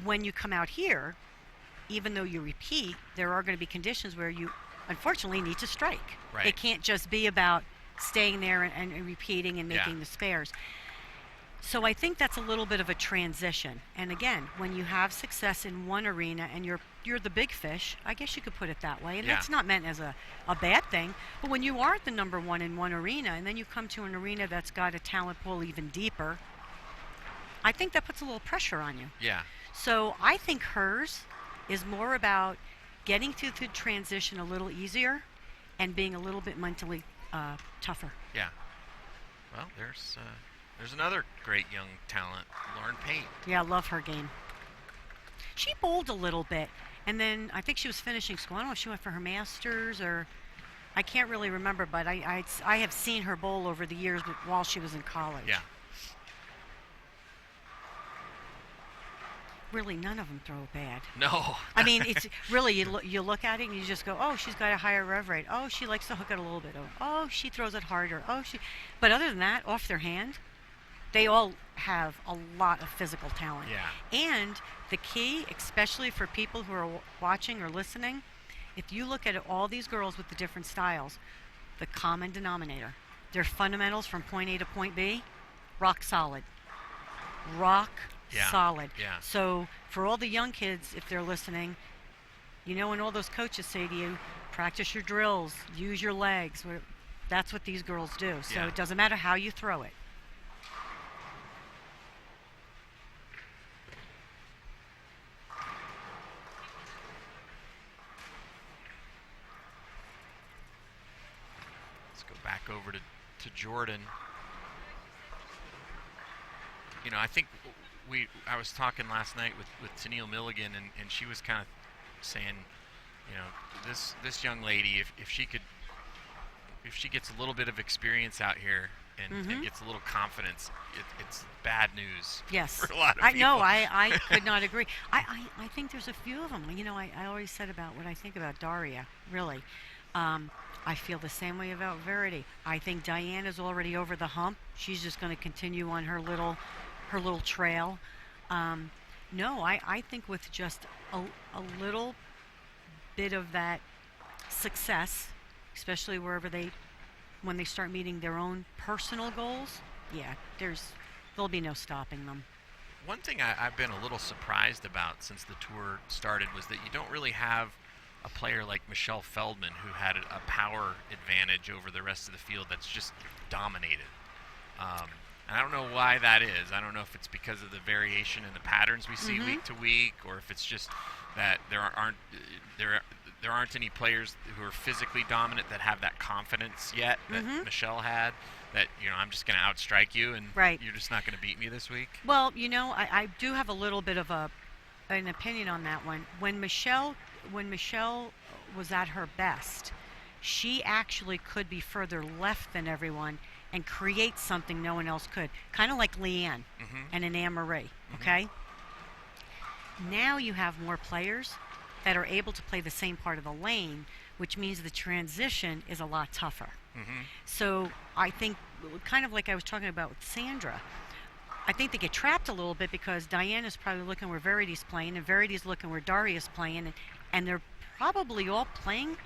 When you come out here, even though you repeat, there are going to be conditions where you unfortunately need to strike. Right. It can't just be about staying there and repeating and making the spares. So I think that's a little bit of a transition. And again, when you have success in one arena and you're the big fish, I guess you could put it that way. And that's not meant as a bad thing. But when you are the number one in one arena and then you come to an arena that's got a talent pool even deeper, I think that puts a little pressure on you. Yeah. So I think hers is more about getting through the transition a little easier and being a little bit mentally tougher. Yeah. Well, there's another great young talent, Lauren Pate. Yeah, I love her game. She bowled a little bit, and then I think she was finishing school. I don't know if she went for her master's or I can't really remember, but I have seen her bowl over the years while she was in college. Yeah. Really, none of them throw bad. No. I mean, it's really, you look at it and you just go, oh, she's got a higher rev rate. Oh, she likes to hook it a little bit. Oh, she throws it harder. But other than that, off their hand, they all have a lot of physical talent. Yeah. And the key, especially for people who are watching or listening, if you look at all these girls with the different styles, the common denominator, their fundamentals from point A to point B, rock solid. Rock solid. Yeah. So for all the young kids, if they're listening, and all those coaches say to you, practice your drills, use your legs. That's what these girls do. So it doesn't matter how you throw it. Let's go back over to Jordan. I think I was talking last night with Tennille Milligan, and she was kind of saying, this young lady, if she gets a little bit of experience out here and gets a little confidence, it's bad news. Yes. For a lot of I people. know. I could not agree. I think there's a few of them. I always said about what I think about Daria. Really, I feel the same way about Verity. I think Diana's already over the hump. She's just going to continue on her little trail. No, I think with just a little bit of that success, especially when they start meeting their own personal goals, there'll be no stopping them. One thing I've been a little surprised about since the tour started was that you don't really have a player like Michelle Feldman who had a power advantage over the rest of the field that's just dominated. And I don't know why that is. I don't know if it's because of the variation in the patterns we see week to week, or if it's just that there aren't any players who are physically dominant that have that confidence yet that Michelle had. That, I'm just going to outstrike you, and you're just not going to beat me this week. Well, I do have a little bit of an opinion on that one. When Michelle was at her best, she actually could be further left than everyone and create something no one else could, kind of like Leanne and Anne-Marie, okay? Now you have more players that are able to play the same part of the lane, which means the transition is a lot tougher. So I think, kind of like I was talking about with Sandra, I think they get trapped a little bit because Diana's probably looking where Verity's playing, and Verity's looking where Daria's playing, and they're probably all playing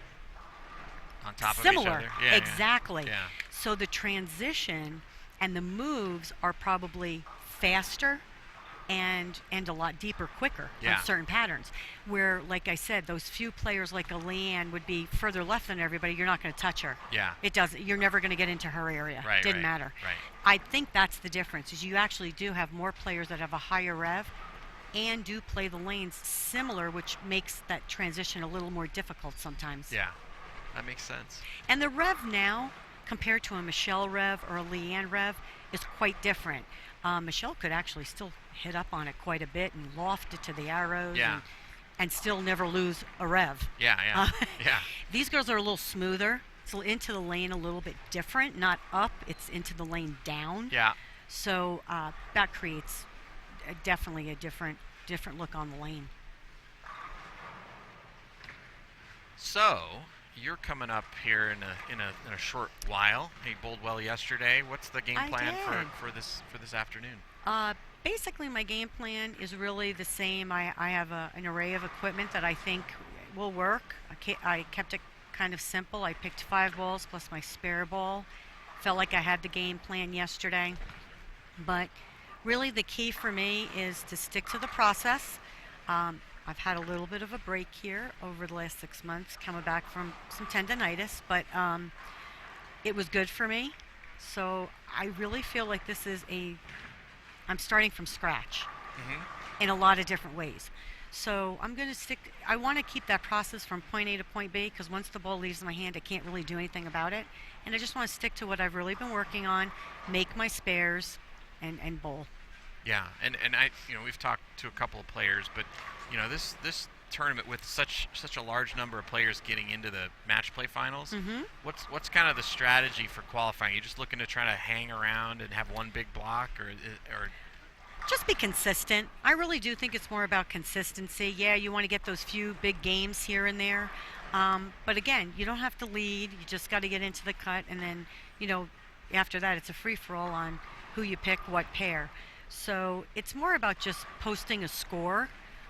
on top similar. of each other. Exactly. Yeah. So the transition and the moves are probably faster and a lot deeper, quicker on certain patterns. Where, like I said, those few players like a Leanne would be further left than everybody. You're not going to touch her. Yeah. It doesn't. You're never going to get into her area. Right. Didn't matter. Right. I think that's the difference. Is you actually do have more players that have a higher rev and do play the lanes similar, which makes that transition a little more difficult sometimes. Yeah. That makes sense. And the rev now, compared to a Michelle rev or a Leanne rev, is quite different. Michelle could actually still hit up on it quite a bit and loft it to the arrows and still never lose a rev. Yeah. These girls are a little smoother. It's into the lane a little bit different, not up. It's into the lane down. Yeah. So that creates definitely a different look on the lane. So you're coming up here in a short while. You bowled well yesterday. What's the game plan for this afternoon? Basically, my game plan is really the same. I have an array of equipment that I think will work. I kept it kind of simple. I picked 5 balls plus my spare ball. Felt like I had the game plan yesterday. But really the key for me is to stick to the process. I've had a little bit of a break here over the last 6 months, coming back from some tendonitis, but it was good for me. So I really feel like this is I'm starting from scratch in a lot of different ways. So I'm going to I want to keep that process from point A to point B, because once the ball leaves my hand, I can't really do anything about it. And I just want to stick to what I've really been working on, make my spares, and bowl. Yeah, and I, we've talked to a couple of players, but this tournament with such a large number of players getting into the match play finals, what's kind of the strategy for qualifying? You just looking to try to hang around and have one big block, or just be consistent. I really do think it's more about consistency. Yeah, you want to get those few big games here and there, but again, you don't have to lead. You just got to get into the cut, and then after that, it's a free-for-all on who you pick, what pair. So it's more about just posting a score.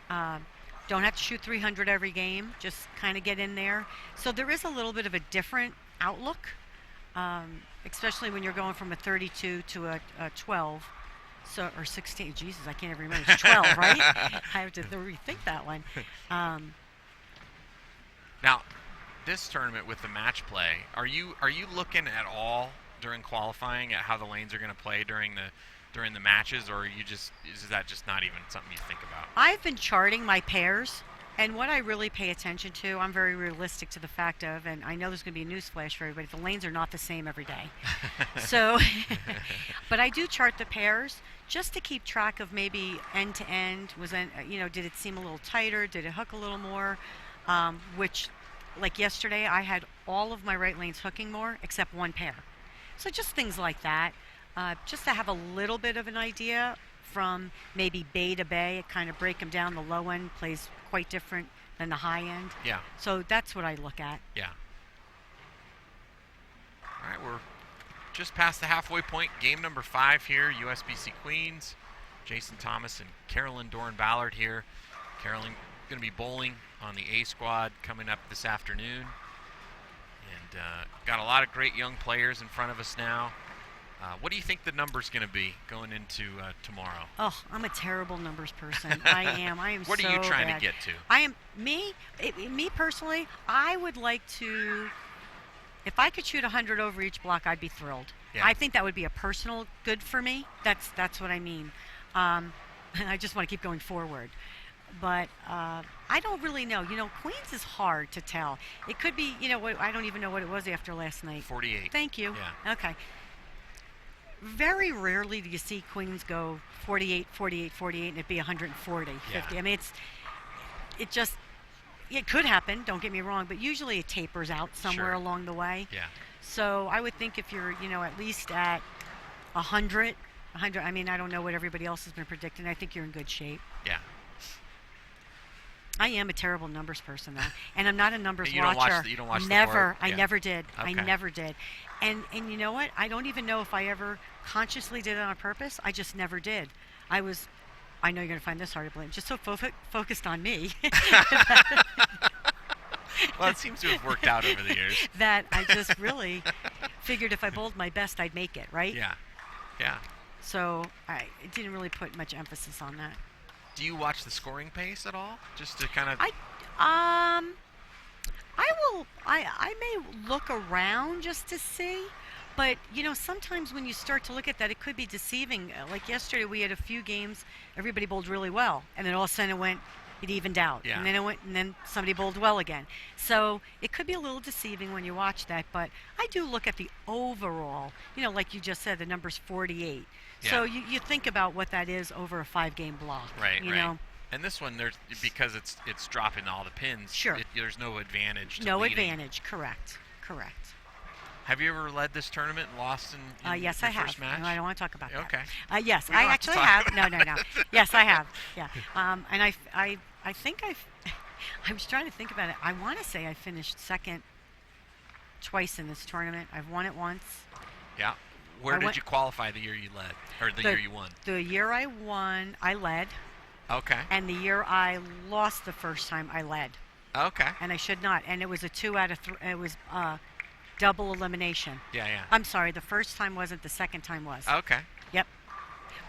Don't have to shoot 300 every game, just kind of get in there. So there is a little bit of a different outlook, especially when you're going from a 32 to a 12, or 16. Jesus, I can't even remember. It's 12, right? I have to rethink that one. Now, this tournament with the match play, are you looking at all during qualifying at how the lanes are going to play during the matches, or is that just not even something you think about? I've been charting my pairs, and what I really pay attention to, I'm very realistic to the fact of, and I know there's going to be a newsflash for everybody, the lanes are not the same every day. So, but I do chart the pairs just to keep track of maybe end to end. Did it seem a little tighter? Did it hook a little more? Which, like yesterday, I had all of my right lanes hooking more except one pair. So just things like that. Just to have a little bit of an idea from maybe bay to bay, kind of break them down. The low end plays quite different than the high end. Yeah. So that's what I look at. Yeah. All right, we're just past the halfway point. Game number 5 here, USBC Queens. Jason Thomas and Carolyn Doran-Ballard here. Carolyn going to be bowling on the A squad coming up this afternoon. And got a lot of great young players in front of us now. What do you think the number's going to be going into tomorrow? Oh, I'm a terrible numbers person. I am What so are you trying bad. to get to? I am, me personally, I would like to, if I could shoot 100 over each block, I'd be thrilled. Yeah. I think that would be a personal good for me. That's what I mean. I just want to keep going forward. But I don't really know. Queens is hard to tell. It could be, I don't even know what it was after last night. 48. Thank you. Yeah. Okay. Very rarely do you see Queens go 48, 48, 48, and it be 140, 50. Yeah. I mean, it could happen, don't get me wrong, but usually it tapers out somewhere along the way. Yeah. So I would think if you're, at least at 100, I mean, I don't know what everybody else has been predicting. I think you're in good shape. Yeah. I am a terrible numbers person, though, and I'm not a numbers you watcher. You don't watch never. the board? I never did. Okay. I never did. And you know what? I don't even know if I ever consciously did it on purpose. I just never did. I know you're going to find this hard to believe. Just so focused on me. Well, it seems to have worked out over the years. That I just really figured if I bowled my best, I'd make it, right? Yeah. Yeah. So I didn't really put much emphasis on that. Do you watch the scoring pace at all? Just to kind of... I may look around just to see, but sometimes when you start to look at that, it could be deceiving. Like yesterday, we had a few games, everybody bowled really well, and then all of a sudden it evened out, yeah. and then somebody bowled well again. So it could be a little deceiving when you watch that, but I do look at the overall. Like you just said, the number's 48. Yeah. So you think about what that is over a 5-game block. Right. You know. And this one, because it's dropping all the pins. Sure. There's no advantage. No leading. advantage. Correct. Have you ever led this tournament and lost in yes, your I have. first match? No, I don't want to talk about that. Okay. Yes, We I don't actually have to have. No. Yes, I have. Yeah. And I think I was trying to think about it. I want to say I finished second twice in this tournament. I've won it once. Yeah. Where did you qualify the year you led, or the year you won? The year I won, I led. Okay. And the year I lost the first time, I led. Okay. And I should not. And it was a 2 out of 3. It was double elimination. Yeah. I'm sorry. The first time wasn't. The second time was. Okay. Yep.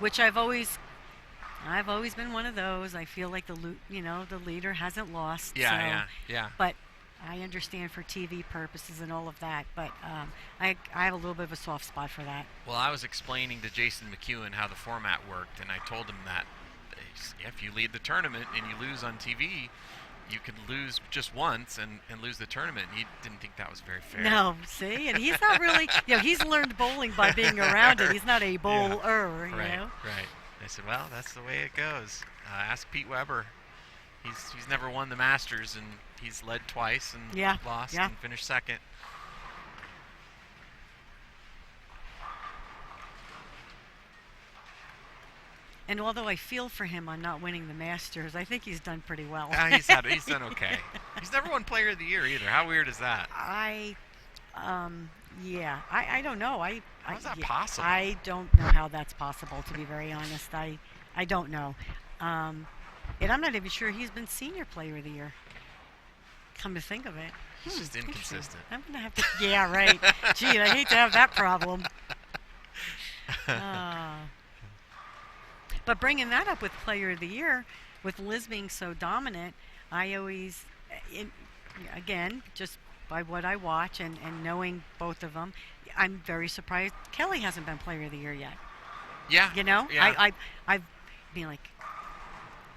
Which I've always been one of those. I feel like the leader hasn't lost. Yeah. But I understand for TV purposes and all of that. But I have a little bit of a soft spot for that. Well, I was explaining to Jason McEwen how the format worked, and I told him that if you lead the tournament and you lose on TV, you could lose just once and lose the tournament. And he didn't think that was very fair. No, see? And he's not really, he's learned bowling by being around it. He's not a bowler, you know? Right. I said, well, that's the way it goes. Ask Pete Weber. He's never won the Masters, and he's led twice and lost and finished second. And although I feel for him on not winning the Masters, I think he's done pretty well. He's done okay. He's never won Player of the Year either. How weird is that? I don't know. How's that possible? I don't know how that's possible, to be very honest. I don't know. And I'm not even sure he's been Senior Player of the Year. Come to think of it. He's just inconsistent. I'm going to have to... Yeah, right. Gee, I hate to have that problem. But bringing that up with Player of the Year, with Liz being so dominant, I always, again, just by what I watch and knowing both of them, I'm very surprised Kelly hasn't been Player of the Year yet. Yeah. Yeah. I've been like,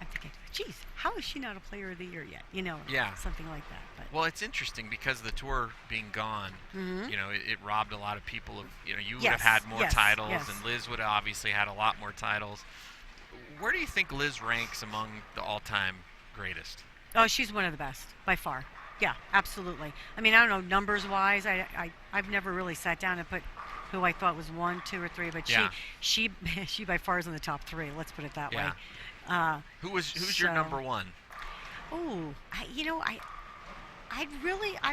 I'm thinking, geez, how is she not a Player of the Year yet? Yeah. Something like that. But. Well, it's interesting because the tour being gone, it robbed a lot of people of, you would have had more titles, and Liz would have obviously had a lot more titles. Where do you think Liz ranks among the all-time greatest? Oh, she's one of the best, by far. Yeah, absolutely. I mean, I don't know, numbers-wise, I've never really sat down and put who I thought was 1, 2, or 3, but she by far is in the top 3. Let's put it that way. Who's your number 1? Oh, I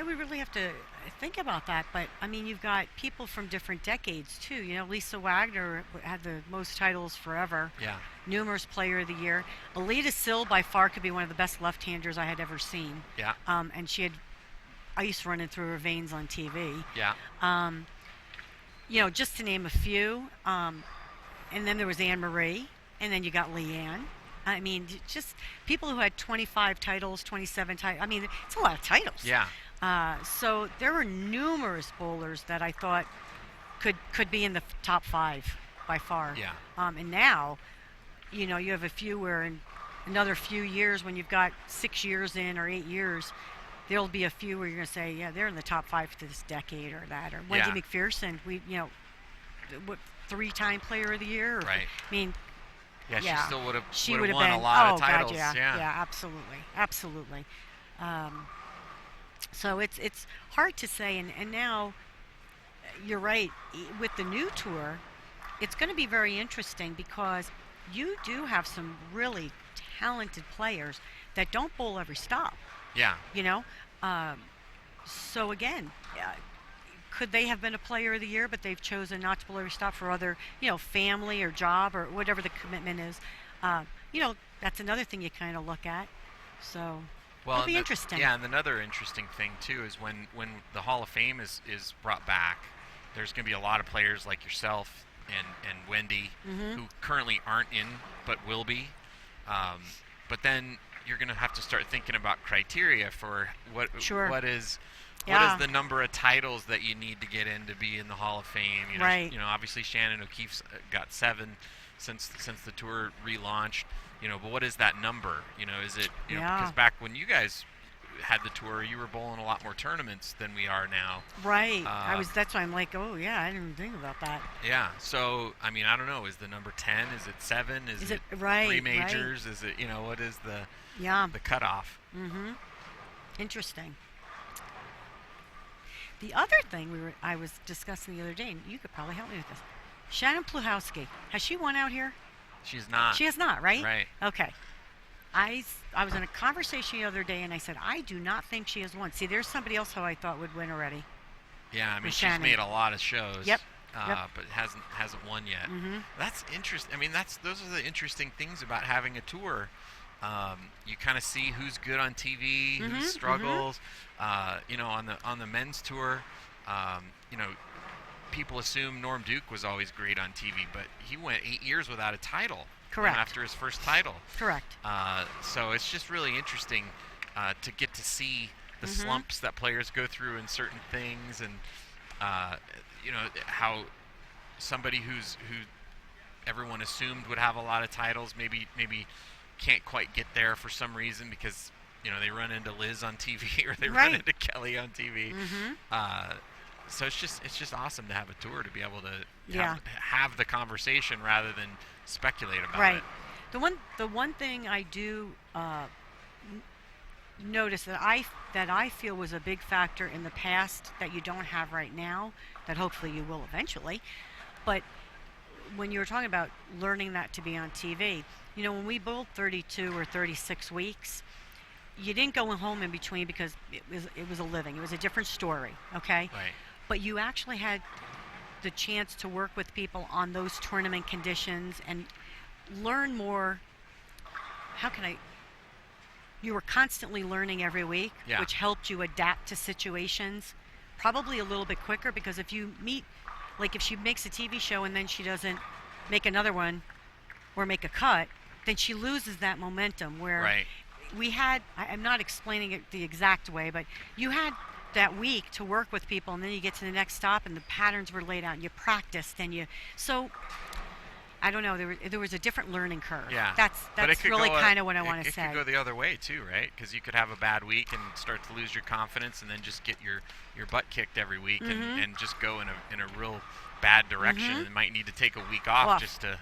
would really have to think about that. But I mean, you've got people from different decades too. Lisa Wagner had the most titles forever. Yeah. Numerous Player of the Year. Alita Sill by far could be one of the best left-handers I had ever seen. Yeah. And she had ice running through her veins on TV. Yeah. Just to name a few. And then there was Anne Marie, and then you got Leanne. I mean, just people who had 25 titles, 27 titles. I mean, it's a lot of titles. Yeah. So there were numerous bowlers that I thought could be in the top 5 by far. Yeah. And now, you know, you have a few where in another few years, when you've got 6 years in or 8 years, there'll be a few where you're going to say, yeah, they're in the top 5 for this decade or that. Or Wendy McPherson, what 3-time Player of the Year. Or, right. I mean. Yeah, she still would have been, won a lot of titles. God, yeah, absolutely. So it's hard to say, and now you're right. With the new tour, it's going to be very interesting because you do have some really talented players that don't bowl every stop. Yeah. You know, so again. Could they have been a Player of the Year, but they've chosen not to bowl every stop for other, family or job or whatever the commitment is? That's another thing you kind of look at. So it'll be interesting. Yeah, and another interesting thing too is when the Hall of Fame is brought back, there's going to be a lot of players like yourself and Wendy who currently aren't in but will be. But then you're going to have to start thinking about criteria for what is. What is the number of titles that you need to get in to be in the Hall of Fame? Right. Obviously Shannon O'Keefe's got 7 since the tour relaunched. But what is that number? Is it because back when you guys had the tour, you were bowling a lot more tournaments than we are now. Right. That's why I'm like, oh yeah, I didn't even think about that. Yeah. So I don't know. Is the number 10? Is it 7? Is it 3 majors? Right. Is it what is the cutoff? Mm-hmm. Interesting. The other thing I was discussing the other day, and you could probably help me with this. Shannon Pluhowski, has she won out here? She's not. She has not, right? Right. Okay. I was in a conversation the other day, and I said, I do not think she has won. See, there's somebody else who I thought would win already. Yeah, she's made a lot of shows. Yep. But hasn't won yet. Mm-hmm. That's interesting. those are the interesting things about having a tour. You kind of see who's good on TV, who struggles. On the men's tour, people assume Norm Duke was always great on TV, but he went 8 years without a title. Correct. After his first title. Correct. So it's just really interesting to get to see the slumps that players go through in certain things, and how somebody who everyone assumed would have a lot of titles maybe can't quite get there for some reason because they run into Liz on TV or they run into Kelly on TV. So it's just awesome to have a tour to be able to have the conversation rather than speculate about it. The one thing I do notice that I feel was a big factor in the past that you don't have right now, that hopefully you will eventually, but when you were talking about learning that to be on TV, when we bowled 32 or 36 weeks, you didn't go home in between because it was a living. It was a different story, okay? Right. But you actually had the chance to work with people on those tournament conditions and learn more. You were constantly learning every week, which helped you adapt to situations probably a little bit quicker, because if you meet, like if she makes a TV show and then she doesn't make another one or make a cut, then she loses that momentum where we had, I'm not explaining it the exact way, but you had that week to work with people, and then you get to the next stop and the patterns were laid out and you practiced so I don't know, there was a different learning curve. Yeah. That's really kind of what I want to say. It could go the other way too, right? Because you could have a bad week and start to lose your confidence and then just get your butt kicked every week and just go in a real bad direction and might need to take a week off just to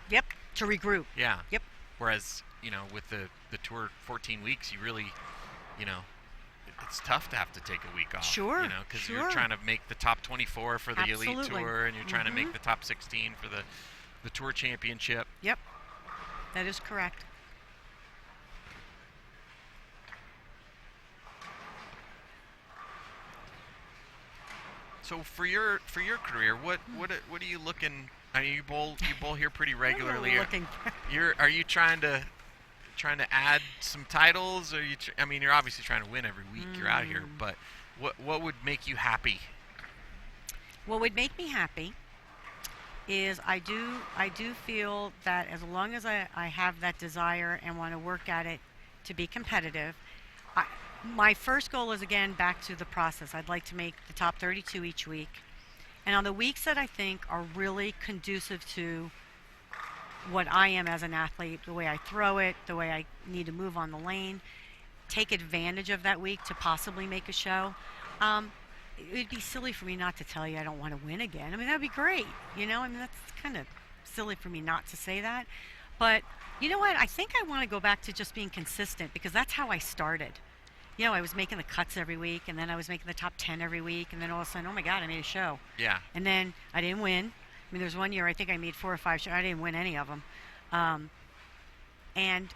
to regroup. Yeah. Yep. Whereas, with the tour 14 weeks, you really, it's tough to have to take a week off. Sure. Because you're trying to make the top 24 for the Elite Tour, and you're trying to make the top 16 for the Tour Championship. Yep. That is correct. So for your career, what are you looking? You bowl here pretty regularly. Are you trying to add some titles? Or you're obviously trying to win every week you're out here, but what would make you happy? What would make me happy is I do feel that as long as I have that desire and want to work at it to be competitive, my first goal is, again, back to the process. I'd like to make the top 32 each week, And on the weeks that I think are really conducive to what I am as an athlete, the way I throw it, the way I need to move on the lane, take advantage of that week to possibly make a show. It would be silly for me not to tell you I don't want to win again. I mean, that'd be great. You know, I mean, that's kind of silly for me not to say that. But you know what? I think I want to go back to just being consistent, because that's how I started. You know, I was making the cuts every week, and then I was making the top 10 every week, and then all of a sudden, oh my God, I made a show. Yeah. And then I didn't win. I mean, there was one year I think I made 4 or 5 shows. I didn't win any of them. And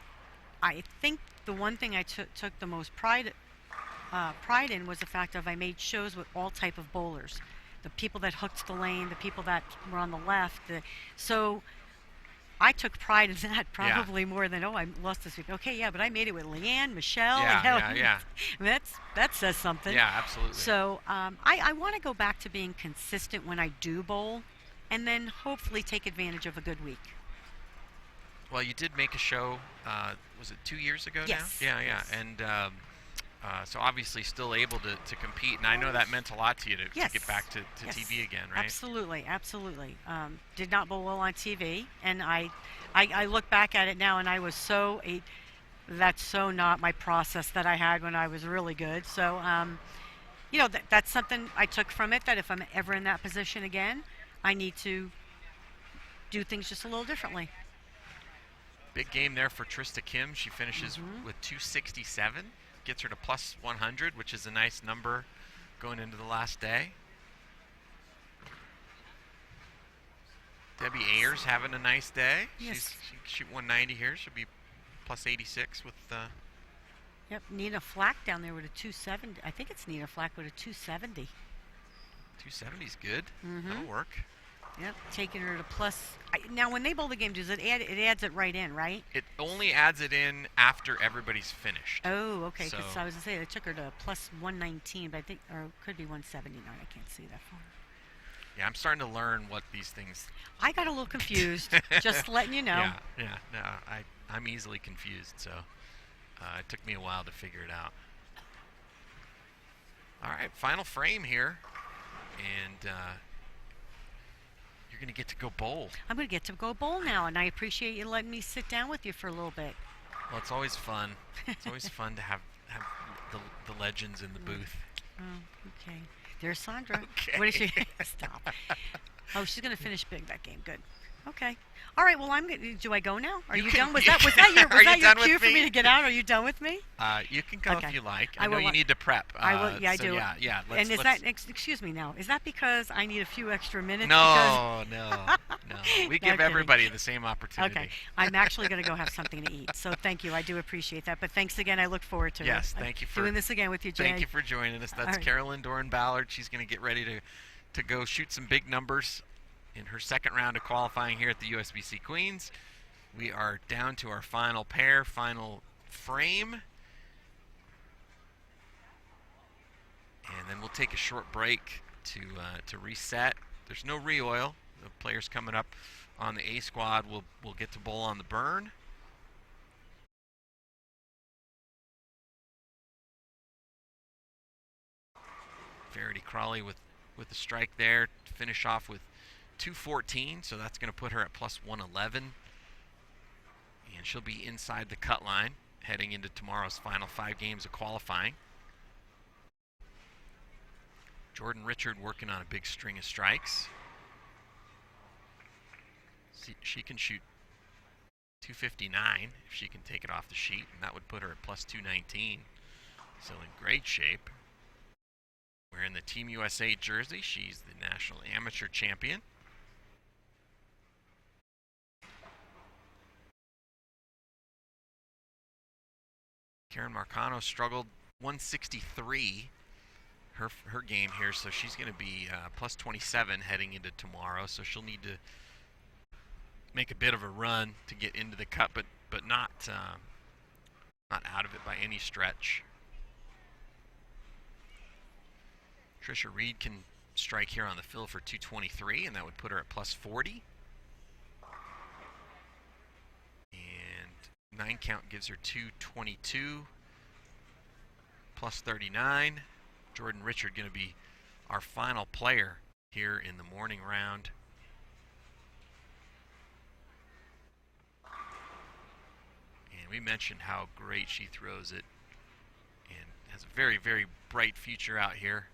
I think the one thing I took the most pride in was the fact of I made shows with all type of bowlers. The people that hooked the lane, the people that were on the left. So I took pride in that probably more than, I lost this week. Okay, yeah, but I made it with Leanne, Michelle. Yeah. I mean, that says something. Yeah, absolutely. So I want to go back to being consistent when I do bowl, and then hopefully take advantage of a good week. Well, you did make a show, was it 2 years ago Yes. now? Yeah. Yes. And so obviously still able to compete. And I know that meant a lot to you to get back to TV again, right? Absolutely. Did not bowl well on TV. And I look back at it now, and I was that's so not my process that I had when I was really good. So, that's something I took from it, that if I'm ever in that position again, I need to do things just a little differently. Big game there for Trista Kim. She finishes with 267, gets her to plus 100, which is a nice number going into the last day. Debbie Ayers having a nice day. Yes. She 190 here. She'll be plus 86 with Yep, Nina Flack down there with a 270. I think it's Nina Flack with a 270. 270 is good. That'll work. Yep, taking her to plus. Now, when they bowl the game, it adds it right in, right? It only adds it in after everybody's finished. Oh, okay. So Because I was going to say, they took her to plus 119, but I think, or it could be 179. I can't see that far. Yeah, I'm starting to learn what these things. I got a little confused. Just letting you know. Yeah. No, I'm easily confused, so it took me a while to figure it out. All right, final frame here, and you're going to get to go bowl. I'm going to get to go bowl now, and I appreciate you letting me sit down with you for a little bit. Well, it's always fun. It's always fun to have the legends in the booth. Oh, okay. There's Sandra. Okay. What is she? Stop. Oh, she's going to finish big that game. Good. Okay. All right. Well, do I go now? Are you done? Was that your cue for me to get out? Are you done with me? You can go if you like. I know will, you need to prep. I will. Yeah, I do. Yeah. And is that? Excuse me now. Is that because I need a few extra minutes? No. We give everybody the same opportunity. Okay. I'm actually going to go have something to eat. So thank you. I do appreciate that. But thanks again. I look forward to it. Yes. Thank you for doing this again with you, Jay. Thank you for joining us. That's Carolyn Doran Ballard. She's going to get ready to go shoot some big numbers in her second round of qualifying here at the USBC Queens. We are down to our final pair, final frame. And then we'll take a short break to reset. There's no re-oil. The players coming up on the A squad will get to bowl on the burn. Verity Crawley with the strike there to finish off with 214, so that's going to put her at plus 111. And she'll be inside the cut line heading into tomorrow's final 5 games of qualifying. Jordan Richard working on a big string of strikes. She can shoot 259 if she can take it off the sheet, and that would put her at plus 219. So in great shape. Wearing the Team USA jersey. She's the national amateur champion. Karen Marcano struggled 163 her game here, so she's going to be plus 27 heading into tomorrow. So she'll need to make a bit of a run to get into the cut, but not out of it by any stretch. Trisha Reed can strike here on the fill for 223, and that would put her at plus 40. And 9 count gives her 222, plus 39. Jordan Richard going to be our final player here in the morning round. And we mentioned how great she throws it and has a very, very bright future out here.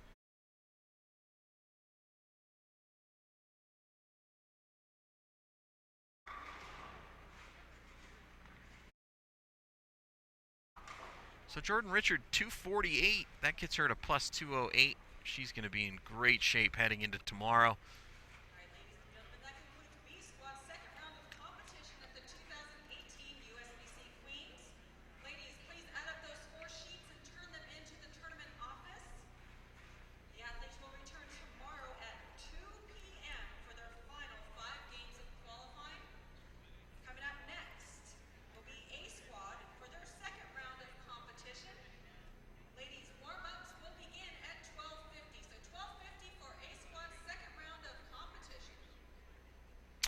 So Jordan Richard, 248. That gets her to plus 208. She's going to be in great shape heading into tomorrow. That concludes B Squad's second round of competition at the 2018 USBC Queens. Ladies, please add up those score sheets and turn them into the tournament office. The athletes will return tomorrow at 2 p.m. for their final 5 games of qualifying. Coming up next will be A Squad for their second round of competition. Ladies, warm-ups will begin at 12:50. So 12:50 for A Squad's second round of competition.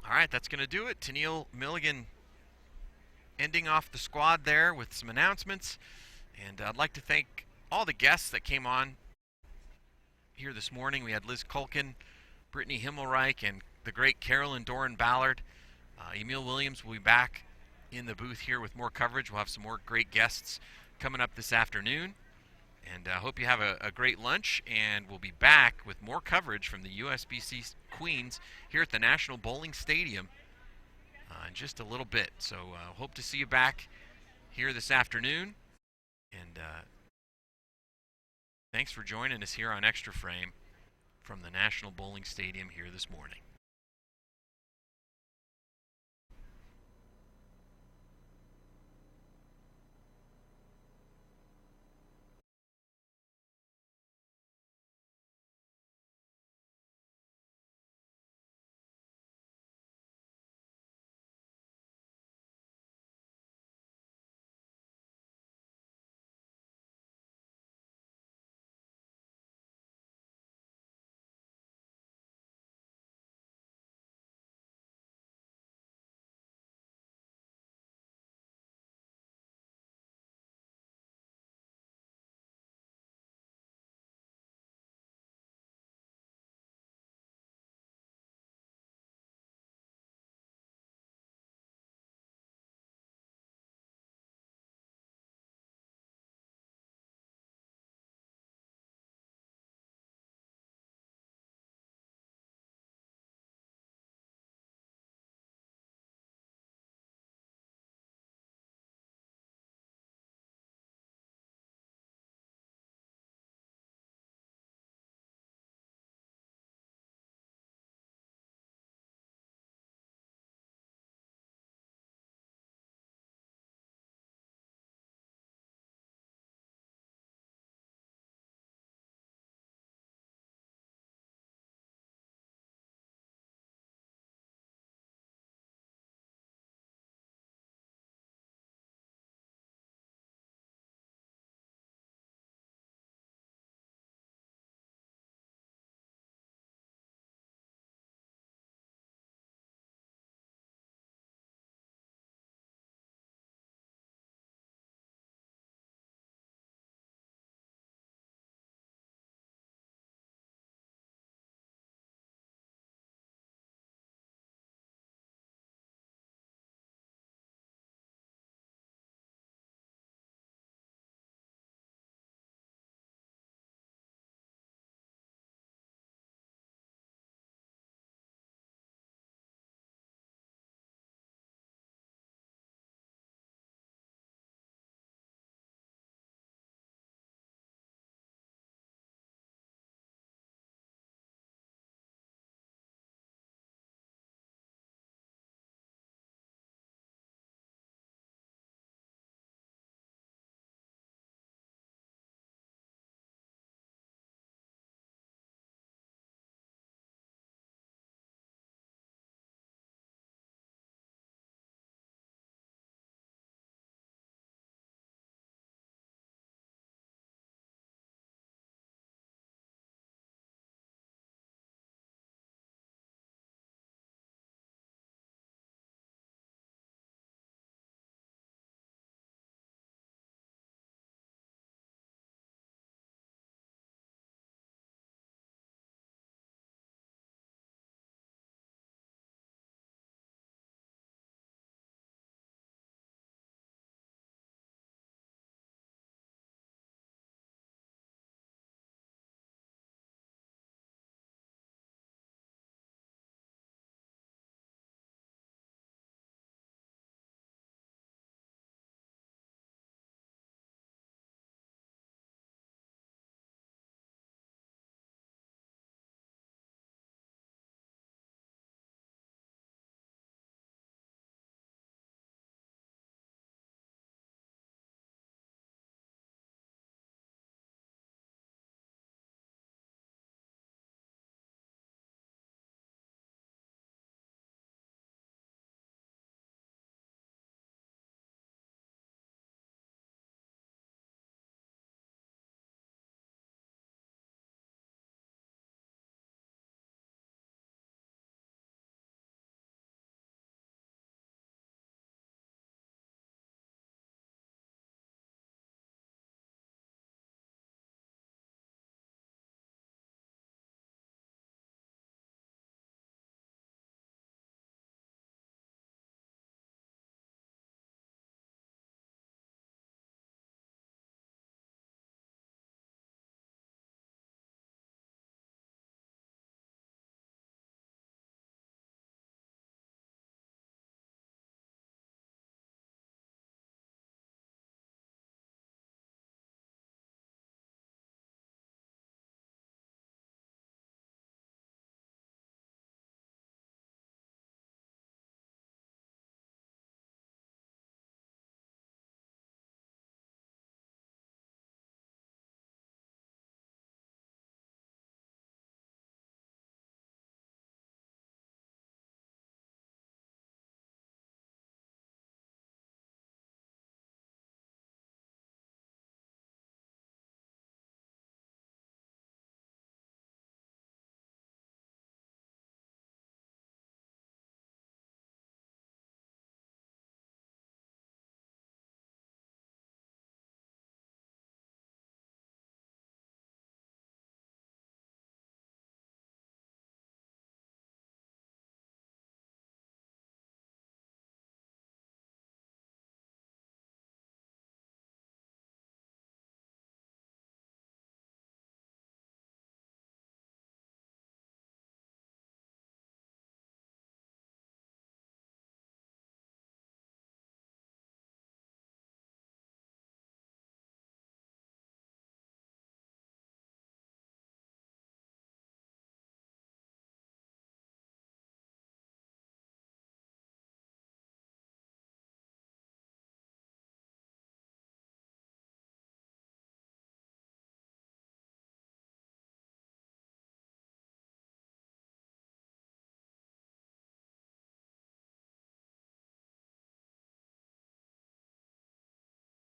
All right, that's going to do it. Tennille Milligan ending off the squad there with some announcements. And I'd like to thank all the guests that came on here this morning. We had Liz Culkin, Brittany Himmelreich, and the great Carolyn Doran Ballard. Emil Williams will be back in the booth here with more coverage. We'll have some more great guests coming up this afternoon. And I hope you have a great lunch, and we'll be back with more coverage from the USBC Queens here at the National Bowling Stadium in just a little bit. So hope to see you back here this afternoon. And thanks for joining us here on Extra Frame from the National Bowling Stadium here this morning.